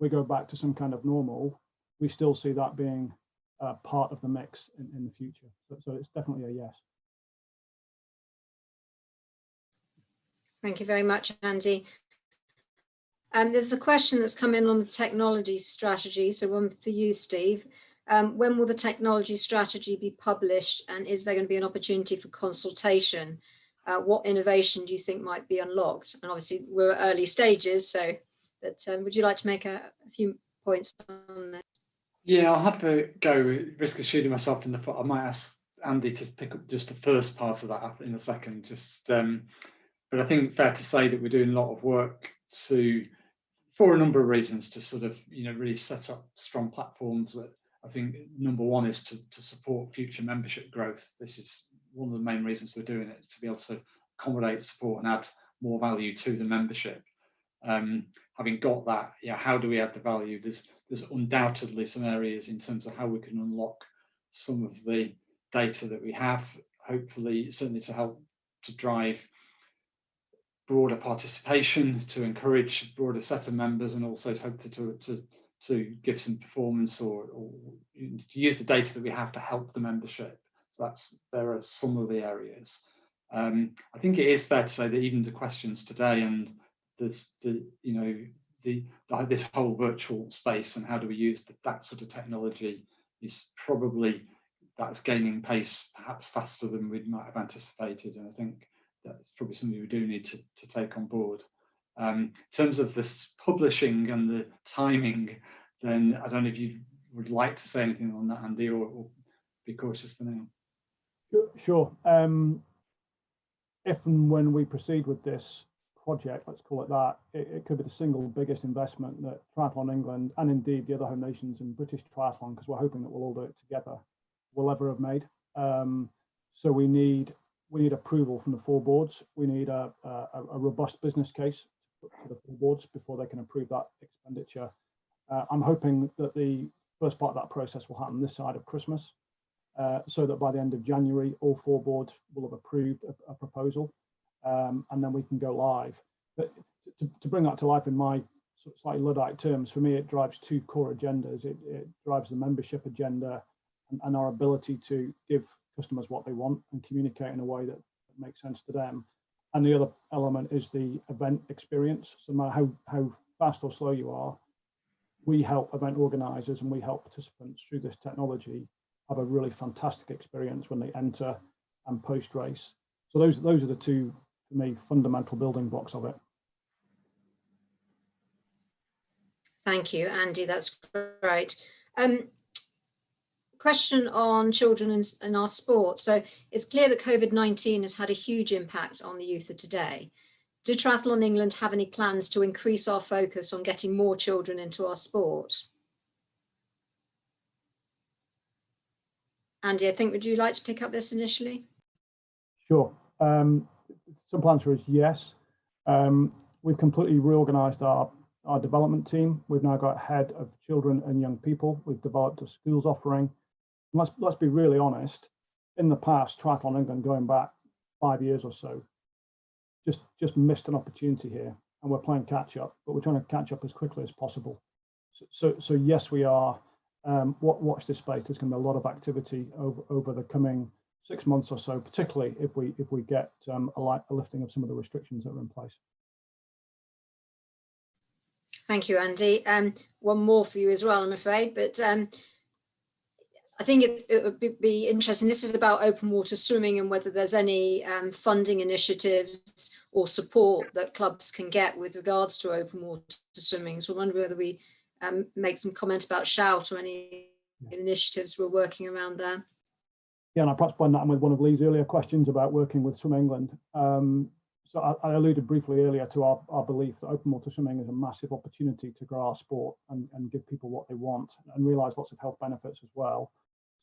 we go back to some kind of normal, we still see that being part of the mix in the future. So it's definitely a yes. Thank you very much, Andy. There's the question that's come in on the technology strategy. So one for you, Steve. When will the technology strategy be published, and is there going to be an opportunity for consultation? What innovation do you think might be unlocked? And obviously we're at early stages, so but would you like to make a few points on that? Yeah, I'll have to go, risk of shooting myself in the foot. I might ask Andy to pick up just the first part of that in a second. But I think fair to say that we're doing a lot of work for a number of reasons, to sort of really set up strong platforms. That I think number one is to support future membership growth. This is one of the main reasons we're doing it, to be able to accommodate, support, and add more value to the membership. Having got that, how do we add the value? There's undoubtedly some areas in terms of how we can unlock some of the data that we have, hopefully, certainly to help to drive broader participation, to encourage a broader set of members, and also to give some performance or to use the data that we have to help the membership. So there are some of the areas. I think it is fair to say that even the questions today, and there's this whole virtual space and how do we use that sort of technology, is probably that's gaining pace perhaps faster than we might have anticipated, and I think that's probably something we do need to take on board. In terms of this publishing and the timing, then I don't know if you would like to say anything on that, Andy, or be cautious for now. Sure. If and when we proceed with this project, let's call it that, it could be the single biggest investment that Triathlon England, and indeed the other home nations and British triathlon, because we're hoping that we'll all do it together, will ever have made. So we need approval from the four boards. We need a robust business case to put to the four boards before they can approve that expenditure. I'm hoping that the first part of that process will happen this side of Christmas, so that by the end of January, all four boards will have approved a proposal, and then we can go live. But to bring that to life in my slightly Luddite terms, for me, it drives two core agendas. It drives the membership agenda and our ability to give customers what they want and communicate in a way that makes sense to them. And the other element is the event experience. So no matter how fast or slow you are, we help event organizers and we help participants through this technology have a really fantastic experience when they enter and post race. So those are the two, for me, fundamental building blocks of it. Thank you, Andy, that's great. Question on children in our sport. So it's clear that COVID-19 has had a huge impact on the youth of today. Do Triathlon England have any plans to increase our focus on getting more children into our sport? Andy, I think, would you like to pick up this initially? Sure. Simple answer is yes. We've completely reorganized our development team. We've now got a head of children and young people. We've developed a schools offering. And let's be really honest. In the past, Triathlon England, going back 5 years or so, just missed an opportunity here, and we're playing catch up. But we're trying to catch up as quickly as possible. So yes, we are. Watch this space. There's going to be a lot of activity over the coming 6 months or so, particularly if we get a lifting of some of the restrictions that are in place. Thank you, Andy. One more for you as well, I'm afraid, but I think it would be interesting. This is about open water swimming and whether there's any funding initiatives or support that clubs can get with regards to open water swimming. So I wonder whether we make some comment about Shout or any initiatives we're working around there. Yeah, and I perhaps blend that in with one of Lee's earlier questions about working with Swim England. So I alluded briefly earlier to our belief that open water swimming is a massive opportunity to grow our sport and give people what they want and realise lots of health benefits as well.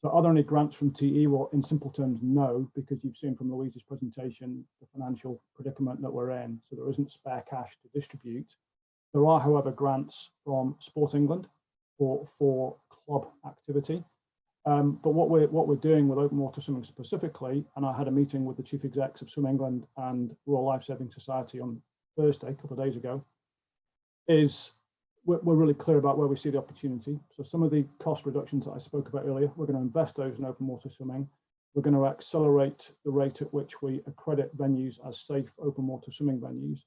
So are there any grants from TE? Well, in simple terms, no, because you've seen from Louise's presentation the financial predicament that we're in. So there isn't spare cash to distribute. There are, however, grants from Sport England for club activity. But what we're doing with open water swimming specifically, and I had a meeting with the chief execs of Swim England and Royal Life Saving Society on Thursday, a couple of days ago, is we're really clear about where we see the opportunity. So some of the cost reductions that I spoke about earlier, we're going to invest those in open water swimming. We're going to accelerate the rate at which we accredit venues as safe open water swimming venues.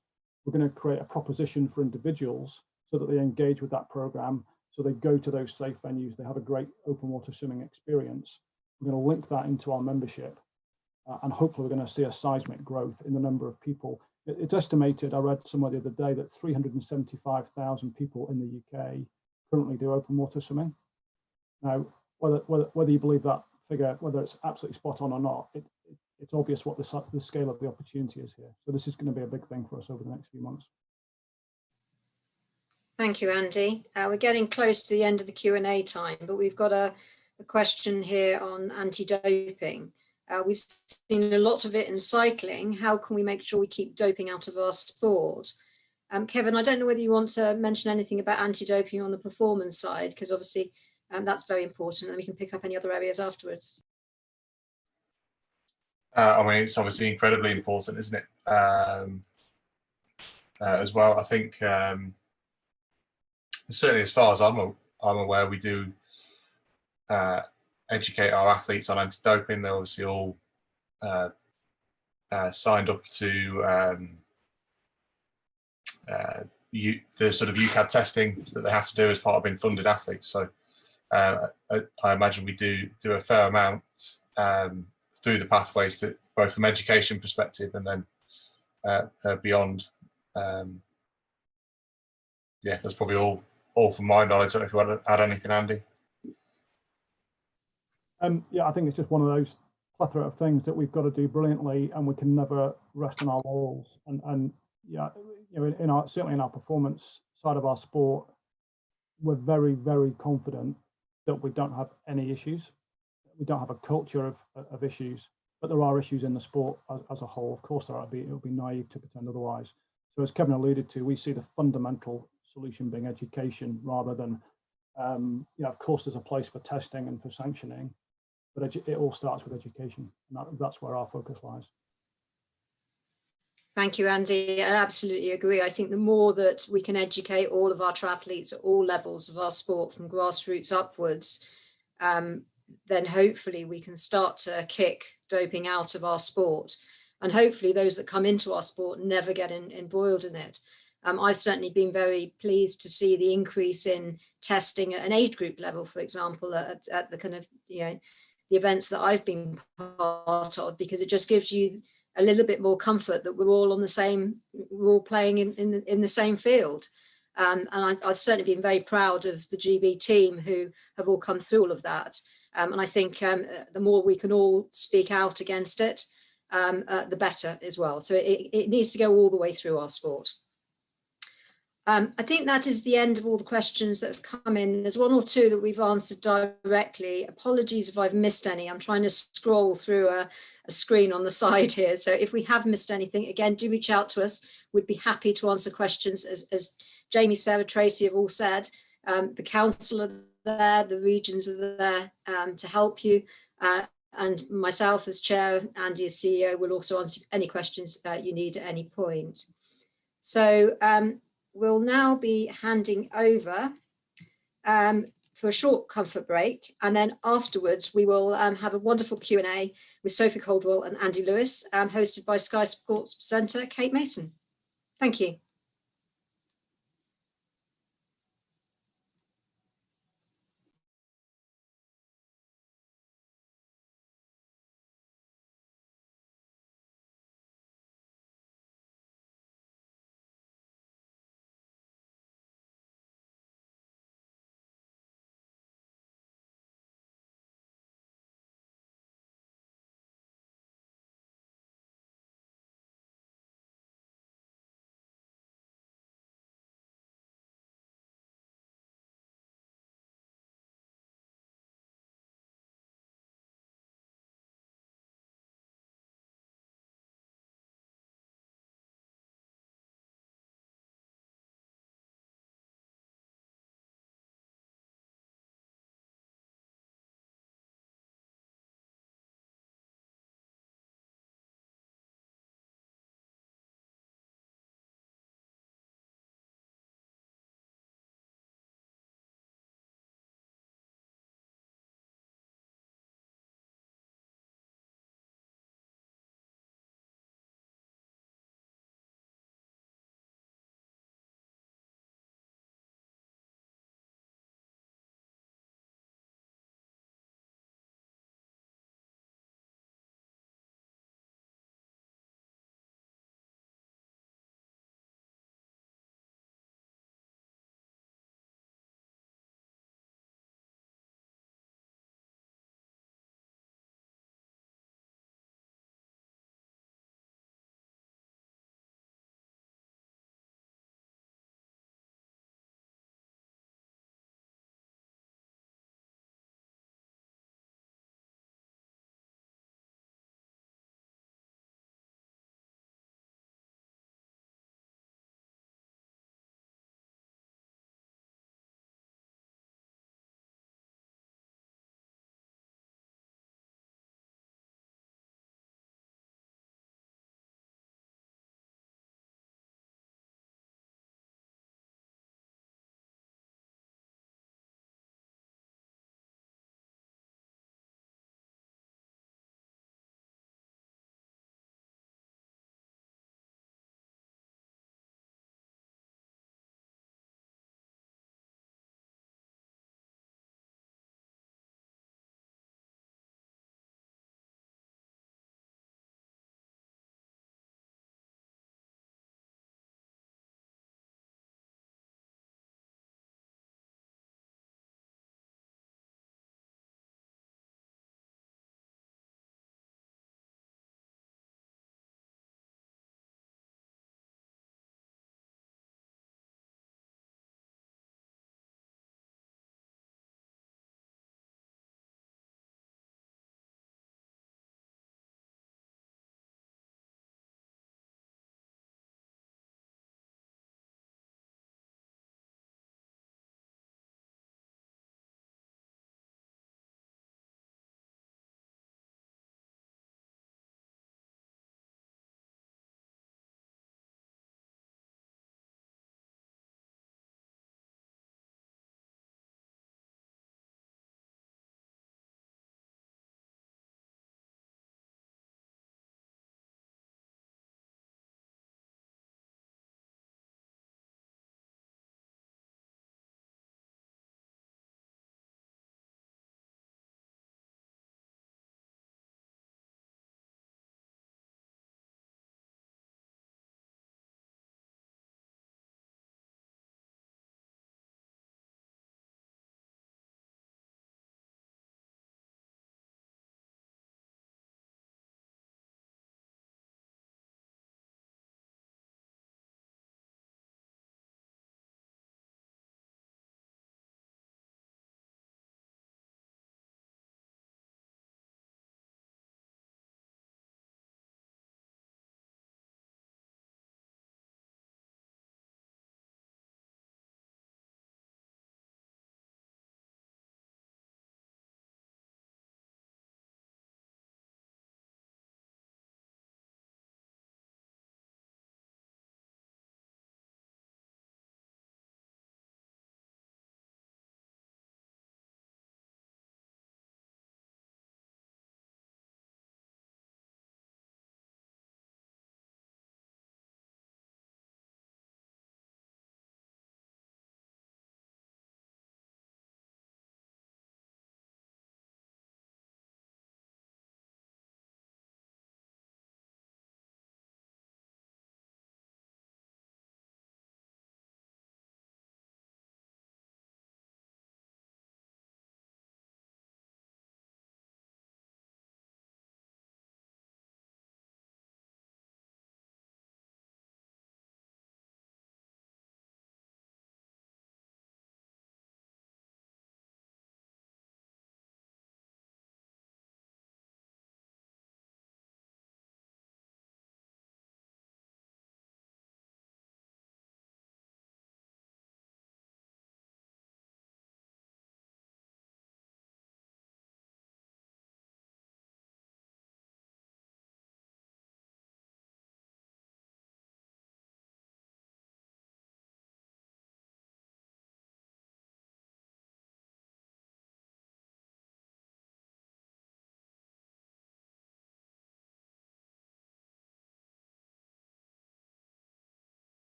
We're going to create a proposition for individuals so that they engage with that program, So they go to those safe venues, they have a great open water swimming experience. We're going to link that into our membership, and hopefully we're going to see a seismic growth in the number of people. It's estimated, I read somewhere the other day, that 375,000 people in the UK currently do open water swimming. Now, whether you believe that figure, whether it's absolutely spot on or not, it's obvious what the scale of the opportunity is here. So this is going to be a big thing for us over the next few months. Thank you, Andy. We're getting close to the end of the Q&A time, but we've got a question here on anti-doping. We've seen a lot of it in cycling. How can we make sure we keep doping out of our sport? Kevin, I don't know whether you want to mention anything about anti-doping on the performance side, because obviously that's very important, and we can pick up any other areas afterwards. I mean, it's obviously incredibly important, isn't it? As well, I think certainly as far as I'm aware, we do educate our athletes on anti-doping. They're obviously all signed up to the sort of UCAD testing that they have to do as part of being funded athletes. So I imagine we do a fair amount through the pathways, to both from education perspective and then beyond. Yeah, that's probably all from my knowledge. I don't know if you want to add anything, Andy. Yeah, I think it's just one of those plethora of things that we've got to do brilliantly, and we can never rest on our laurels. And yeah, you know, certainly in our performance side of our sport, we're very, very confident that we don't have any issues. We don't have a culture of issues, but there are issues in the sport as a whole. Of course, there are. It would be naive to pretend otherwise. So as Kevin alluded to, we see the fundamental solution being education rather than, you know, of course, there's a place for testing and for sanctioning, but it all starts with education, and that's where our focus lies. Thank you, Andy. I absolutely agree. I think the more that we can educate all of our triathletes at all levels of our sport, from grassroots upwards, then hopefully we can start to kick doping out of our sport. And hopefully those that come into our sport never get embroiled in it. I've certainly been very pleased to see the increase in testing at an age group level, for example, at the kind of, you know, the events that I've been part of, because it just gives you a little bit more comfort that we're all on the same, we're all playing in the same field. And I've certainly been very proud of the GB team who have all come through all of that. And I think the more we can all speak out against it, the better as well. So it needs to go all the way through our sport. I think that is the end of all the questions that have come in. There's one or two that we've answered directly. Apologies if I've missed any. I'm trying to scroll through a screen on the side here. So if we have missed anything, again, do reach out to us. We'd be happy to answer questions. As Jamie, Sarah, Tracy have all said, the council are there, the regions are there to help you. And myself as chair, Andy as CEO, will also answer any questions you need at any point. So we'll now be handing over for a short comfort break, and then afterwards we will have a wonderful Q&A with Sophie Caldwell and Andy Lewis, hosted by Sky Sports presenter Kate Mason. Thank you.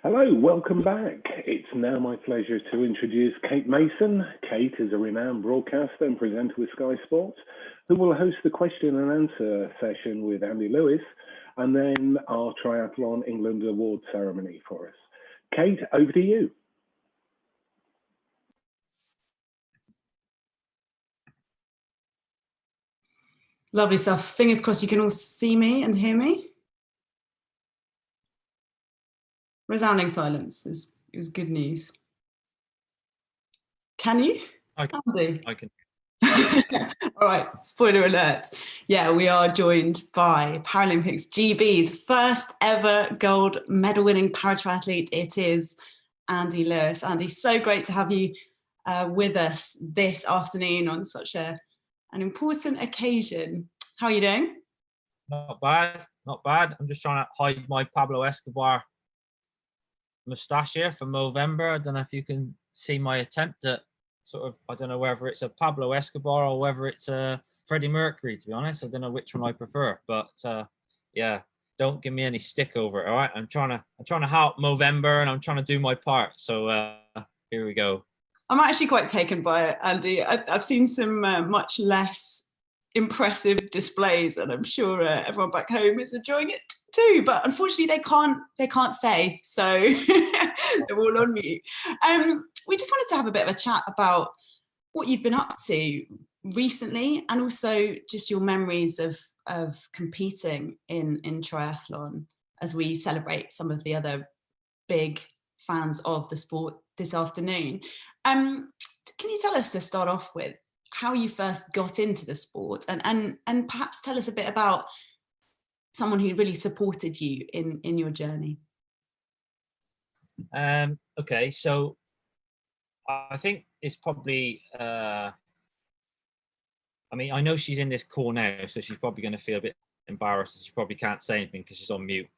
Hello, welcome back. It's now my pleasure to introduce Kate Mason. Kate is a renowned broadcaster and presenter with Sky Sports, who will host the question and answer session with Andy Lewis, and then our Triathlon England Award ceremony for us. Kate, over to you. Lovely stuff. Fingers crossed you can all see me and hear me. Resounding silence is good news. Can you? Andy? I can. All right, spoiler alert. Yeah, we are joined by Paralympics GB's first ever gold medal winning paratriathlete. It is Andy Lewis. Andy, so great to have you with us this afternoon on such an important occasion. How are you doing? Not bad, not bad. I'm just trying to hide my Pablo Escobar moustache here from Movember. I don't know if you can see my attempt at sort of, I don't know whether it's a Pablo Escobar or whether it's a Freddie Mercury, to be honest. I don't know which one I prefer, but yeah, don't give me any stick over it. All right, I'm trying to help Movember and I'm trying to do my part. So here we go. I'm actually quite taken by it, Andy. I've seen some much less impressive displays, and I'm sure everyone back home is enjoying it too. But unfortunately, they can't say, so they're all on mute. We just wanted to have a bit of a chat about what you've been up to recently, and also just your memories of competing in triathlon as we celebrate some of the other big fans of the sport this afternoon. Can you tell us, to start off with, how you first got into the sport, and perhaps tell us a bit about someone who really supported you in your journey? Okay, so I think it's probably I mean, I know she's in this call now, so she's probably going to feel a bit embarrassed and she probably can't say anything because she's on mute.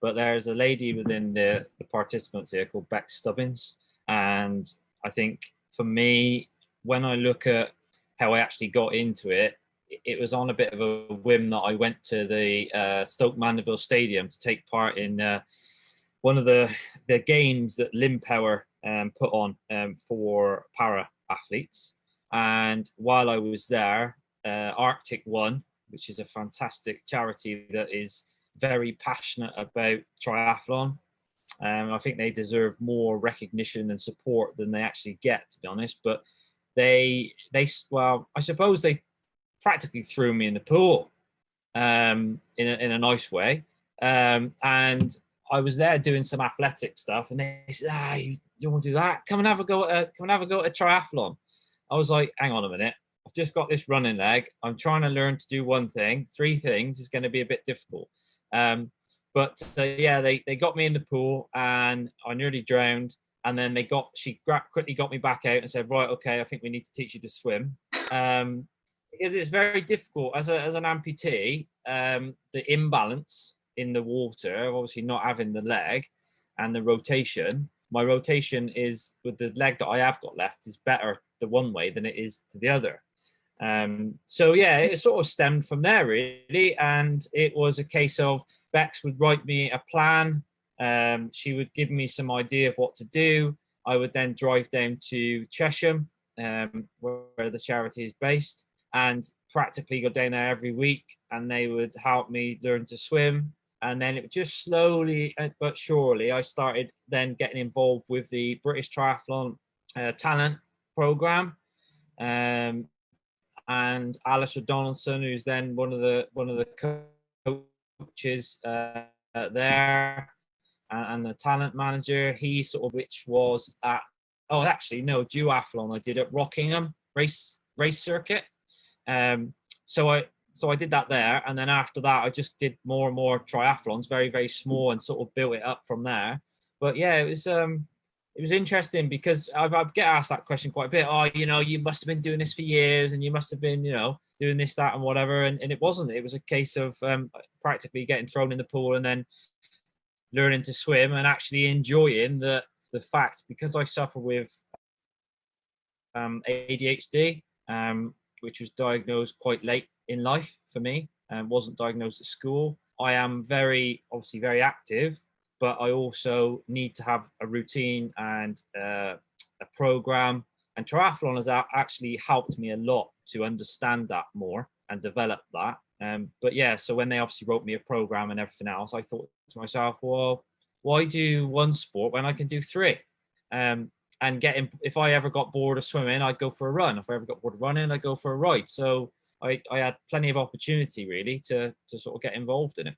But there's a lady within the participants here called Beck Stubbins, and I think for me, when I look at how I actually got into it, it was on a bit of a whim that I went to the Stoke Mandeville Stadium to take part in one of the games that Limb Power put on for para athletes. And while I was there, Arctic won, which is a fantastic charity that is very passionate about triathlon. I think they deserve more recognition and support than they actually get, to be honest. But well, I suppose they practically threw me in the pool in a nice way. And I was there doing some athletic stuff, and they said, you want to do that? Come and have a go at triathlon. I was like, hang on a minute. I've just got this running leg. I'm trying to learn to do one thing. 3 things is going to be a bit difficult. But yeah, they got me in the pool and I nearly drowned. And then she quickly got me back out and said, right, okay, I think we need to teach you to swim. Because it's very difficult as an amputee, the imbalance in the water, obviously not having the leg and the rotation. My rotation is, with the leg that I have got left, is better the one way than it is to the other. So yeah, it sort of stemmed from there really, and it was a case of Bex would write me a plan. She would give me some idea of what to do. I would then drive down to Chesham, where the charity is based, and practically go down there every week, and they would help me learn to swim. And then it just slowly but surely, I started then getting involved with the British Triathlon talent program. And Alistair Donaldson, who's then one of the coaches there, and the talent manager, he sort of, which was at duathlon I did at Rockingham race circuit. So I did that there, and then after that I just did more and more triathlons, very, very small, and sort of built it up from there. But yeah, it was interesting because I get asked that question quite a bit. Oh, you must have been doing this for years, and you must have been, doing this, that, and whatever. And it wasn't. It was a case of practically getting thrown in the pool and then learning to swim and actually enjoying the fact, because I suffer with ADHD, which was diagnosed quite late in life for me, and wasn't diagnosed at school. I am obviously very active, but I also need to have a routine and a program. And triathlon has actually helped me a lot to understand that more and develop that. But yeah, so when they obviously wrote me a program and everything else, I thought to myself, well, why do one sport when I can do three? And if I ever got bored of swimming, I'd go for a run. If I ever got bored of running, I'd go for a ride. So I had plenty of opportunity really to sort of get involved in it.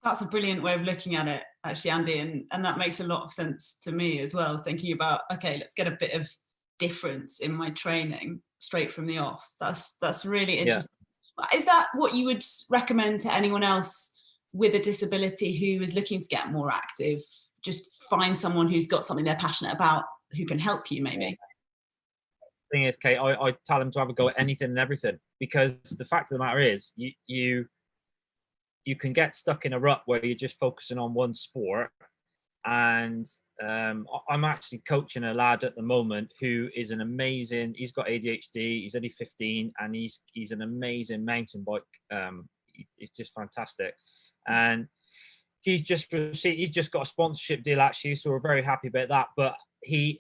That's a brilliant way of looking at it, actually, Andy, and that makes a lot of sense to me as well, thinking about, okay, let's get a bit of difference in my training straight from the off. That's really interesting. Yeah. Is that what you would recommend to anyone else with a disability who is looking to get more active? Just find someone who's got something they're passionate about who can help you, maybe? Thing is, Kate, I tell them to have a go at anything and everything, because the fact of the matter is you can get stuck in a rut where you're just focusing on one sport. And I'm actually coaching a lad at the moment who is an amazing, he's got ADHD, he's only 15, and he's an amazing mountain bike. He's just fantastic. And he's just got a sponsorship deal actually, so we're very happy about that. But he's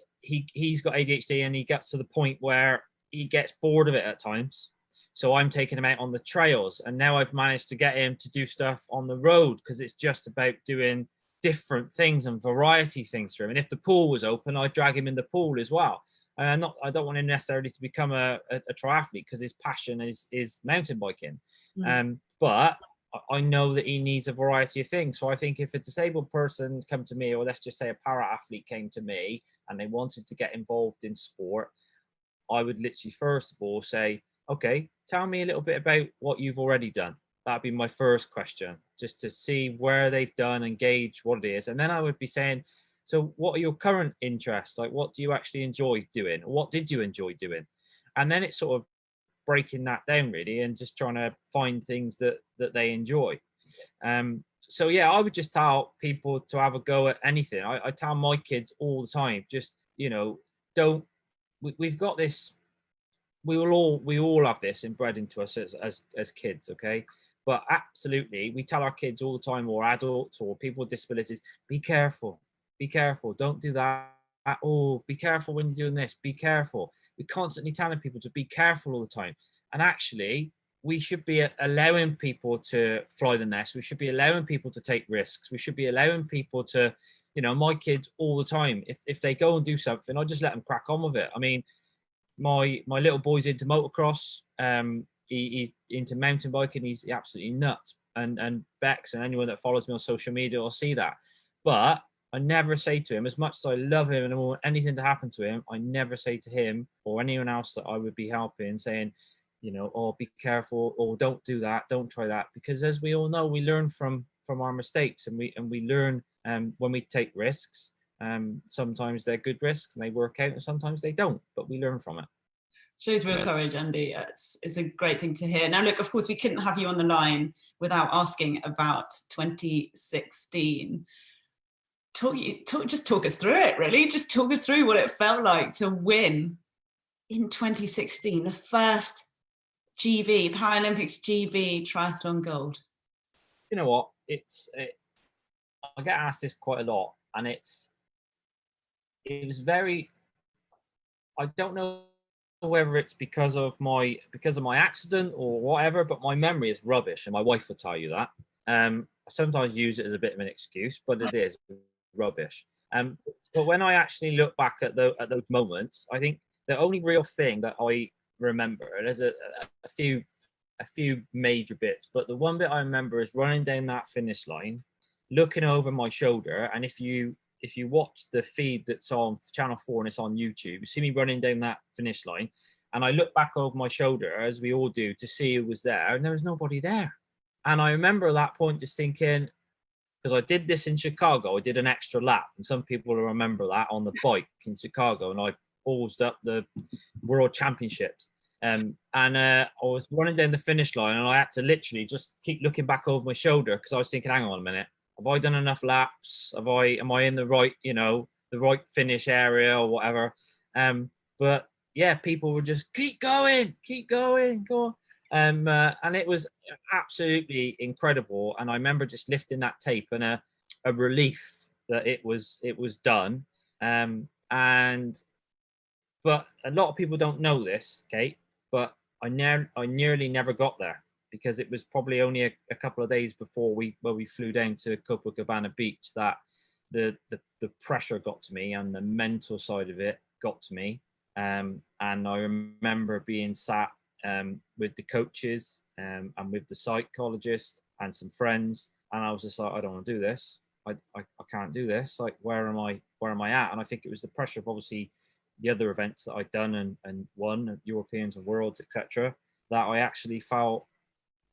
got ADHD, and he gets to the point where he gets bored of it at times. So I'm taking him out on the trails, and now I've managed to get him to do stuff on the road, because it's just about doing different things and variety things for him. And if the pool was open, I'd drag him in the pool as well. I don't want him necessarily to become a triathlete, because his passion is mountain biking. But I know that he needs a variety of things. So I think if a disabled person come to me, or let's just say a para athlete came to me and they wanted to get involved in sport, I would literally first of all say, okay, tell me a little bit about what you've already done. That'd be my first question, just to see where they've done and gauge what it is. And then I would be saying, so what are your current interests? Like, what do you actually enjoy doing? Or what did you enjoy doing? And then it's sort of breaking that down really, and just trying to find things that they enjoy. So yeah, I would just tell people to have a go at anything. I tell my kids all the time, just, we've got this, we all have this inbred into us as kids, okay? But absolutely, we tell our kids all the time, or adults or people with disabilities, be careful, don't do that. Oh, be careful when you're doing this, be careful. We're constantly telling people to be careful all the time. And actually, we should be allowing people to fly the nest. We should be allowing people to take risks. We should be allowing people to, my kids all the time, if they go and do something, I just let them crack on with it. I mean, my little boy's into motocross. He's into mountain biking. He's absolutely nuts. And Bex and anyone that follows me on social media will see that. But I never say to him, as much as I love him and I want anything to happen to him, I never say to him or anyone else that I would be helping, saying, oh, be careful, or don't do that, don't try that. Because as we all know, we learn from our mistakes, and we learn when we take risks. Sometimes they're good risks and they work out, and sometimes they don't, but we learn from it. Shows real courage, Andy. It's a great thing to hear. Now, look, of course, we couldn't have you on the line without asking about 2016. Just talk us through it, really. Just talk us through what it felt like to win in 2016, the first GB, Paralympics GB triathlon gold. You know what? I get asked this quite a lot, and it was very, I don't know whether it's because of my accident or whatever, but my memory is rubbish, and my wife will tell you that. I sometimes use it as a bit of an excuse, but it is rubbish. But when I actually look back at those moments, I think the only real thing that I remember, there's a few major bits, but the one bit I remember is running down that finish line, looking over my shoulder, and if you watch the feed that's on Channel 4 and it's on YouTube, you see me running down that finish line, and I look back over my shoulder, as we all do, to see who was there, and there was nobody there. And I remember at that point just thinking, because I did this in Chicago, I did an extra lap, and some people will remember that, on the bike in Chicago, and I paused up the World Championships. And I was running down the finish line, and I had to literally just keep looking back over my shoulder, because I was thinking, hang on a minute, have I done enough laps? Am I in the right, the right finish area or whatever? But yeah, people would just keep going, go on. And it was absolutely incredible. And I remember just lifting that tape, and a relief that it was done. But a lot of people don't know this, Kate, but I nearly never got there, because it was probably only a couple of days before we flew down to Copacabana Beach that the pressure got to me, and the mental side of it got to me. And I remember being sat with the coaches and with the psychologist and some friends, and I was just like, I don't want to do this. I can't do this. Like, where am I at? And I think it was the pressure of obviously the other events that I'd done and won, Europeans and Worlds, etc., that I actually felt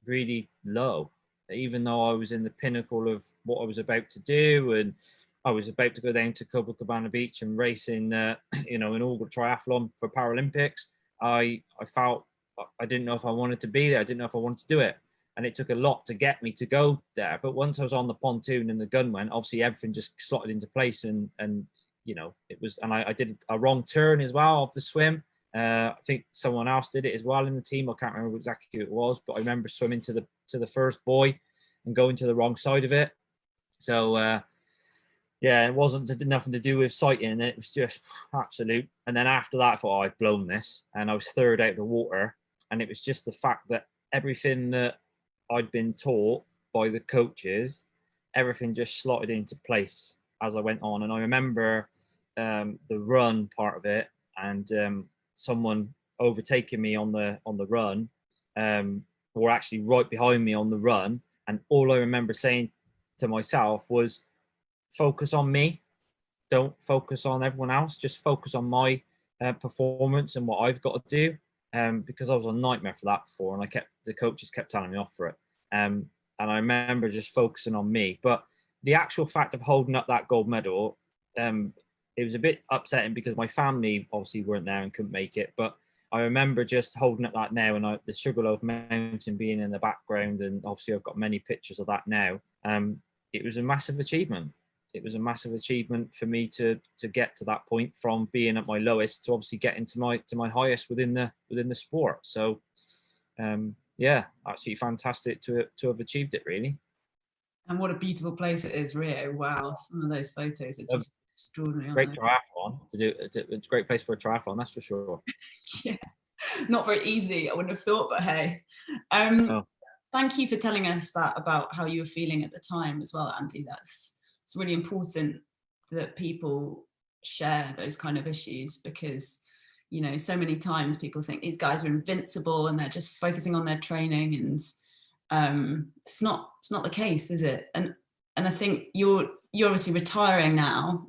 really low, even though I was in the pinnacle of what I was about to do, and I was about to go down to Copacabana Beach and race in an inaugural triathlon for Paralympics. I felt I didn't know if I wanted to be there. I didn't know if I wanted to do it, and it took a lot to get me to go there. But once I was on the pontoon and the gun went, obviously everything just slotted into place, and it was, and I did a wrong turn as well off the swim. I think someone else did it as well in the team. I can't remember exactly who it was, but I remember swimming to the first buoy and going to the wrong side of it. So yeah, it wasn't nothing to do with sighting. It was just absolute. And then after that, I thought, oh, I've blown this, and I was third out of the water. And it was just the fact that everything that I'd been taught by the coaches, everything just slotted into place as I went on. And I remember the run part of it, and someone overtaking me on the run, or actually right behind me on the run. And all I remember saying to myself was, focus on me. Don't focus on everyone else. Just focus on my performance and what I've got to do. Because I was a nightmare for that before, and the coaches kept telling me off for it. And I remember just focusing on me. But the actual fact of holding up that gold medal, it was a bit upsetting because my family obviously weren't there and couldn't make it. But I remember just holding up that now, and the Sugarloaf Mountain being in the background, and obviously I've got many pictures of that now. It was a massive achievement. It was a massive achievement for me to get to that point, from being at my lowest to obviously getting to my highest within the sport. So yeah, absolutely fantastic to have achieved it, really. And what a beautiful place it is, Rio. Wow, some of those photos are just extraordinary. Great triathlon to do. It's a great place for a triathlon, that's for sure. Yeah, not very easy, I wouldn't have thought, but hey. Thank you for telling us that about how you were feeling at the time as well, Andy. It's really important that people share those kind of issues, because so many times people think these guys are invincible and they're just focusing on their training, and it's not the case, is it? And I think you're obviously retired now.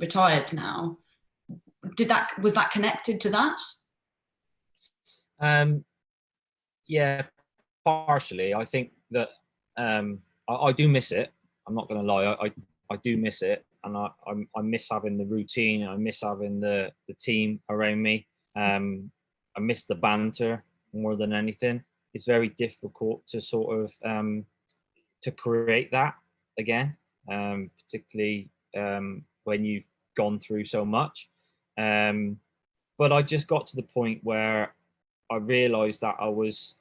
Was that connected to that? Yeah, partially. I think that I do miss it. I'm not going to lie. I do miss it, and I miss having the routine. I miss having the team around me. I miss the banter more than anything. It's very difficult to sort of to create that again, particularly when you've gone through so much. But I just got to the point where I realised that I was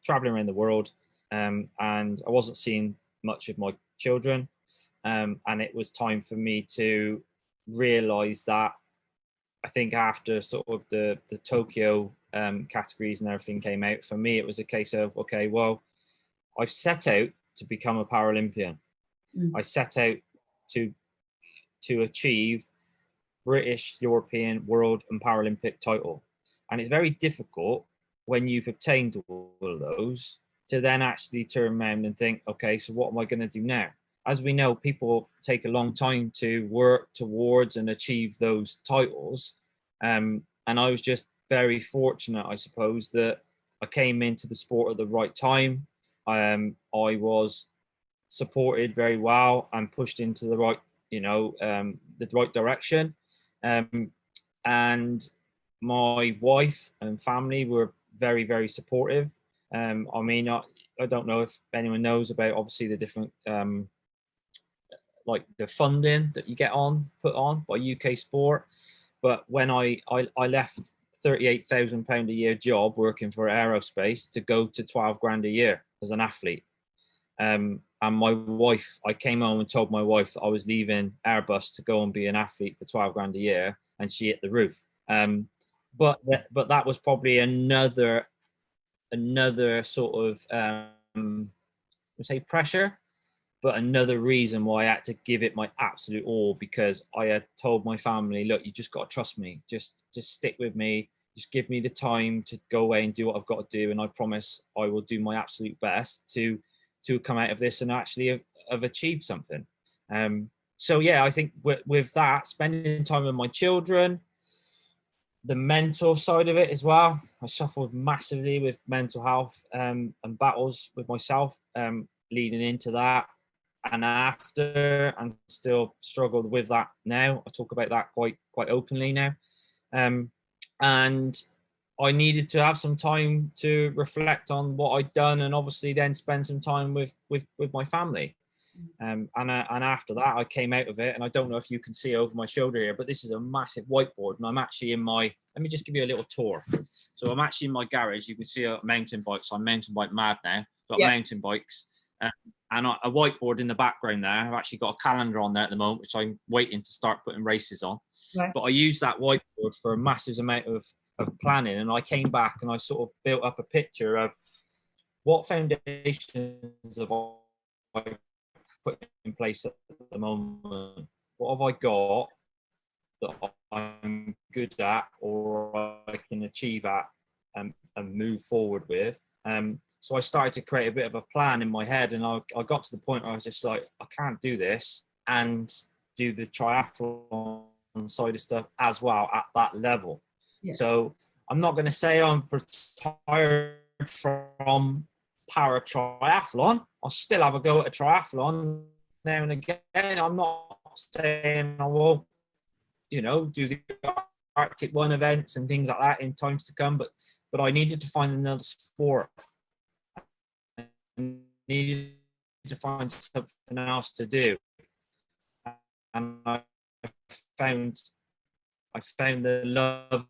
traveling around the world, and I wasn't seeing much of my children. And it was time for me to realize that I think after sort of the Tokyo categories and everything came out, for me, it was a case of, okay, well, I've set out to become a Paralympian. I set out to achieve British, European, World and Paralympic title. And it's very difficult when you've obtained all of those to then actually turn around and think, okay, so what am I going to do now? As we know, people take a long time to work towards and achieve those titles. And I was just very fortunate, I suppose, that I came into the sport at the right time. I was supported very well and pushed into the right, the right direction. And my wife and family were very, very supportive. I mean, I don't know if anyone knows about obviously the different like the funding that you get put on by UK Sport. But when I left £38,000 a year job working for aerospace to go to 12 grand a year as an athlete. And my wife, I came home and told my wife that I was leaving Airbus to go and be an athlete for 12 grand a year, and she hit the roof. But that was probably another sort of say pressure, but another reason why I had to give it my absolute all, because I had told my family, look, you just got to trust me, just stick with me, just give me the time to go away and do what I've got to do, and I promise I will do my absolute best to come out of this and actually have achieved something. So yeah, I think with that, spending time with my children, the mental side of it as well. I suffered massively with mental health and battles with myself leading into that and after, and still struggled with that now. I talk about that quite openly now. And I needed to have some time to reflect on what I'd done, and obviously then spend some time with my family. And after that, I came out of it, and I don't know if you can see over my shoulder here, but this is a massive whiteboard, and I'm actually in my, let me just give you a little tour. So I'm actually in my garage. You can see a mountain bikes. I'm mountain bike mad now. Got mountain bikes and a whiteboard in the background there. I've actually got a calendar on there at the moment, which I'm waiting to start putting races on. Right. But I used that whiteboard for a massive amount of planning, and I came back and I sort of built up a picture of what foundations have I put in place at the moment. What have I got that I'm good at, or I can achieve at and move forward with? So I started to create a bit of a plan in my head, and I got to the point where I was just like, I can't do this and do the triathlon side of stuff as well at that level. Yeah. So I'm not going to say I'm retired from para triathlon. I'll still have a go at a triathlon now and again. I'm not saying I will, do the Arctic 1 events and things like that in times to come, but I needed to find another sport. I needed to find something else to do, and I found the love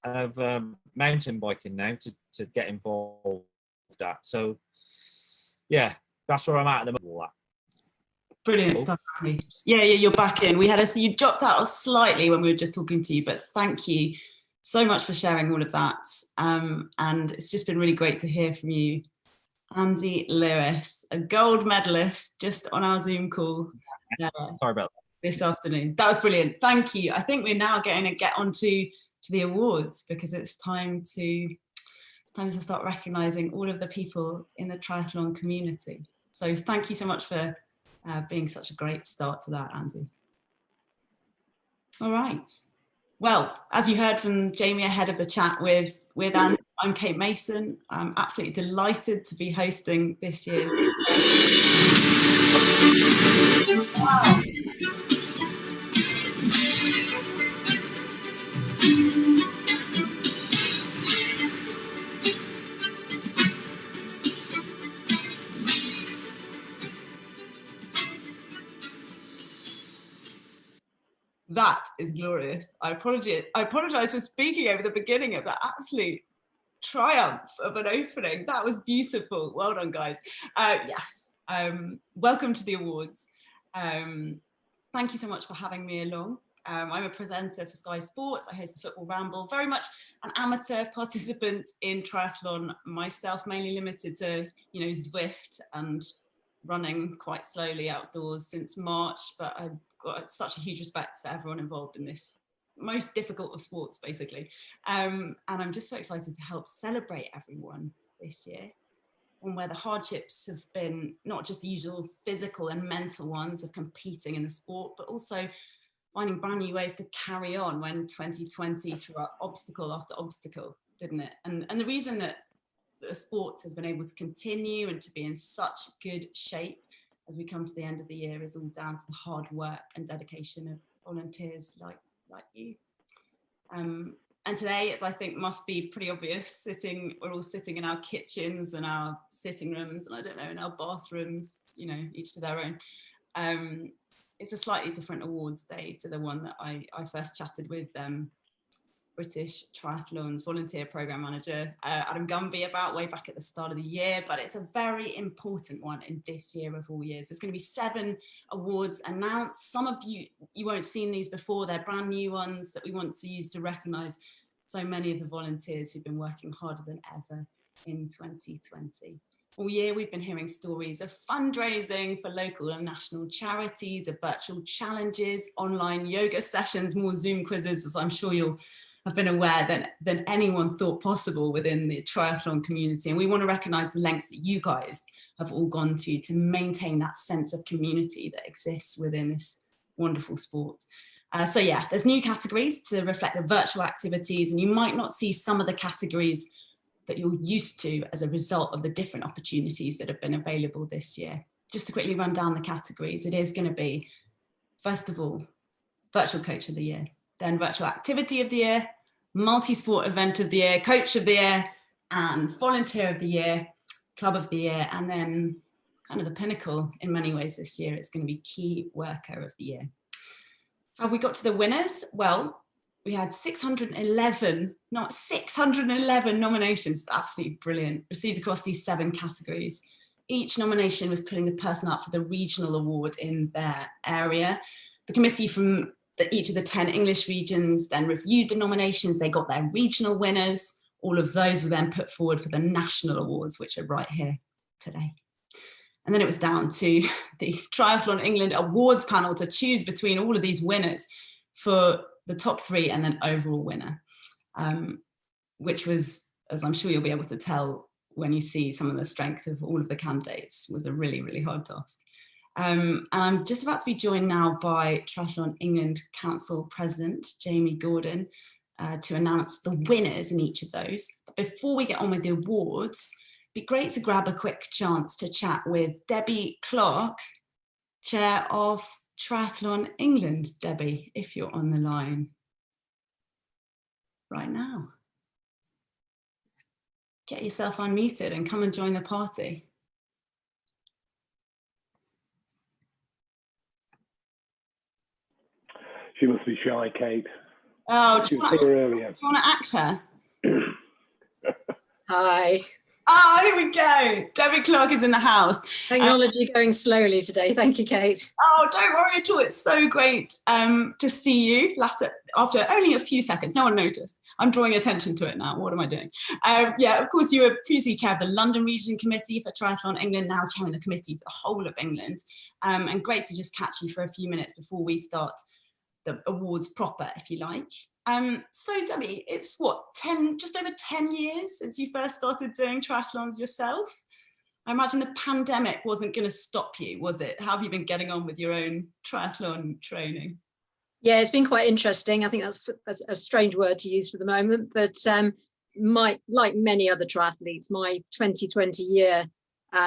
of mountain biking now to get involved with that. So yeah, that's where I'm at the moment. Brilliant stuff. Yeah, you're back in. You dropped out slightly when we were just talking to you, but thank you so much for sharing all of that. And it's just been really great to hear from you, Andy Lewis, a gold medalist, just on our Zoom call. Sorry about that. This afternoon. That was brilliant. Thank you. I think we're now going to get on to the awards, because it's time to start recognizing all of the people in the triathlon community. So thank you so much for being such a great start to that, Andy. All right. Well, as you heard from Jamie ahead of the chat with Andy, I'm Kate Mason. I'm absolutely delighted to be hosting this year. Wow. That is glorious. I apologize for speaking over the beginning of that absolute triumph of an opening. That was beautiful. Well done, guys. Yes. Welcome to the awards. Thank you so much for having me along. I'm a presenter for Sky Sports. I host the Football Ramble, very much an amateur participant in triathlon myself, mainly limited to, Zwift and running quite slowly outdoors since March, but I've got such a huge respect for everyone involved in this most difficult of sports, basically. And I'm just so excited to help celebrate everyone this year, and where the hardships have been not just the usual physical and mental ones of competing in the sport, but also finding brand new ways to carry on when 2020 threw up obstacle after obstacle, didn't it? And the reason that the sport has been able to continue and to be in such good shape as we come to the end of the year is all down to the hard work and dedication of volunteers like you. And today, as I think must be pretty obvious, we're all sitting in our kitchens and our sitting rooms, and I don't know, in our bathrooms, each to their own. It's a slightly different awards day to the one that I first chatted with British Triathlon's volunteer program manager, Adam Gumby, about way back at the start of the year, but it's a very important one in this year of all years. There's going to be 7 awards announced. Some of you won't have seen these before. They're brand new ones that we want to use to recognise so many of the volunteers who've been working harder than ever in 2020. All year we've been hearing stories of fundraising for local and national charities, of virtual challenges, online yoga sessions, more Zoom quizzes, as I'm sure you'll have been aware than anyone thought possible within the triathlon community. And we want to recognise the lengths that you guys have all gone to maintain that sense of community that exists within this wonderful sport. So yeah, there's new categories to reflect the virtual activities, and you might not see some of the categories that you're used to as a result of the different opportunities that have been available this year. Just to quickly run down the categories, it is going to be, first of all, Virtual Coach of the Year, then Virtual Activity of the Year, Multi-Sport Event of the Year, Coach of the Year, and Volunteer of the Year, Club of the Year, and then kind of the pinnacle in many ways this year, it's going to be Key Worker of the Year. How have we got to the winners? Well, we had 611 nominations, absolutely brilliant, received across these 7 categories. Each nomination was putting the person up for the regional award in their area. The committee from each of the 10 English regions then reviewed the nominations, they got their regional winners. All of those were then put forward for the national awards, which are right here today. And then it was down to the Triathlon England awards panel to choose between all of these winners for the top 3 and then overall winner, which was, as I'm sure you'll be able to tell when you see some of the strength of all of the candidates, was a really, really hard task. And I'm just about to be joined now by Triathlon England Council President Jamie Gordon to announce the winners in each of those. But before we get on with the awards, it'd be great to grab a quick chance to chat with Debbie Clark, Chair of Triathlon England. Debbie, if you're on the line right now, get yourself unmuted and come and join the party. She must be shy, Kate. Oh, she was here earlier. Do you want to act her? Hi. Oh, here we go. Debbie Clark is in the house. Technology going slowly today. Thank you, Kate. Oh, don't worry at all. It's so great to see you after only a few seconds. No one noticed. I'm drawing attention to it now. What am I doing? Yeah, of course, you were previously chair of the London Region Committee for Triathlon England, now chairing the committee for the whole of England. And great to just catch you for a few minutes before we start the awards proper, if you like. So Debbie, it's what, just over 10 years since you first started doing triathlons yourself? I imagine the pandemic wasn't going to stop you, was it? How have you been getting on with your own triathlon training? Yeah, it's been quite interesting. I think that's a strange word to use for the moment, but like many other triathletes, my 2020 year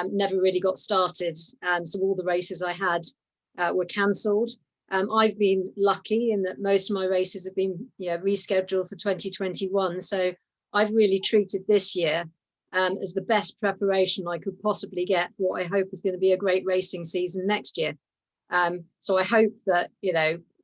never really got started. So all the races I had were cancelled. I've been lucky in that most of my races have been rescheduled for 2021. So I've really treated this year as the best preparation I could possibly get for what I hope is going to be a great racing season next year. So I hope that,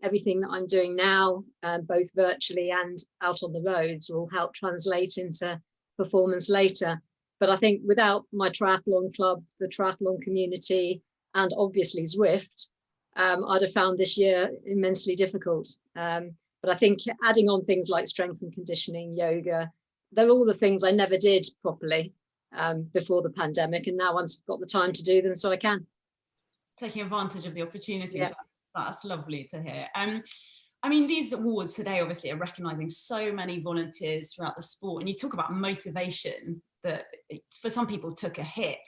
everything that I'm doing now, both virtually and out on the roads, will help translate into performance later. But I think without my triathlon club, the triathlon community, and obviously Zwift, I'd have found this year immensely difficult. But I think adding on things like strength and conditioning, yoga, they're all the things I never did properly before the pandemic, and now I've got the time to do them, so I can. Taking advantage of the opportunities, yeah. That's lovely to hear. I mean, these awards today obviously are recognising so many volunteers throughout the sport, and you talk about motivation that for some people took a hit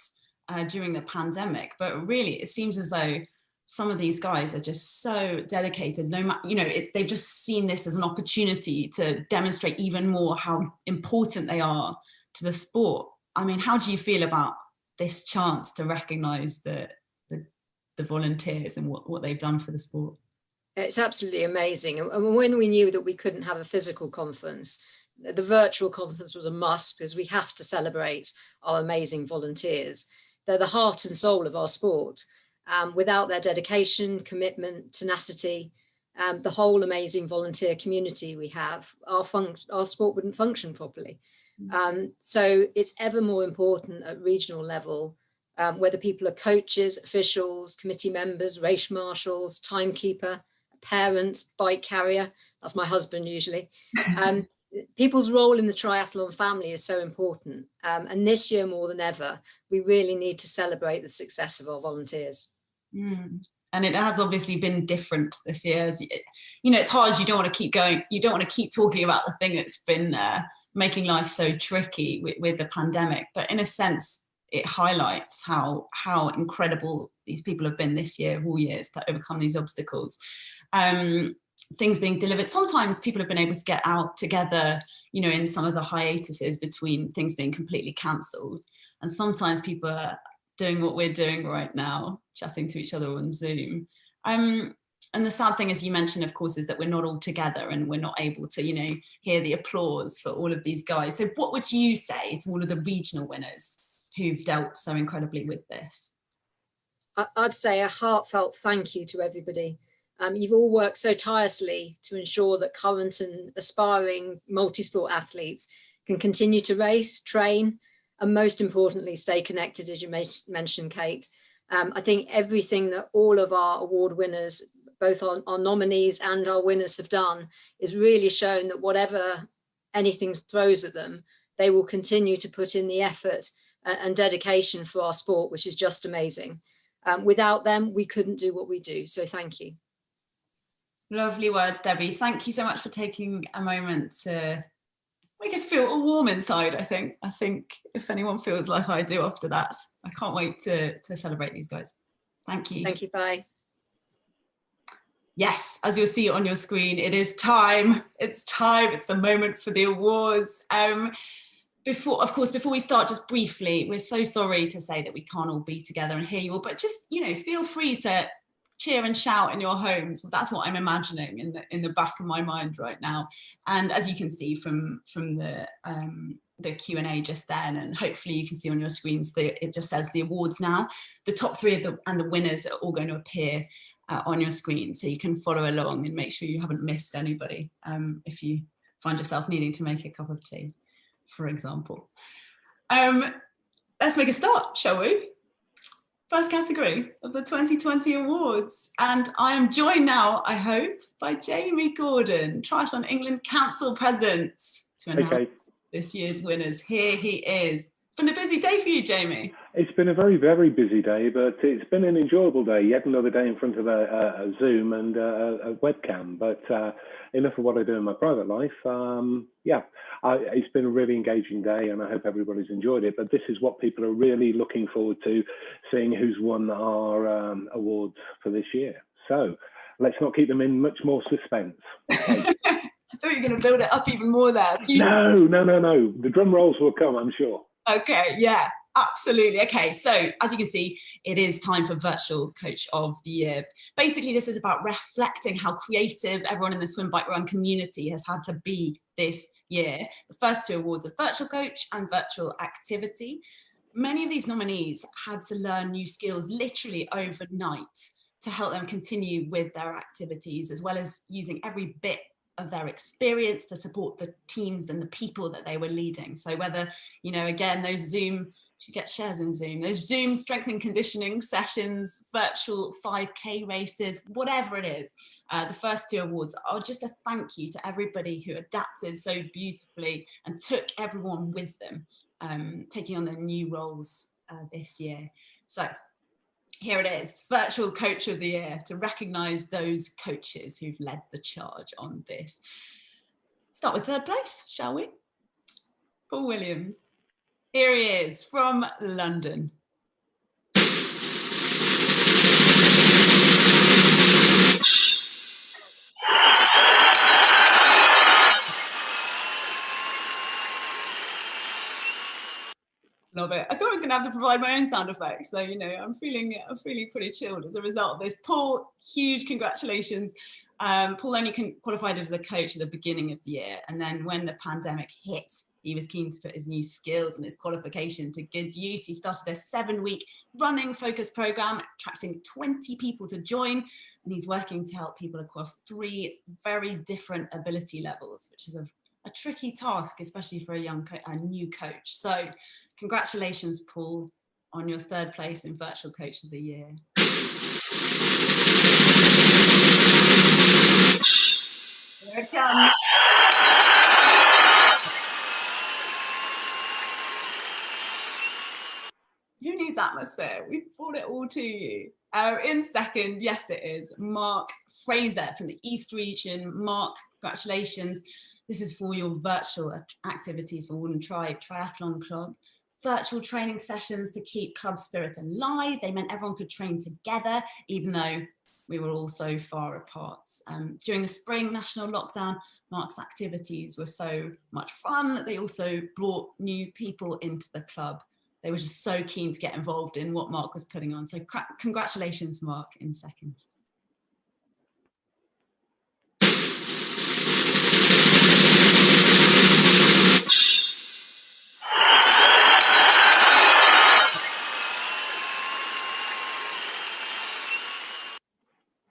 during the pandemic, but really it seems as though some of these guys are just so dedicated, no matter, they've just seen this as an opportunity to demonstrate even more how important they are to the sport. I mean, how do you feel about this chance to recognise the volunteers and what they've done for the sport? It's absolutely amazing. And when we knew that we couldn't have a physical conference, the virtual conference was a must, because we have to celebrate our amazing volunteers. They're the heart and soul of our sport. Without their dedication, commitment, tenacity, the whole amazing volunteer community we have, our sport wouldn't function properly. So it's ever more important at regional level, whether people are coaches, officials, committee members, race marshals, timekeeper, parent, bike carrier, that's my husband usually. People's role in the triathlon family is so important. And this year more than ever, we really need to celebrate the success of our volunteers. And it has obviously been different this year. You know, it's hard, you don't want to keep going, you don't want to keep talking about the thing that's been making life so tricky with the pandemic. But in a sense, it highlights how incredible these people have been this year of all years to overcome these obstacles. Things being delivered. Sometimes people have been able to get out together, you know, in some of the hiatuses between things being completely cancelled. And sometimes people are doing what we're doing right now, chatting to each other on Zoom. And the sad thing, as you mentioned, of course, is that we're not all together and we're not able to, you know, hear the applause for all of these guys. So what would you say to all of the regional winners who've dealt so incredibly with this? I'd say a heartfelt thank you to everybody. You've all worked so tirelessly to ensure that current and aspiring multi-sport athletes can continue to race, train, and most importantly, stay connected, as you mentioned, Kate. I think everything that all of our award winners, both our nominees and our winners, have done is really shown that whatever anything throws at them, they will continue to put in the effort and dedication for our sport, which is just amazing. Without them, we couldn't do what we do. So thank you. Lovely words, Debbie. Thank you so much for taking a moment to make us feel all warm inside. I think if anyone feels like I do after that, I can't wait to celebrate these guys. Thank you. Thank you. Bye. Yes, as you'll see on your screen, it is time. It's time. It's the moment for the awards. Before we start, just briefly, we're so sorry to say that we can't all be together and hear you all, but just, you know, feel free to cheer and shout in your homes. That's what I'm imagining in the back of my mind right now. And as you can see from the Q&A just then, and hopefully you can see on your screens, it just says the awards now. The top three and the winners are all going to appear on your screen, so you can follow along and make sure you haven't missed anybody if you find yourself needing to make a cup of tea, for example. Let's make a start, shall we? First category of the 2020 awards. And I am joined now, I hope, by Jamie Gordon, Triathlon England Council President, to announce this year's winners. Here he is. It's been a busy day for you, Jamie. It's been a very, very busy day, but it's been an enjoyable day. Yet another day in front of a Zoom and a webcam. But enough of what I do in my private life. It's been a really engaging day, and I hope everybody's enjoyed it. But this is what people are really looking forward to, seeing who's won our awards for this year. So let's not keep them in much more suspense. I thought you were going to build it up even more there. No. The drum rolls will come, I'm sure. Okay, yeah, absolutely. Okay, so as you can see, it is time for Virtual Coach of the Year. Basically, this is about reflecting how creative everyone in the Swim, Bike, Run community has had to be this year. The first two awards are Virtual Coach and Virtual Activity. Many of these nominees had to learn new skills literally overnight to help them continue with their activities, as well as using every bit of their experience to support the teams and the people that they were leading. So whether, you know, again, those Zoom, you get shares in Zoom, those Zoom strength and conditioning sessions, virtual 5K races, whatever it is, the first two awards are just a thank you to everybody who adapted so beautifully and took everyone with them, taking on their new roles this year. So here it is, Virtual Coach of the Year, to recognise those coaches who've led the charge on this. Start with third place, shall we? Paul Williams. Here he is from London. Love it. I thought I was going to have to provide my own sound effects. So, you know, I'm feeling pretty chilled as a result of this. Paul, huge congratulations. Paul only qualified as a coach at the beginning of the year. And then when the pandemic hit, he was keen to put his new skills and his qualification to good use. He started a 7-week running focus program, attracting 20 people to join. And he's working to help people across 3 very different ability levels, which is a tricky task, especially for a new coach. So congratulations, Paul, on your 3rd place in Virtual Coach of the Year. Here it comes. Who needs atmosphere? We brought it all to you. In second, yes, it is Mark Fraser from the East region. Mark, congratulations. This is for your virtual activities for Wooden Triathlon Club. Virtual training sessions to keep club spirit alive. They meant everyone could train together, even though we were all so far apart. During the spring national lockdown, Mark's activities were so much fun that they also brought new people into the club. They were just so keen to get involved in what Mark was putting on. So congratulations, Mark, in second.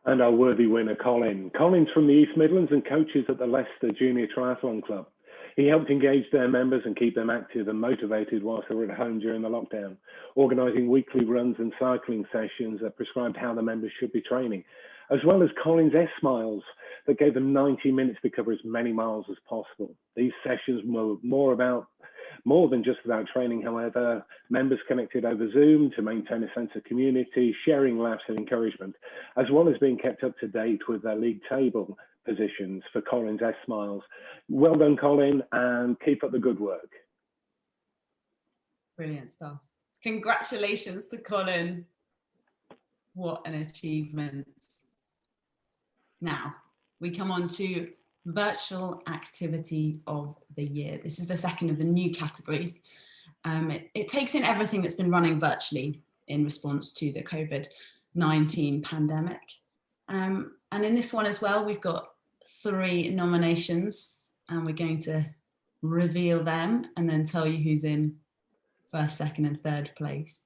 And our worthy winner, Colin. Colin's from the East Midlands and coaches at the Leicester Junior Triathlon Club. He helped engage their members and keep them active and motivated whilst they were at home during the lockdown, organising weekly runs and cycling sessions that prescribed how the members should be training, as well as Colin's S-Miles that gave them 90 minutes to cover as many miles as possible. These sessions were more than just about training, however. Members connected over Zoom to maintain a sense of community, sharing laughs and encouragement, as well as being kept up to date with their league table positions for Colin's S-Miles. Well done, Colin, and keep up the good work. Brilliant stuff. Congratulations to Colin. What an achievement. Now, we come on to Virtual Activity of the Year. This is the second of the new categories. It takes in everything that's been running virtually in response to the COVID-19 pandemic. And in this one as well, we've got 3 nominations, and we're going to reveal them and then tell you who's in first, second and third place.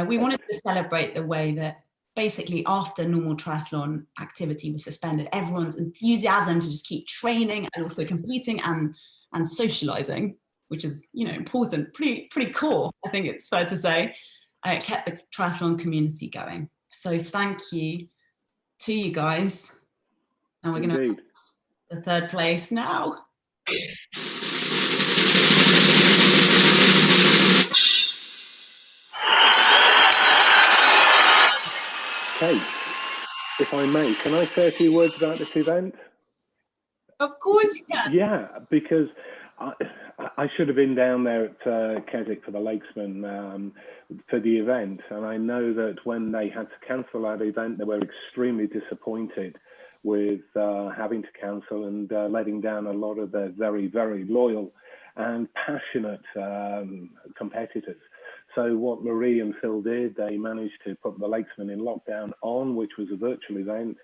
We wanted to celebrate the way that basically after normal triathlon activity was suspended, everyone's enthusiasm to just keep training and also competing and socializing, which is, you know, important, pretty core, I think it's fair to say, kept the triathlon community going. So thank you to you guys. And we're going to announce the third place now. Kate, if I may, can I say a few words about this event? Of course you can. Yeah, because I should have been down there at Keswick for the Lakesman for the event, and I know that when they had to cancel that event, they were extremely disappointed with having to cancel and letting down a lot of their very, very loyal and passionate competitors. So what Marie and Phil did, they managed to put the Lakesman in lockdown on, which was a virtual event.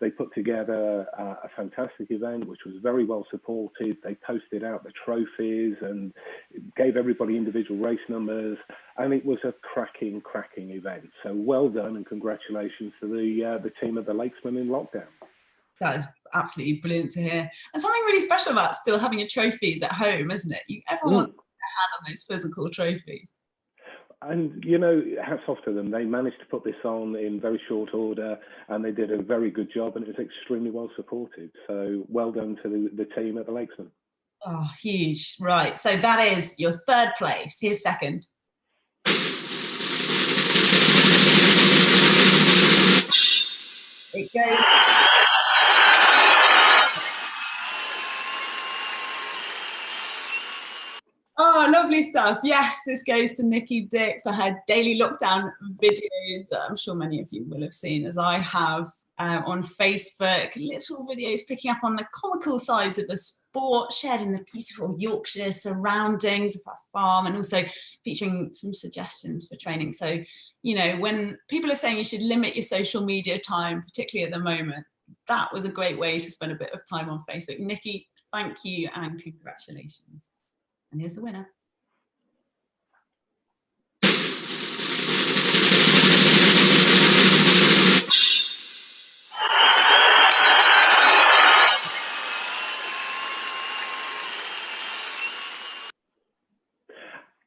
They put together a fantastic event, which was very well supported. They posted out the trophies and gave everybody individual race numbers. And it was a cracking event. So well done and congratulations to the team of the Lakesman in lockdown. That is absolutely brilliant to hear. And something really special about still having your trophies at home, isn't it? Everyone wants to hand on those physical trophies. And, you know, hats off to them. They managed to put this on in very short order and they did a very good job and it was extremely well supported. So well done to the team at the Lakesman. Oh, huge. Right. So that is your third place. Here's second. It goes. Oh, Lovely stuff. Yes, this goes to Nikki Dick for her daily lockdown videos. I'm sure many of you will have seen, as I have, on Facebook. Little videos picking up on the comical sides of the sport, shared in the beautiful Yorkshire surroundings of our farm, and also featuring some suggestions for training. So, you know, when people are saying you should limit your social media time, particularly at the moment, that was a great way to spend a bit of time on Facebook. Nikki, thank you and congratulations. And here's the winner.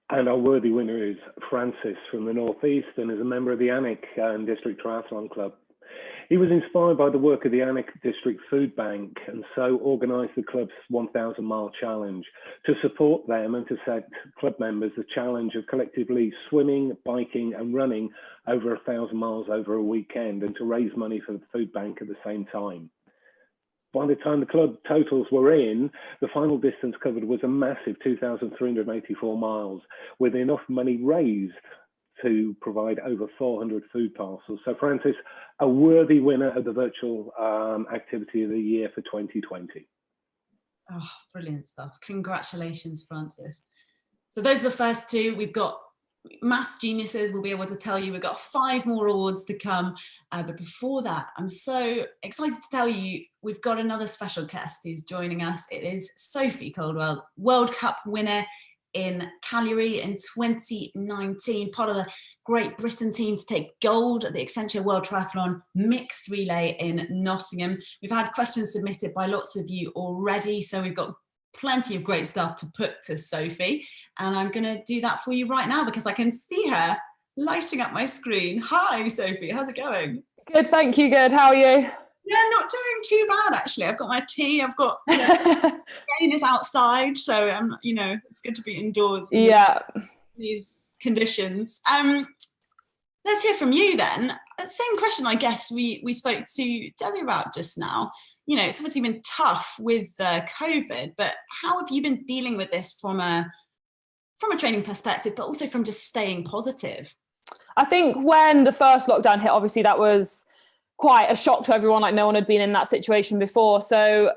And our worthy winner is Francis from the Northeast and is a member of the Alnwick District Triathlon Club. He was inspired by the work of the Alnwick District Food Bank and so organised the club's 1,000 mile challenge to support them and to set club members the challenge of collectively swimming, biking and running over 1,000 miles over a weekend, and to raise money for the food bank at the same time. By the time the club totals were in, the final distance covered was a massive 2,384 miles, with enough money raised to provide over 400 food parcels. So Francis, a worthy winner of the virtual activity of the year for 2020. Oh, brilliant stuff. Congratulations, Francis. So those are the first two. We've got Maths Geniuses will be able to tell you we've got 5 more awards to come. But before that, I'm so excited to tell you we've got another special guest who's joining us. It is Sophie Caldwell, World Cup winner in Cagliari in 2019, part of the Great Britain team to take gold at the Accenture World Triathlon Mixed Relay in Nottingham. We've had questions submitted by lots of you already, so we've got plenty of great stuff to put to Sophie, and I'm going to do that for you right now because I can see her lighting up my screen. Hi Sophie, how's it going? Good, thank you. Good, how are you? Yeah, not doing too bad actually. I've got my tea, I've got rain is outside, so you know, it's good to be indoors in these conditions. Let's hear from you then. Same question I guess we spoke to Debbie about just now. You know, it's obviously been tough with COVID, but how have you been dealing with this from a training perspective, but also from just staying positive? I think when the first lockdown hit, obviously that was quite a shock to everyone. Like no one had been in that situation before. So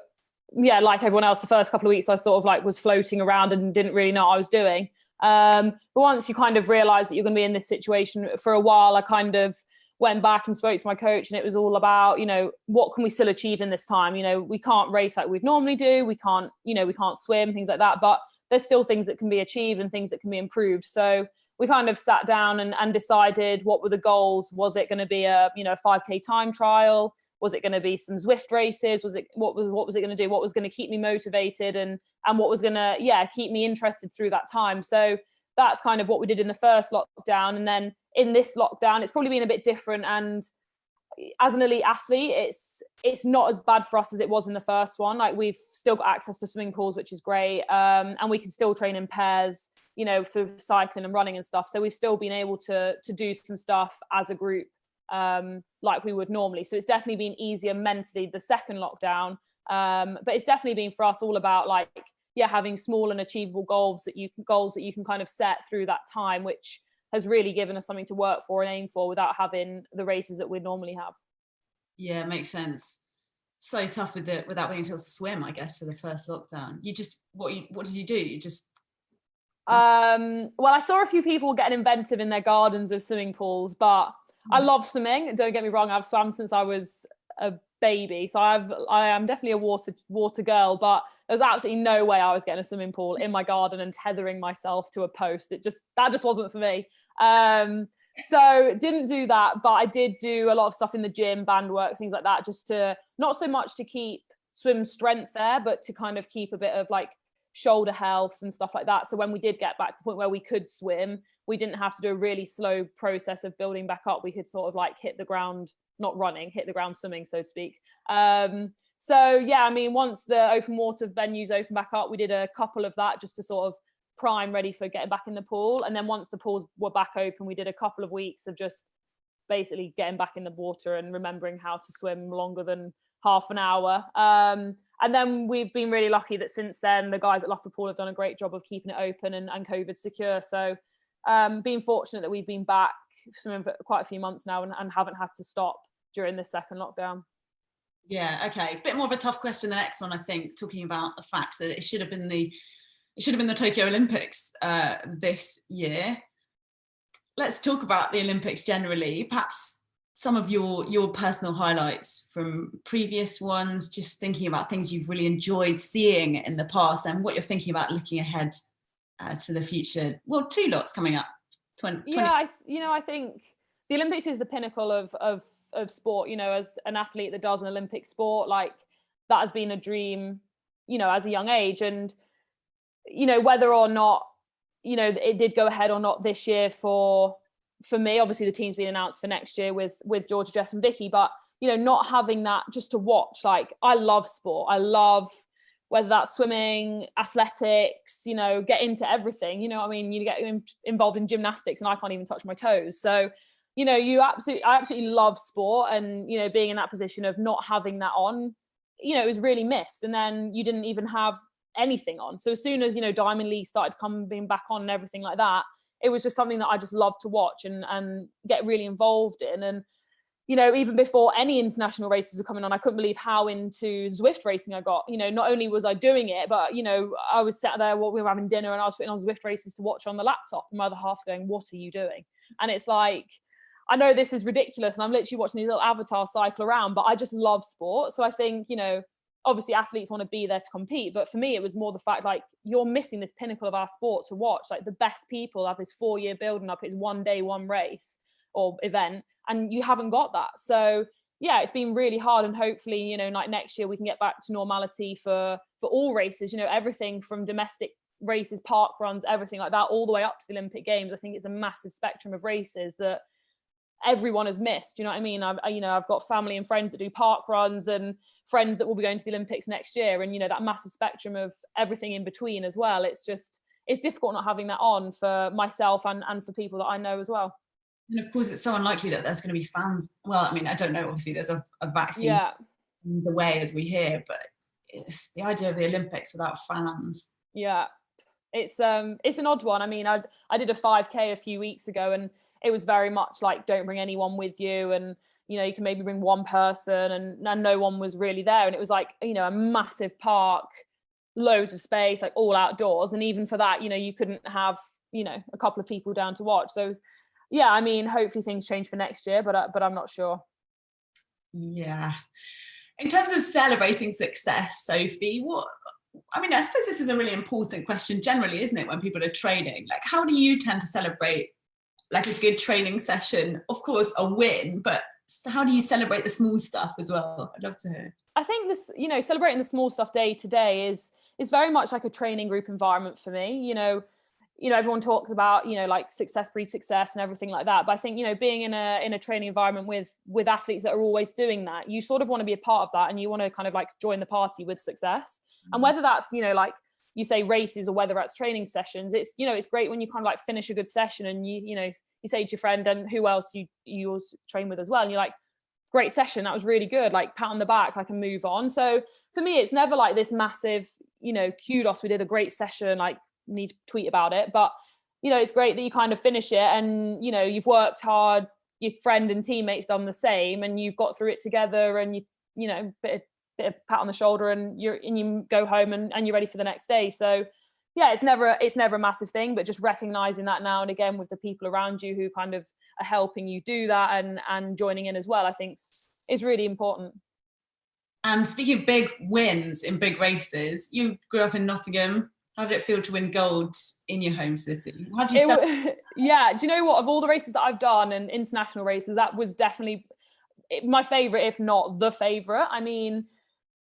yeah, like everyone else, the first couple of weeks I sort of like was floating around and didn't really know what I was doing. But once you kind of realize that you're going to be in this situation for a while, I kind of went back and spoke to my coach, and it was all about, you know, what can we still achieve in this time? You know, we can't race like we'd normally do. We can't, you know, we can't swim, things like that, but there's still things that can be achieved and things that can be improved. So we kind of sat down and decided what were the goals. Was it going to be a, you know, 5K time trial? Was it going to be some Zwift races? Was it, what was it going to do? What was going to keep me motivated and what was going to, keep me interested through that time? So that's kind of what we did in the first lockdown. And then in this lockdown, it's probably been a bit different. And as an elite athlete, it's not as bad for us as it was in the first one. Like we've still got access to swimming pools, which is great. And we can still train in pairs, you know, for cycling and running and stuff. So we've still been able to do some stuff as a group like we would normally. So it's definitely been easier mentally the second lockdown. But it's definitely been for us all about like, having small and achievable goals that you can kind of set through that time, which has really given us something to work for and aim for without having the races that we'd normally have. Yeah, makes sense. So tough without being able to swim, I guess, for the first lockdown. You just, what did you do? You just... Well, I saw a few people getting inventive in their gardens with swimming pools, but I love swimming. Don't get me wrong, I've swam since I was a baby, so I am definitely a water girl, but there's absolutely no way I was getting a swimming pool in my garden and tethering myself to a post. That just wasn't for me. So didn't do that, but I did do a lot of stuff in the gym, band work, things like that, just to not so much to keep swim strength there, but to kind of keep a bit of like shoulder health and stuff like that. So when we did get back to the point where we could swim, we didn't have to do a really slow process of building back up. We could sort of like hit the ground, not running, hit the ground swimming, so to speak. So yeah, I mean, once the open water venues opened back up, we did a couple of that just to sort of prime ready for getting back in the pool. And then once the pools were back open, we did a couple of weeks of just basically getting back in the water and remembering how to swim longer than half an hour. And And then we've been really lucky that since then, the guys at Loughborough Pool have done a great job of keeping it open and COVID secure. So being fortunate that we've been back for quite a few months now and haven't had to stop during this second lockdown. Yeah, okay. Bit more of a tough question, the next one, I think, talking about the fact that it should have been the Tokyo Olympics this year. Let's talk about the Olympics generally. Perhaps some of your personal highlights from previous ones, just thinking about things you've really enjoyed seeing in the past and what you're thinking about looking ahead to the future. Well, 2 lots coming up. Yeah, I think the Olympics is the pinnacle of sport. You know, as an athlete that does an Olympic sport, like that has been a dream, you know, as a young age. And, you know, whether or not, you know, it did go ahead or not this year for me, obviously the team's been announced for next year with Georgia, Jess and Vicky, but, you know, not having that just to watch, like I love sport. I love whether that's swimming, athletics, you know, get into everything, you know, I mean, you get involved in gymnastics and I can't even touch my toes. So, you know, I absolutely love sport, and, you know, being in that position of not having that on, you know, it was really missed. And then you didn't even have anything on. So as soon as, you know, Diamond League started coming back on and everything like that, it was just something that I just love to watch and get really involved in. And, you know, even before any international races were coming on, I couldn't believe how into Zwift racing I got. You know, not only was I doing it, but, you know, I was sat there while we were having dinner and I was putting on Zwift races to watch on the laptop. And my other half's going, what are you doing? And it's like, I know this is ridiculous and I'm literally watching these little avatars cycle around, but I just love sport. So I think, you know, obviously athletes want to be there to compete, but for me, it was more the fact, like, you're missing this pinnacle of our sport to watch. Like, the best people have this 4-year building up. It's one day, one race or event, and you haven't got that. So yeah, it's been really hard, and hopefully, you know, like next year we can get back to normality for all races, you know, everything from domestic races, park runs, everything like that, all the way up to the Olympic Games. I think it's a massive spectrum of races that everyone has missed. You know what I mean? I've got family and friends that do park runs and friends that will be going to the Olympics next year, and, you know, that massive spectrum of everything in between as well. It's difficult not having that on for myself and for people that I know as well. And of course, it's so unlikely that there's going to be fans. Well, I mean, I don't know. Obviously, there's a vaccine in the way, as we hear, but it's the idea of the Olympics without fans. Yeah, it's an odd one. I mean, I did a 5K a few weeks ago, and it was very much like, don't bring anyone with you, and, you know, you can maybe bring one person, and no one was really there. And it was like, you know, a massive park, loads of space, like all outdoors, and even for that, you know, you couldn't have, you know, a couple of people down to watch. So it was, yeah, I mean, hopefully things change for next year, but I'm not sure. Yeah. In terms of celebrating success, Sophie, I suppose this is a really important question generally, isn't it, when people are training? Like, how do you tend to celebrate like a good training session? Of course, a win, but how do you celebrate the small stuff as well? I'd love to hear. I think this, you know, celebrating the small stuff day to day is very much like a training group environment for me. You know, everyone talks about, you know, like success breeds success and everything like that. But I think, you know, being in a training environment with athletes that are always doing that, you sort of want to be a part of that, and you want to kind of like join the party with success. And whether that's, you know, like you say races, or whether that's training sessions, it's, you know, it's great when you kind of like finish a good session and you know, you say to your friend and who else you also train with as well, and you're like, great session, that was really good, like pat on the back, like, and move on. So for me, it's never like this massive, you know, kudos, we did a great session, like, need to tweet about it. But, you know, it's great that you kind of finish it and, you know, you've worked hard, your friend and teammates done the same, and you've got through it together, and you know, bit of pat on the shoulder, and you go home and you're ready for the next day. So yeah, it's never a massive thing, but just recognizing that now and again with the people around you who kind of are helping you do that and joining in as well, I think is really important. And speaking of big wins in big races, you grew up in Nottingham. How did it feel to win gold in your home city? How did you Yeah, do you know what? Of all the races that I've done and international races, that was definitely my favourite, if not the favourite. I mean,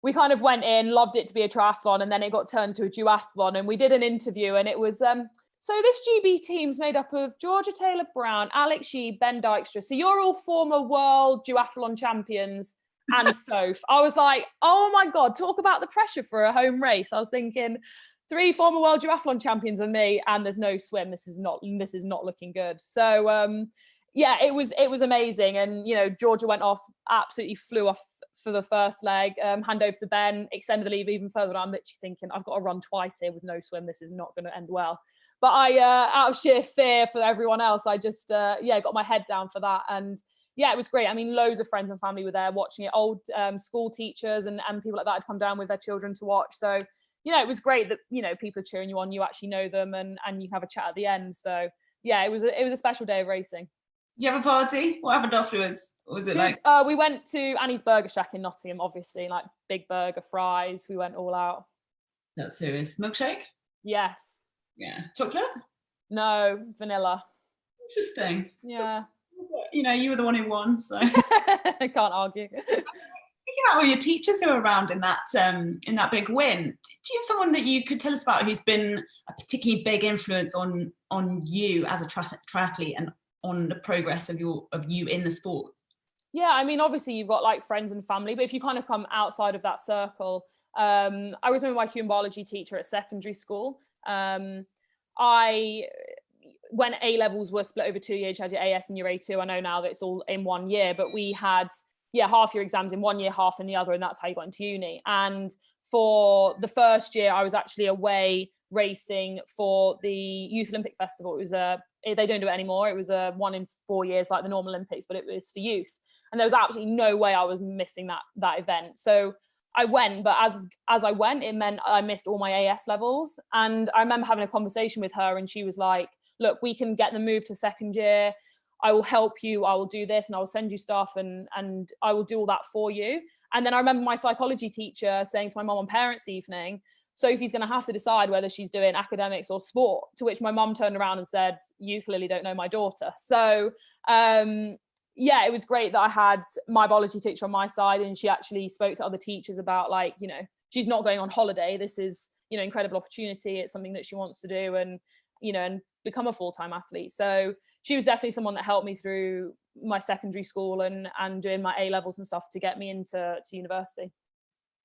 we kind of went in, loved it to be a triathlon, and then it got turned to a duathlon, and we did an interview, and it was, so this GB team's made up of Georgia Taylor-Brown, Alex Shee, Ben Dykstra. So you're all former world duathlon champions and Soph. I was like, oh my God, talk about the pressure for a home race. I was thinking, 3 former world duathlon champions and me, and there's no swim. This is not looking good. So yeah, it was amazing. And, you know, Georgia went off, absolutely flew off for the first leg, hand over to Ben, extended the lead even further. And I'm literally thinking, I've got to run twice here with no swim. This is not going to end well. But I, out of sheer fear for everyone else, I just, got my head down for that. And yeah, it was great. I mean, loads of friends and family were there watching it. Old school teachers and people like that had come down with their children to watch. So, it was great that, people are cheering you on, you actually know them and you can have a chat at the end. So yeah, it was a special day of racing. Did you have a party? What happened afterwards? What was it like? We went to Annie's Burger Shack in Nottingham, obviously, like big burger, fries. We went all out. That's serious. Milkshake? Yes. Yeah. Chocolate? No, vanilla. Interesting. Yeah. You were the one who won, so I can't argue. Speaking about all your teachers who were around in that big win, do you have someone that you could tell us about who's been a particularly big influence on you as a triathlete and on the progress of you in the sport? Yeah, I mean, obviously you've got like friends and family, but if you kind of come outside of that circle, I remember my human biology teacher at secondary school. When A levels were split over 2 years, you had your AS and your A2. I know now that it's all in 1 year, but we had half your exams in 1 year, half in the other, and that's how you got into uni. And for the first year, I was actually away racing for the Youth Olympic Festival. It was they don't do it anymore. It was a 1 in 4 years, like the normal Olympics, but it was for youth. And there was absolutely no way I was missing that event. So I went, but as I went, it meant I missed all my AS levels. And I remember having a conversation with her, and she was like, "Look, we can get them moved to second year. I will help you. I will do this, and I will send you stuff, and I will do all that for you." And then I remember my psychology teacher saying to my mum on parents' evening, "Sophie's going to have to decide whether she's doing academics or sport." To which my mum turned around and said, "You clearly don't know my daughter." So it was great that I had my biology teacher on my side, and she actually spoke to other teachers about, like, she's not going on holiday. This is, incredible opportunity. It's something that she wants to do, and become a full-time athlete. So she was definitely someone that helped me through my secondary school and doing my A levels and stuff to get me into university.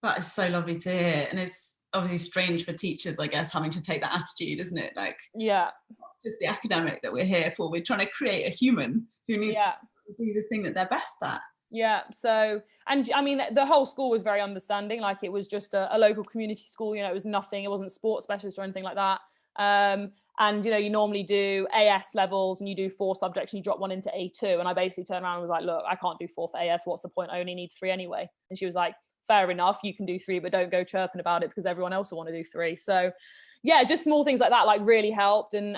That is so lovely to hear. And it's obviously strange for teachers, I guess, having to take that attitude, isn't it? Like, yeah, not just the academic that we're here for. We're trying to create a human who needs to do the thing that they're best at. Yeah. So, and I mean, the whole school was very understanding. Like, it was just a local community school. It was nothing. It wasn't sports specialist or anything like that. And you normally do AS levels and you do 4 subjects and you drop one into A2. And I basically turned around and was like, "Look, I can't do 4 for AS. What's the point? I only need 3 anyway." And she was like, "Fair enough, you can do 3, but don't go chirping about it because everyone else will want to do 3." So yeah, just small things like that like really helped. And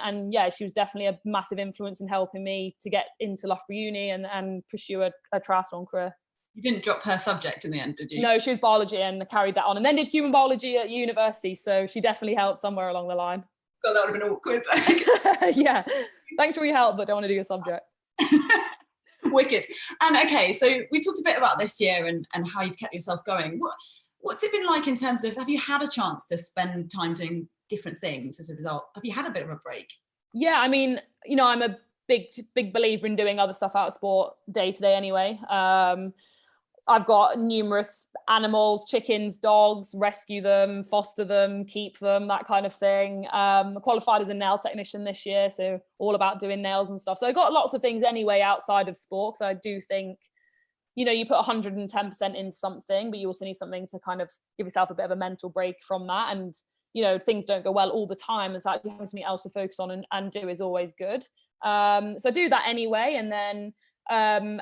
she was definitely a massive influence in helping me to get into Loughborough Uni and pursue a triathlon career. You didn't drop her subject in the end, did you? No, she was biology and carried that on, and then did human biology at university. So she definitely helped somewhere along the line. God, that would have been awkward. Yeah, thanks for your help, but don't want to do your subject. Wicked. And okay, so we've talked a bit about this year and how you've kept yourself going. What's it been like in terms of, have you had a chance to spend time doing different things as a result? Have you had a bit of a break? Yeah, I mean, I'm a big believer in doing other stuff out of sport day to day anyway. I've got numerous animals, chickens, dogs, rescue them, foster them, keep them, that kind of thing. I qualified as a nail technician this year, so all about doing nails and stuff. So I got lots of things anyway outside of sport. So I do think, you put 110% into something, but you also need something to kind of give yourself a bit of a mental break from that. And, things don't go well all the time. And so actually having something else to focus on and do is always good. So I do that anyway. And then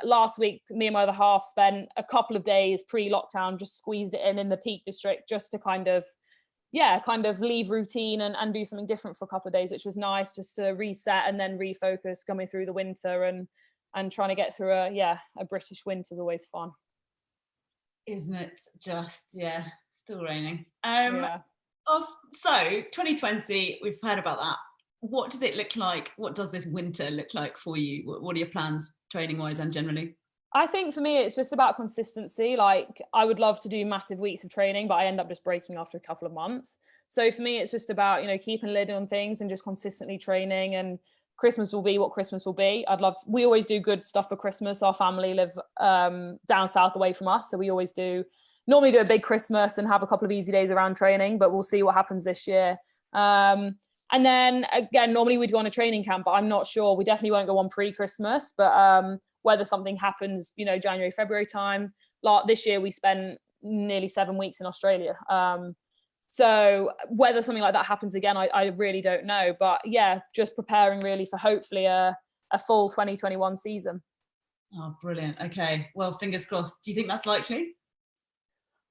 last week, me and my other half spent a couple of days pre-lockdown, just squeezed it in the Peak District, just to kind of leave routine and do something different for a couple of days, which was nice, just to reset and then refocus coming through the winter and trying to get through a British winter is always fun. Isn't it just, still raining. Yeah. So 2020, we've heard about that. What does it look like? What does this winter look like for you? What are your plans training wise and generally? I think for me, it's just about consistency. Like, I would love to do massive weeks of training, but I end up just breaking after a couple of months. So for me, it's just about, keeping a lid on things and just consistently training, and Christmas will be what Christmas will be. We always do good stuff for Christmas. Our family live down south away from us. So we always normally do a big Christmas and have a couple of easy days around training, but we'll see what happens this year. And then again, normally we'd go on a training camp, but I'm not sure. We definitely won't go on pre-Christmas, but whether something happens, January, February time, this year we spent nearly 7 weeks in Australia. So whether something like that happens again, I really don't know. But yeah, just preparing really for hopefully a full 2021 season. Oh, brilliant. Okay, well, fingers crossed. Do you think that's likely?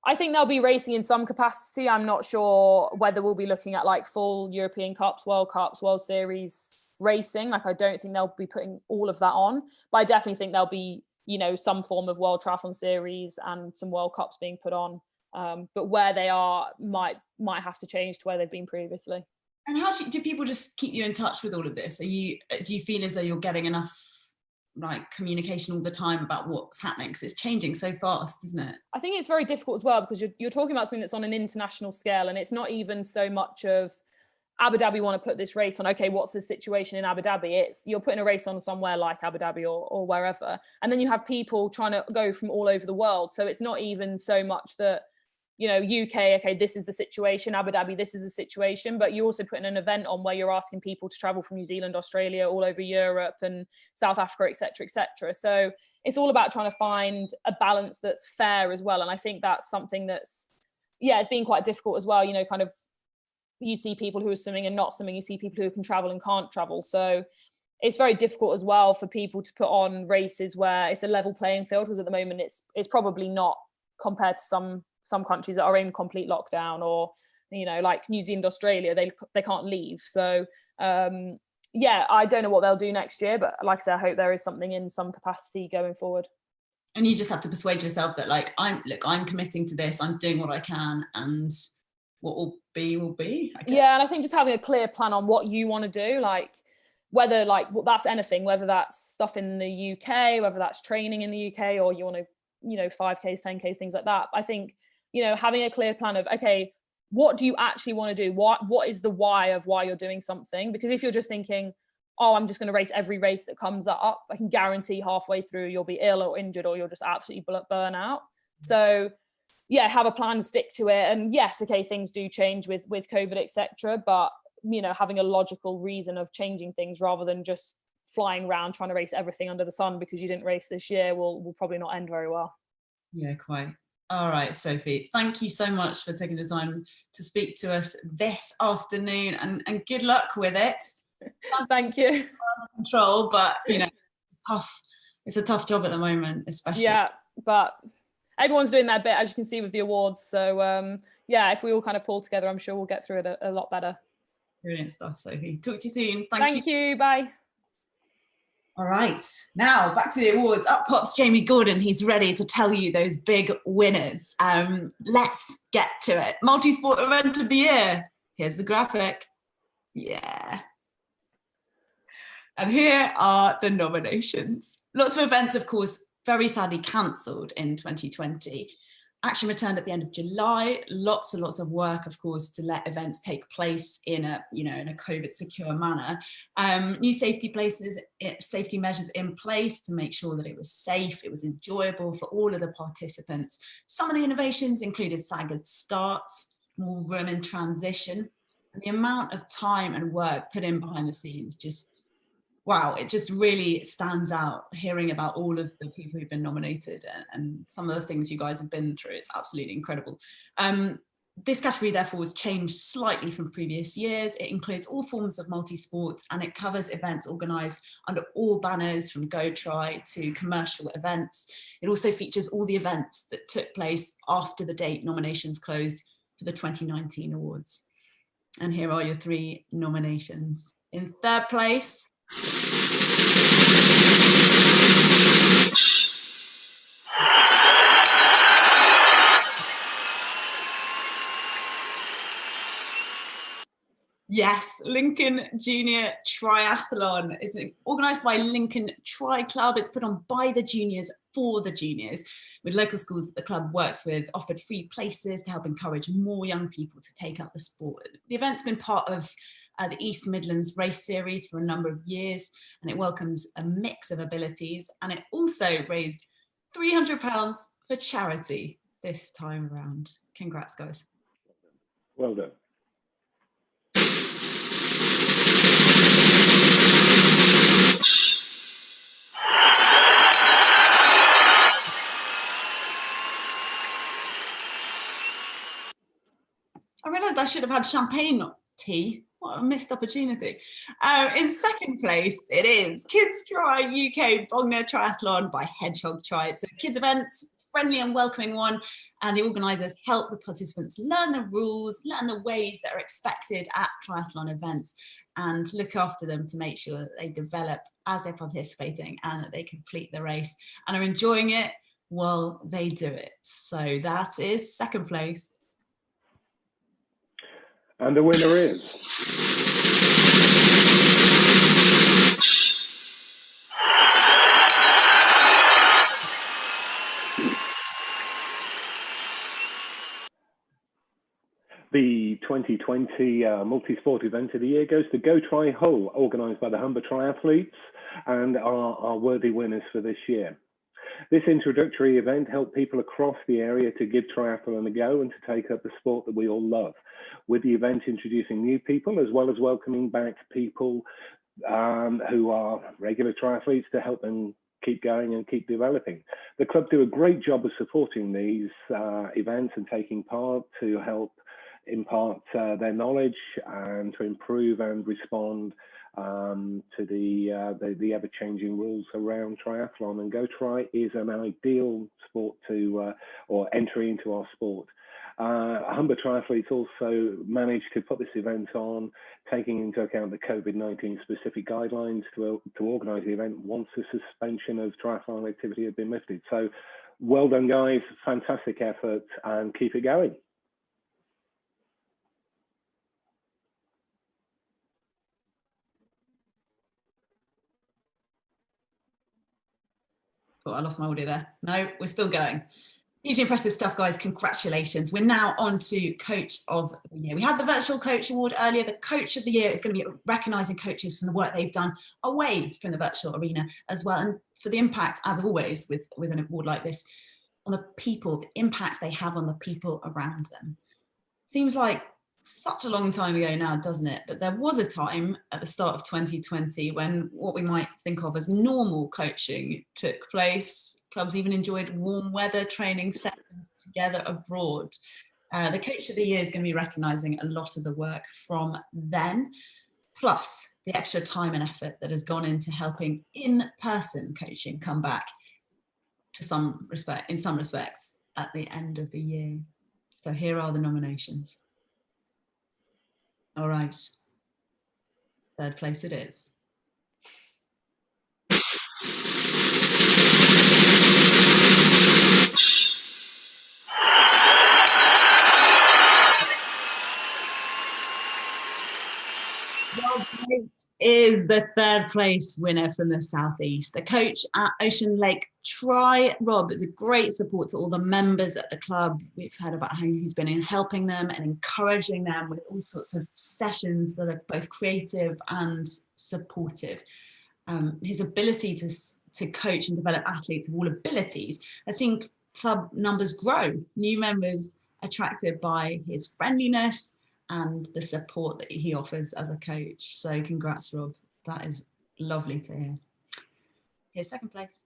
I think they'll be racing in some capacity. I'm not sure whether we'll be looking at like full European Cups, World Series racing. Like, I don't think they'll be putting all of that on, but I definitely think there'll be, you know, some form of World Triathlon Series and some World Cups being put on. But where they are might have to change to where they've been previously. And how do people just keep you in touch with all of this? Do you feel as though you're getting enough like communication all the time about what's happening, because it's changing so fast, isn't it? I think it's very difficult as well, because you're talking about something that's on an international scale, and it's not even so much of Abu Dhabi want to put this race on. Okay, what's the situation in Abu Dhabi? It's you're putting a race on somewhere like Abu Dhabi or wherever, and then you have people trying to go from all over the world. So it's not even so much that, you know, UK, okay, this is the situation, Abu Dhabi, this is the situation, but you're also putting an event on where you're asking people to travel from New Zealand, Australia, all over Europe and South Africa, etc., etc. So it's all about trying to find a balance that's fair as well. And I think that's something that's, yeah, it's been quite difficult as well. You know, kind of, you see people who are swimming and not swimming, you see people who can travel and can't travel. So it's very difficult as well for people to put on races where it's a level playing field, because at the moment it's probably not, compared to some countries that are in complete lockdown, or, you know, like New Zealand, Australia, they can't leave. So yeah, I don't know what they'll do next year, but like I said, I hope there is something in some capacity going forward. And you just have to persuade yourself that, like, I'm committing to this, I'm doing what I can, and what will be, I guess. Yeah, and I think just having a clear plan on what you want to do, like whether that's anything, whether that's stuff in the UK, whether that's training in the UK, or you want to, you know, 5Ks, 10Ks, things like that. I think, you know, having a clear plan of, okay, what do you actually want to do? What is the why of why you're doing something? Because if you're just thinking, oh, I'm just going to race every race that comes up, I can guarantee halfway through you'll be ill or injured, or you'll just absolutely burn out. So yeah, have a plan, stick to it. And yes, okay, things do change with COVID, etc. But, you know, having a logical reason of changing things rather than just flying around trying to race everything under the sun because you didn't race this year will probably not end very well. Yeah, quite. All right, Sophie, thank you so much for taking the time to speak to us this afternoon, and good luck with it. Thank you. Under control, but you know, it's a tough job at the moment, especially. Yeah, but everyone's doing their bit, as you can see with the awards. So yeah, if we all kind of pull together, I'm sure we'll get through it a lot better. Brilliant stuff, Sophie. Talk to you soon. Thank you. Bye. All right, now back to the awards. Up pops Jamie Gordon. He's ready to tell you those big winners. Let's get to it. Multi-sport event of the year. Here's the graphic. Yeah. And here are the nominations. Lots of events, of course, very sadly cancelled in 2020. Action returned at the end of July. Lots and lots of work, of course, to let events take place in a COVID secure manner. New safety measures in place to make sure that it was safe, it was enjoyable for all of the participants. Some of the innovations included staggered starts, more room in transition, and the amount of time and work put in behind the scenes wow, it just really stands out hearing about all of the people who've been nominated and some of the things you guys have been through. It's absolutely incredible. This category, therefore, has changed slightly from previous years. It includes all forms of multi-sports, and it covers events organised under all banners from Go Tri to commercial events. It also features all the events that took place after the date nominations closed for the 2019 awards. And here are your 3 nominations. In third place, yes, Lincoln Junior Triathlon. It's organised by Lincoln Tri Club. It's put on by the juniors for the juniors, with local schools that the club works with offered free places to help encourage more young people to take up the sport. The event's been part of the East Midlands Race Series for a number of years, and it welcomes a mix of abilities, and it also raised £300 for charity this time around. Congrats, guys. Well done. I realised I should have had champagne, not tea. What a missed opportunity. In second place, it is Kids Try UK Bognor Triathlon by Hedgehog Try. It's a kids event, friendly and welcoming one, and the organisers help the participants learn the rules, learn the ways that are expected at triathlon events, and look after them to make sure that they develop as they're participating and that they complete the race and are enjoying it while they do it. So that is second place. And the winner is... The 2020 multi-sport event of the year goes to Go Try Hull, organised by the Humber Triathletes, and our worthy winners for this year. This introductory event helped people across the area to give triathlon a go and to take up the sport that we all love, with the event introducing new people as well as welcoming back people who are regular triathletes to help them keep going and keep developing. The club do a great job of supporting these events and taking part to help impart their knowledge and to improve and respond to the ever-changing rules around triathlon. And Go Try is an ideal sport to or entry into our sport. Humber Triathletes also managed to put this event on, taking into account the COVID-19 specific guidelines to organise the event once the suspension of triathlon activity had been lifted. So well done, guys, fantastic effort, and keep it going. Oh, I lost my audio there. No, we're still going. Hugely impressive stuff, guys. Congratulations. We're now on to Coach of the Year. We had the Virtual Coach Award earlier. The Coach of the Year is going to be recognising coaches from the work they've done away from the virtual arena as well, and for the impact, as always, with an award like this, on the people, the impact they have on the people around them. Seems like such a long time ago now, doesn't it? But there was a time at the start of 2020 when what we might think of as normal coaching took place. Clubs even enjoyed warm weather training sessions together abroad. The Coach of the Year is going to be recognising a lot of the work from then, plus the extra time and effort that has gone into helping in-person coaching come back to in some respects at the end of the year. So here are the nominations. All right, third place it is. Rob is the third place winner from the Southeast. The coach at Ocean Lake Try. Rob is a great support to all the members at the club. We've heard about how he's been in helping them and encouraging them with all sorts of sessions that are both creative and supportive. His ability to coach and develop athletes of all abilities has seen club numbers grow, new members attracted by his friendliness and the support that he offers as a coach. So congrats, Rob. That is lovely to hear. Here's second place.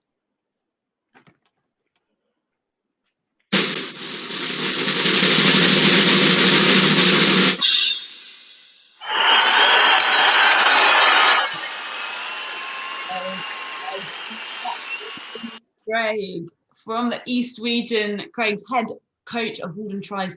Craig from the East Region. Craig's head coach of Walden Try's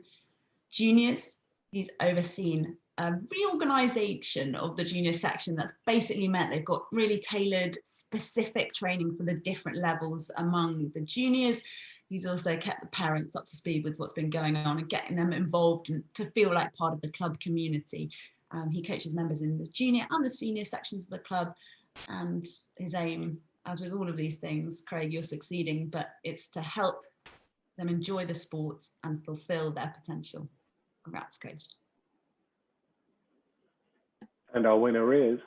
juniors. He's overseen a reorganisation of the junior section that's basically meant they've got really tailored, specific training for the different levels among the juniors. He's also kept the parents up to speed with what's been going on and getting them involved and to feel like part of the club community. He coaches members in the junior and the senior sections of the club, and his aim, as with all of these things, Craig, you're succeeding, but it's to help them enjoy the sport and fulfil their potential. Congrats, coach. And our winner is...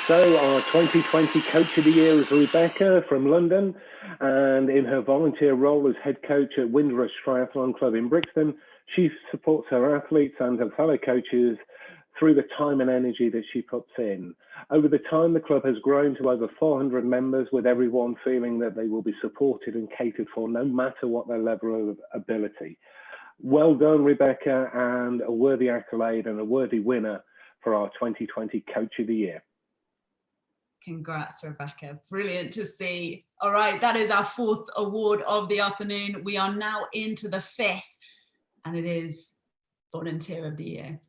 So our 2020 Coach of the Year is Rebecca from London, and in her volunteer role as head coach at Windrush Triathlon Club in Brixton, she supports her athletes and her fellow coaches through the time and energy that she puts in. Over the time, the club has grown to over 400 members, with everyone feeling that they will be supported and catered for no matter what their level of ability. Well done, Rebecca, and a worthy accolade and a worthy winner for our 2020 Coach of the Year. Congrats, Rebecca. Brilliant to see. All right, that is our 4th award of the afternoon. We are now into the 5th, and it is Volunteer of the Year.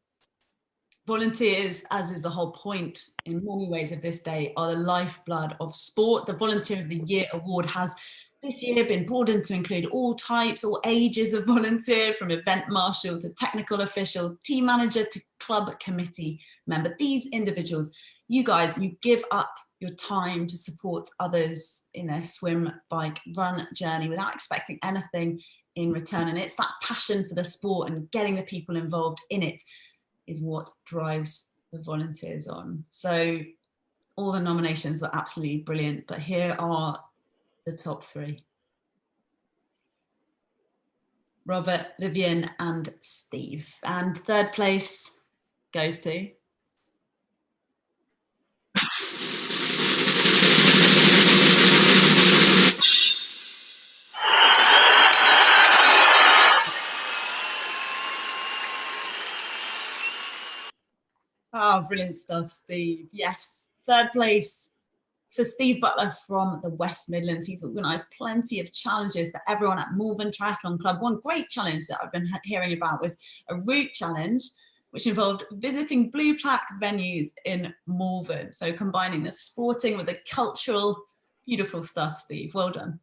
Volunteers, as is the whole point in many ways of this day, are the lifeblood of sport. The Volunteer of the Year award has this year been broadened to include all types, all ages of volunteer, from event marshal to technical official, team manager to club committee member. These individuals, you guys, you give up your time to support others in their swim, bike, run journey without expecting anything in return. And it's that passion for the sport and getting the people involved in it is what drives the volunteers on. So all the nominations were absolutely brilliant, but here are the top 3. Robert, Vivian and Steve. And 3rd place goes to... Oh, brilliant stuff, Steve. Yes, 3rd place for Steve Butler from the West Midlands. He's organised plenty of challenges for everyone at Malvern Triathlon Club. One great challenge that I've been hearing about was a route challenge, which involved visiting blue plaque venues in Malvern. So combining the sporting with the cultural, beautiful stuff, Steve. Well done.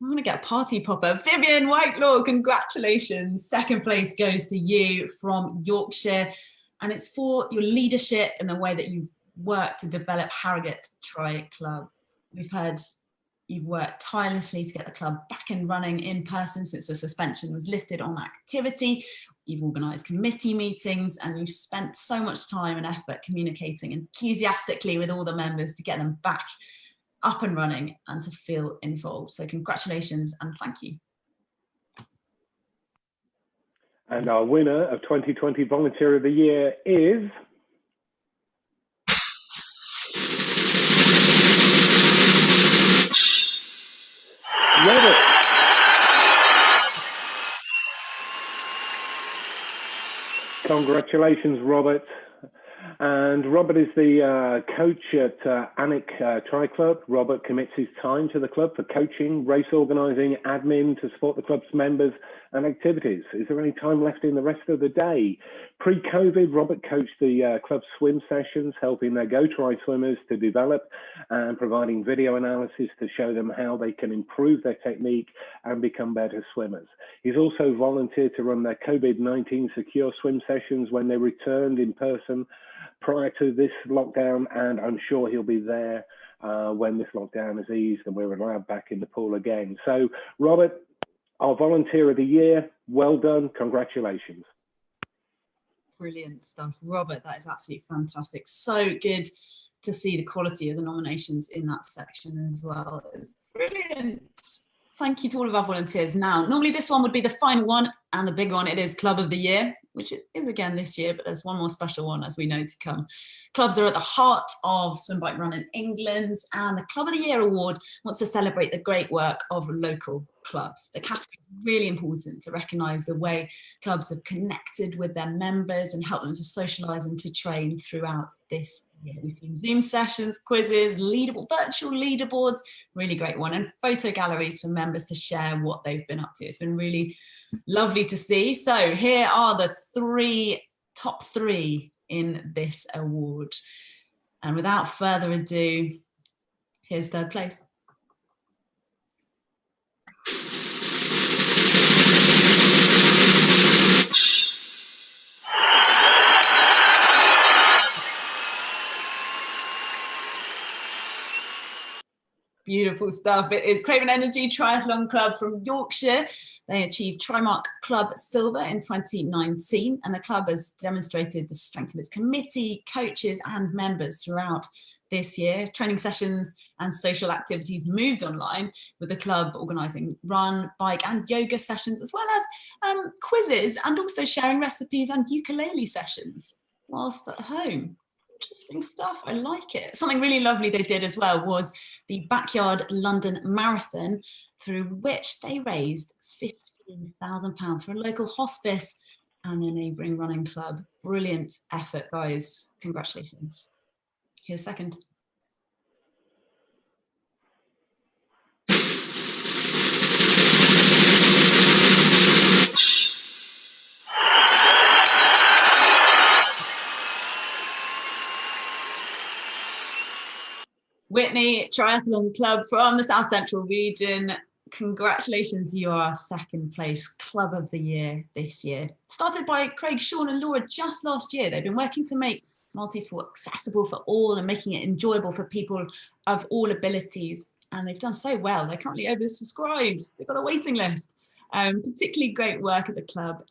I'm going to get a party popper. Vivian Whitelaw, congratulations. 2nd place goes to you from Yorkshire. And it's for your leadership and the way that you work to develop Harrogate Tri Club. We've heard you've worked tirelessly to get the club back and running in person since the suspension was lifted on activity. You've organised committee meetings and you've spent so much time and effort communicating enthusiastically with all the members to get them back up and running and to feel involved. So congratulations and thank you. And our winner of 2020 Volunteer of the Year is... Robert. Congratulations, Robert. And Robert is the coach at Alnwick Tri Club. Robert commits his time to the club for coaching, race organising, admin to support the club's members and activities. Is there any time left in the rest of the day? Pre-COVID, Robert coached the club swim sessions, helping their Go Tri swimmers to develop and providing video analysis to show them how they can improve their technique and become better swimmers. He's also volunteered to run their COVID-19 secure swim sessions when they returned in person prior to this lockdown, and I'm sure he'll be there when this lockdown is eased and we're allowed back in the pool again. So, Robert, our Volunteer of the Year, well done, congratulations. Brilliant stuff, Robert. That is absolutely fantastic. So good to see the quality of the nominations in that section as well. It's brilliant. Thank you to all of our volunteers. Now, normally this one would be the final one and the big one. It is Club of the Year, which it is again this year, but there's one more special one as we know to come. Clubs are at the heart of swim, bike, run in England, and the Club of the Year award wants to celebrate the great work of local clubs. The category is really important to recognise the way clubs have connected with their members and help them to socialise and to train throughout this year. We've seen Zoom sessions, quizzes, virtual leaderboards, really great one, and photo galleries for members to share what they've been up to. It's been really lovely to see. So here are the top three in this award. And without further ado, here's 3rd place. Beautiful stuff. It is Craven Energy Triathlon Club from Yorkshire. They achieved Trimark Club Silver in 2019, and the club has demonstrated the strength of its committee, coaches and members throughout this year. Training sessions and social activities moved online, with the club organising run, bike and yoga sessions, as well as quizzes, and also sharing recipes and ukulele sessions whilst at home. Interesting stuff. I like it. Something really lovely they did as well was the Backyard London Marathon, through which they raised £15,000 for a local hospice and the neighbouring running club. Brilliant effort, guys. Congratulations. Here's second. Whitney Triathlon Club from the South Central region. Congratulations, you are second place Club of the Year this year. Started by Craig, Sean and Laura just last year. They've been working to make multi-sport accessible for all and making it enjoyable for people of all abilities. And they've done so well. They're currently oversubscribed. They've got a waiting list. Particularly great work at the club.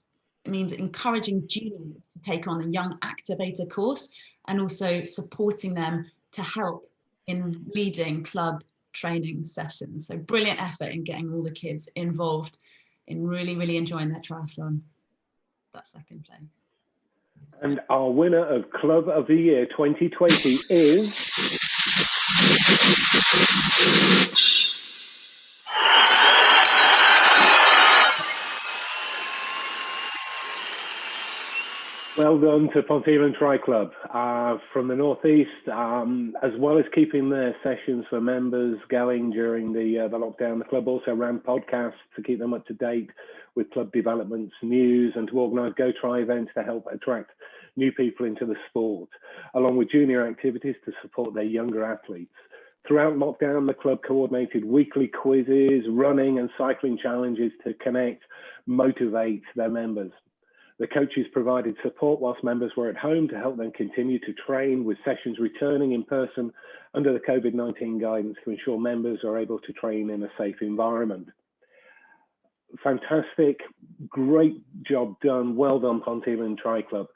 It means encouraging juniors to take on the Young Activator course and also supporting them to help in leading club training sessions. So brilliant effort in getting all the kids involved in really enjoying their triathlon. That's second place. And our winner of Club of the Year 2020 is... Well done to Pontefract Tri Club from the Northeast, as well as keeping their sessions for members going during the lockdown. The club also ran podcasts to keep them up to date with club developments, news, and to organise Go Try events to help attract new people into the sport, along with junior activities to support their younger athletes. Throughout lockdown, the club coordinated weekly quizzes, running and cycling challenges to connect, motivate their members. The coaches provided support whilst members were at home to help them continue to train, with sessions returning in person under the COVID-19 guidance to ensure members are able to train in a safe environment. Fantastic, great job done. Well done, Pontefract Tri Club.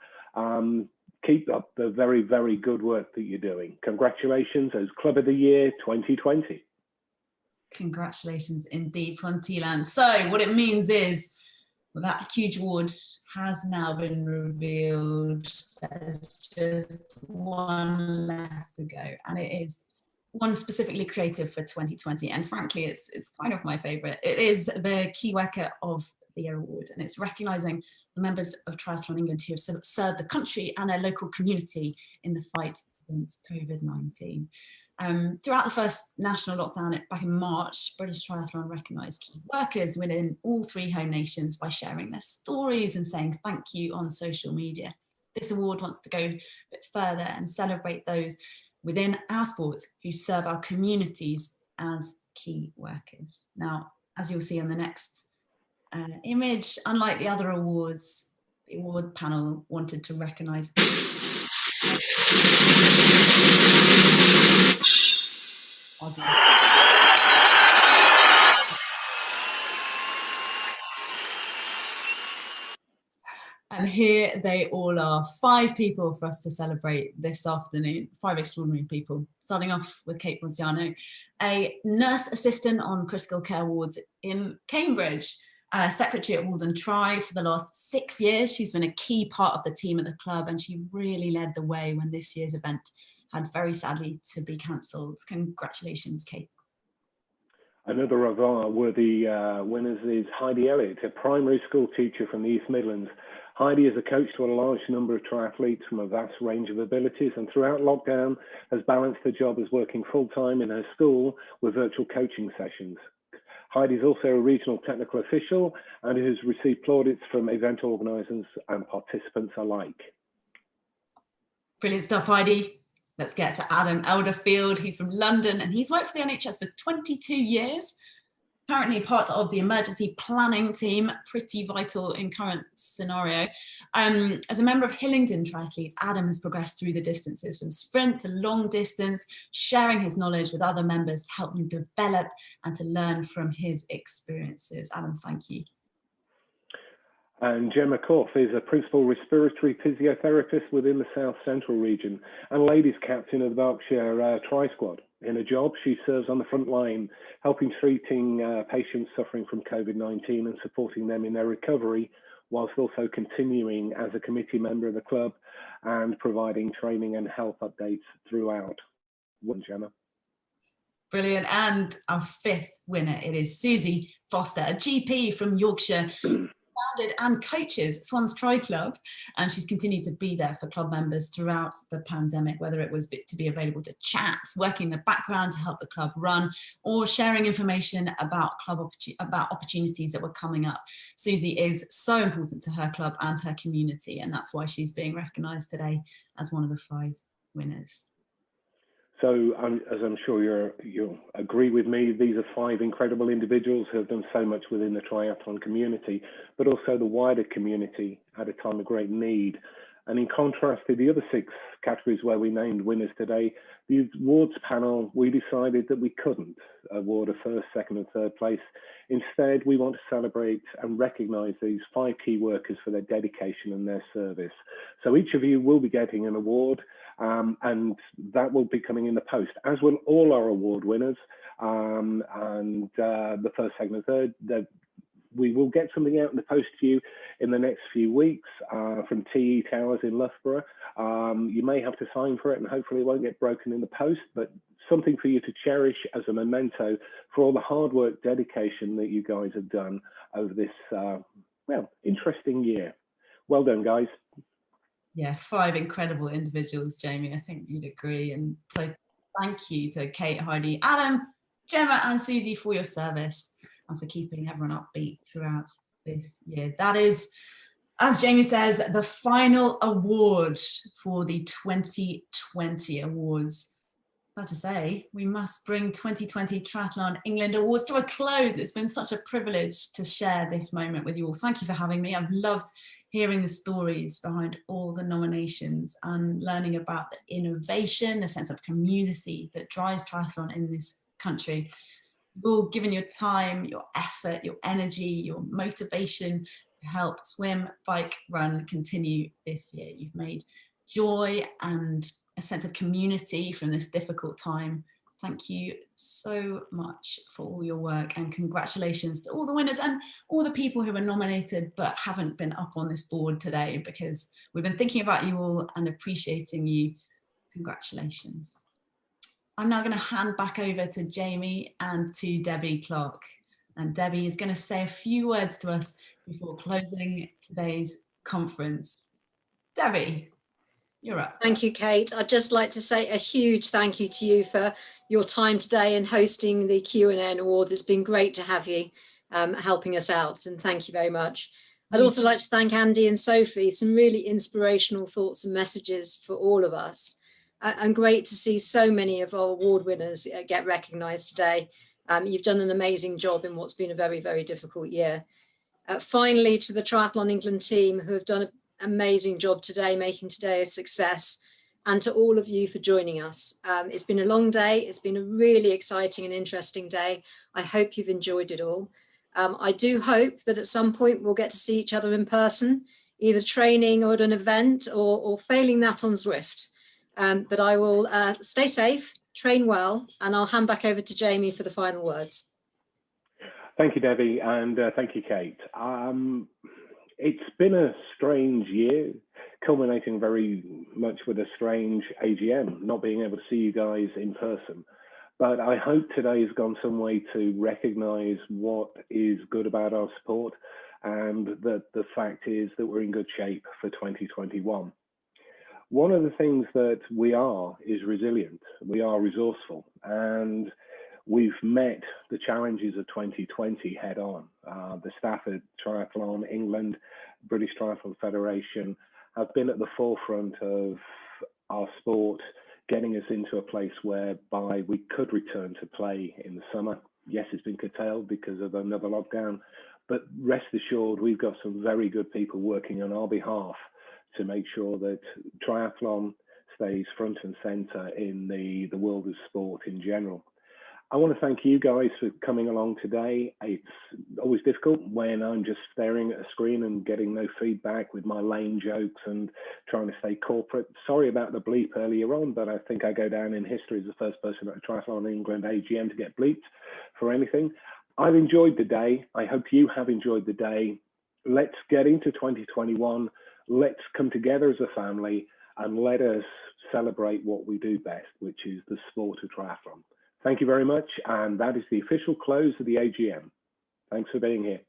Keep up the very good work that you're doing. Congratulations as Club of the Year 2020. Congratulations indeed, Pontefract. So what it means is, well, that huge award has now been revealed. There's just one left to go, and it is one specifically creative for 2020. And frankly, it's kind of my favourite. It is the Key Worker of the Year award, and it's recognising the members of Triathlon England who have served the country and their local community in the fight against COVID-19. Throughout the first national lockdown back in March, British Triathlon recognised key workers within all 3 home nations by sharing their stories and saying thank you on social media. This award wants to go a bit further and celebrate those within our sport who serve our communities as key workers. Now, as you'll see on the next image, unlike the other awards, the awards panel wanted to recognise and here they all are, 5 people for us to celebrate this afternoon, 5 extraordinary people. Starting off with Kate Ponziano, a nurse assistant on critical care wards in Cambridge, secretary at Walden Tri for the last 6 years. She's been a key part of the team at the club, and she really led the way when this year's event had very sadly to be cancelled. Congratulations, Kate. Another of our worthy winners is Heidi Elliott, a primary school teacher from the East Midlands. Heidi is a coach to a large number of triathletes from a vast range of abilities, and throughout lockdown has balanced her job as working full-time in her school with virtual coaching sessions. Heidi is also a regional technical official and has received plaudits from event organisers and participants alike. Brilliant stuff, Heidi. Let's get to Adam Elderfield. He's from London and he's worked for the NHS for 22 years. currently part of the emergency planning team, pretty vital in current scenario. As a member of Hillingdon Triathletes, Adam has progressed through the distances from sprint to long distance, sharing his knowledge with other members to help them develop and to learn from his experiences. Adam, thank you. And Gemma Korf is a principal respiratory physiotherapist within the South Central region and ladies captain of the Berkshire Tri Squad. In her job, she serves on the front line, helping treating patients suffering from COVID-19 and supporting them in their recovery, whilst also continuing as a committee member of the club and providing training and health updates throughout. Gemma. Brilliant. And our fifth winner, it is Susie Foster, a GP from Yorkshire, founded and coaches Swans Tri Club, and she's continued to be there for club members throughout the pandemic, whether it was to be available to chat, working in the background to help the club run, or sharing information about opportunities that were coming up. Susie is so important to her club and her community, and that's why she's being recognised today as one of the 5 winners. So, as I'm sure you'll agree with me, these are 5 incredible individuals who have done so much within the triathlon community, but also the wider community at a time of great need. And in contrast to the other 6 categories where we named winners today, the awards panel, we decided that we couldn't award a 1st, 2nd and 3rd place. Instead, we want to celebrate and recognise these 5 key workers for their dedication and their service. So each of you will be getting an award, and that will be coming in the post, as will all our award winners. The 1st, 2nd and 3rd, we will get something out in the post to you in the next few weeks from TE Towers in Loughborough. You may have to sign for it and hopefully it won't get broken in the post, but something for you to cherish as a memento for all the hard work, dedication that you guys have done over this, well, interesting year. Well done, guys. Yeah, 5 incredible individuals, Jamie. I think you'd agree. And so thank you to Kate, Heidi, Adam, Gemma and Susie for your service and for keeping everyone upbeat throughout this year. That is, as Jamie says, the final award for the 2020 awards. Sad to say, we must bring 2020 Triathlon England Awards to a close. It's been such a privilege to share this moment with you all. Thank you for having me. I've loved hearing the stories behind all the nominations and learning about the innovation, the sense of community that drives triathlon in this country. You've all given your time, your effort, your energy, your motivation to help swim, bike, run continue this year. You've made joy and a sense of community from this difficult time. Thank you so much for all your work, and congratulations to all the winners and all the people who were nominated but haven't been up on this board today, because we've been thinking about you all and appreciating you. Congratulations. I'm now going to hand back over to Jamie and to Debbie Clark. And Debbie is going to say a few words to us before closing today's conference. Debbie, you're up. Thank you, Kate. I'd just like to say a huge thank you to you for your time today and hosting the Q&A awards. It's been great to have you helping us out, and thank you very much. I'd also like to thank Andy and Sophie, some really inspirational thoughts and messages for all of us. And great to see so many of our award winners get recognised today. You've done an amazing job in what's been a very, very difficult year. Finally, to the Triathlon England team, who have done an amazing job today, making today a success, and to all of you for joining us. It's been a long day. It's been a really exciting and interesting day. I hope you've enjoyed it all. I do hope that at some point we'll get to see each other in person, either training or at an event, or failing that on Zwift. But I will stay safe, train well, and I'll hand back over to Jamie for the final words. Thank you, Debbie, and thank you, Kate. It's been a strange year, culminating very much with a strange AGM, not being able to see you guys in person. But I hope today has gone some way to recognise what is good about our sport, and that the fact is that we're in good shape for 2021. One of the things that we are is resilient. We are resourceful, and we've met the challenges of 2020 head on. The staff at Triathlon England, British Triathlon Federation have been at the forefront of our sport, getting us into a place whereby we could return to play in the summer. Yes, it's been curtailed because of another lockdown, but rest assured, we've got some very good people working on our behalf to make sure that triathlon stays front and center in the world of sport in general. I want to thank you guys for coming along today. It's always difficult when I'm just staring at a screen and getting no feedback with my lame jokes and trying to stay corporate. Sorry about the bleep earlier on, but I think I go down in history as the first person at a Triathlon England AGM to get bleeped for anything. I've enjoyed the day. I hope you have enjoyed the day. Let's get into 2021. Let's come together as a family and let us celebrate what we do best, which is the sport of triathlon. Thank you very much, and that is the official close of the AGM. Thanks for being here.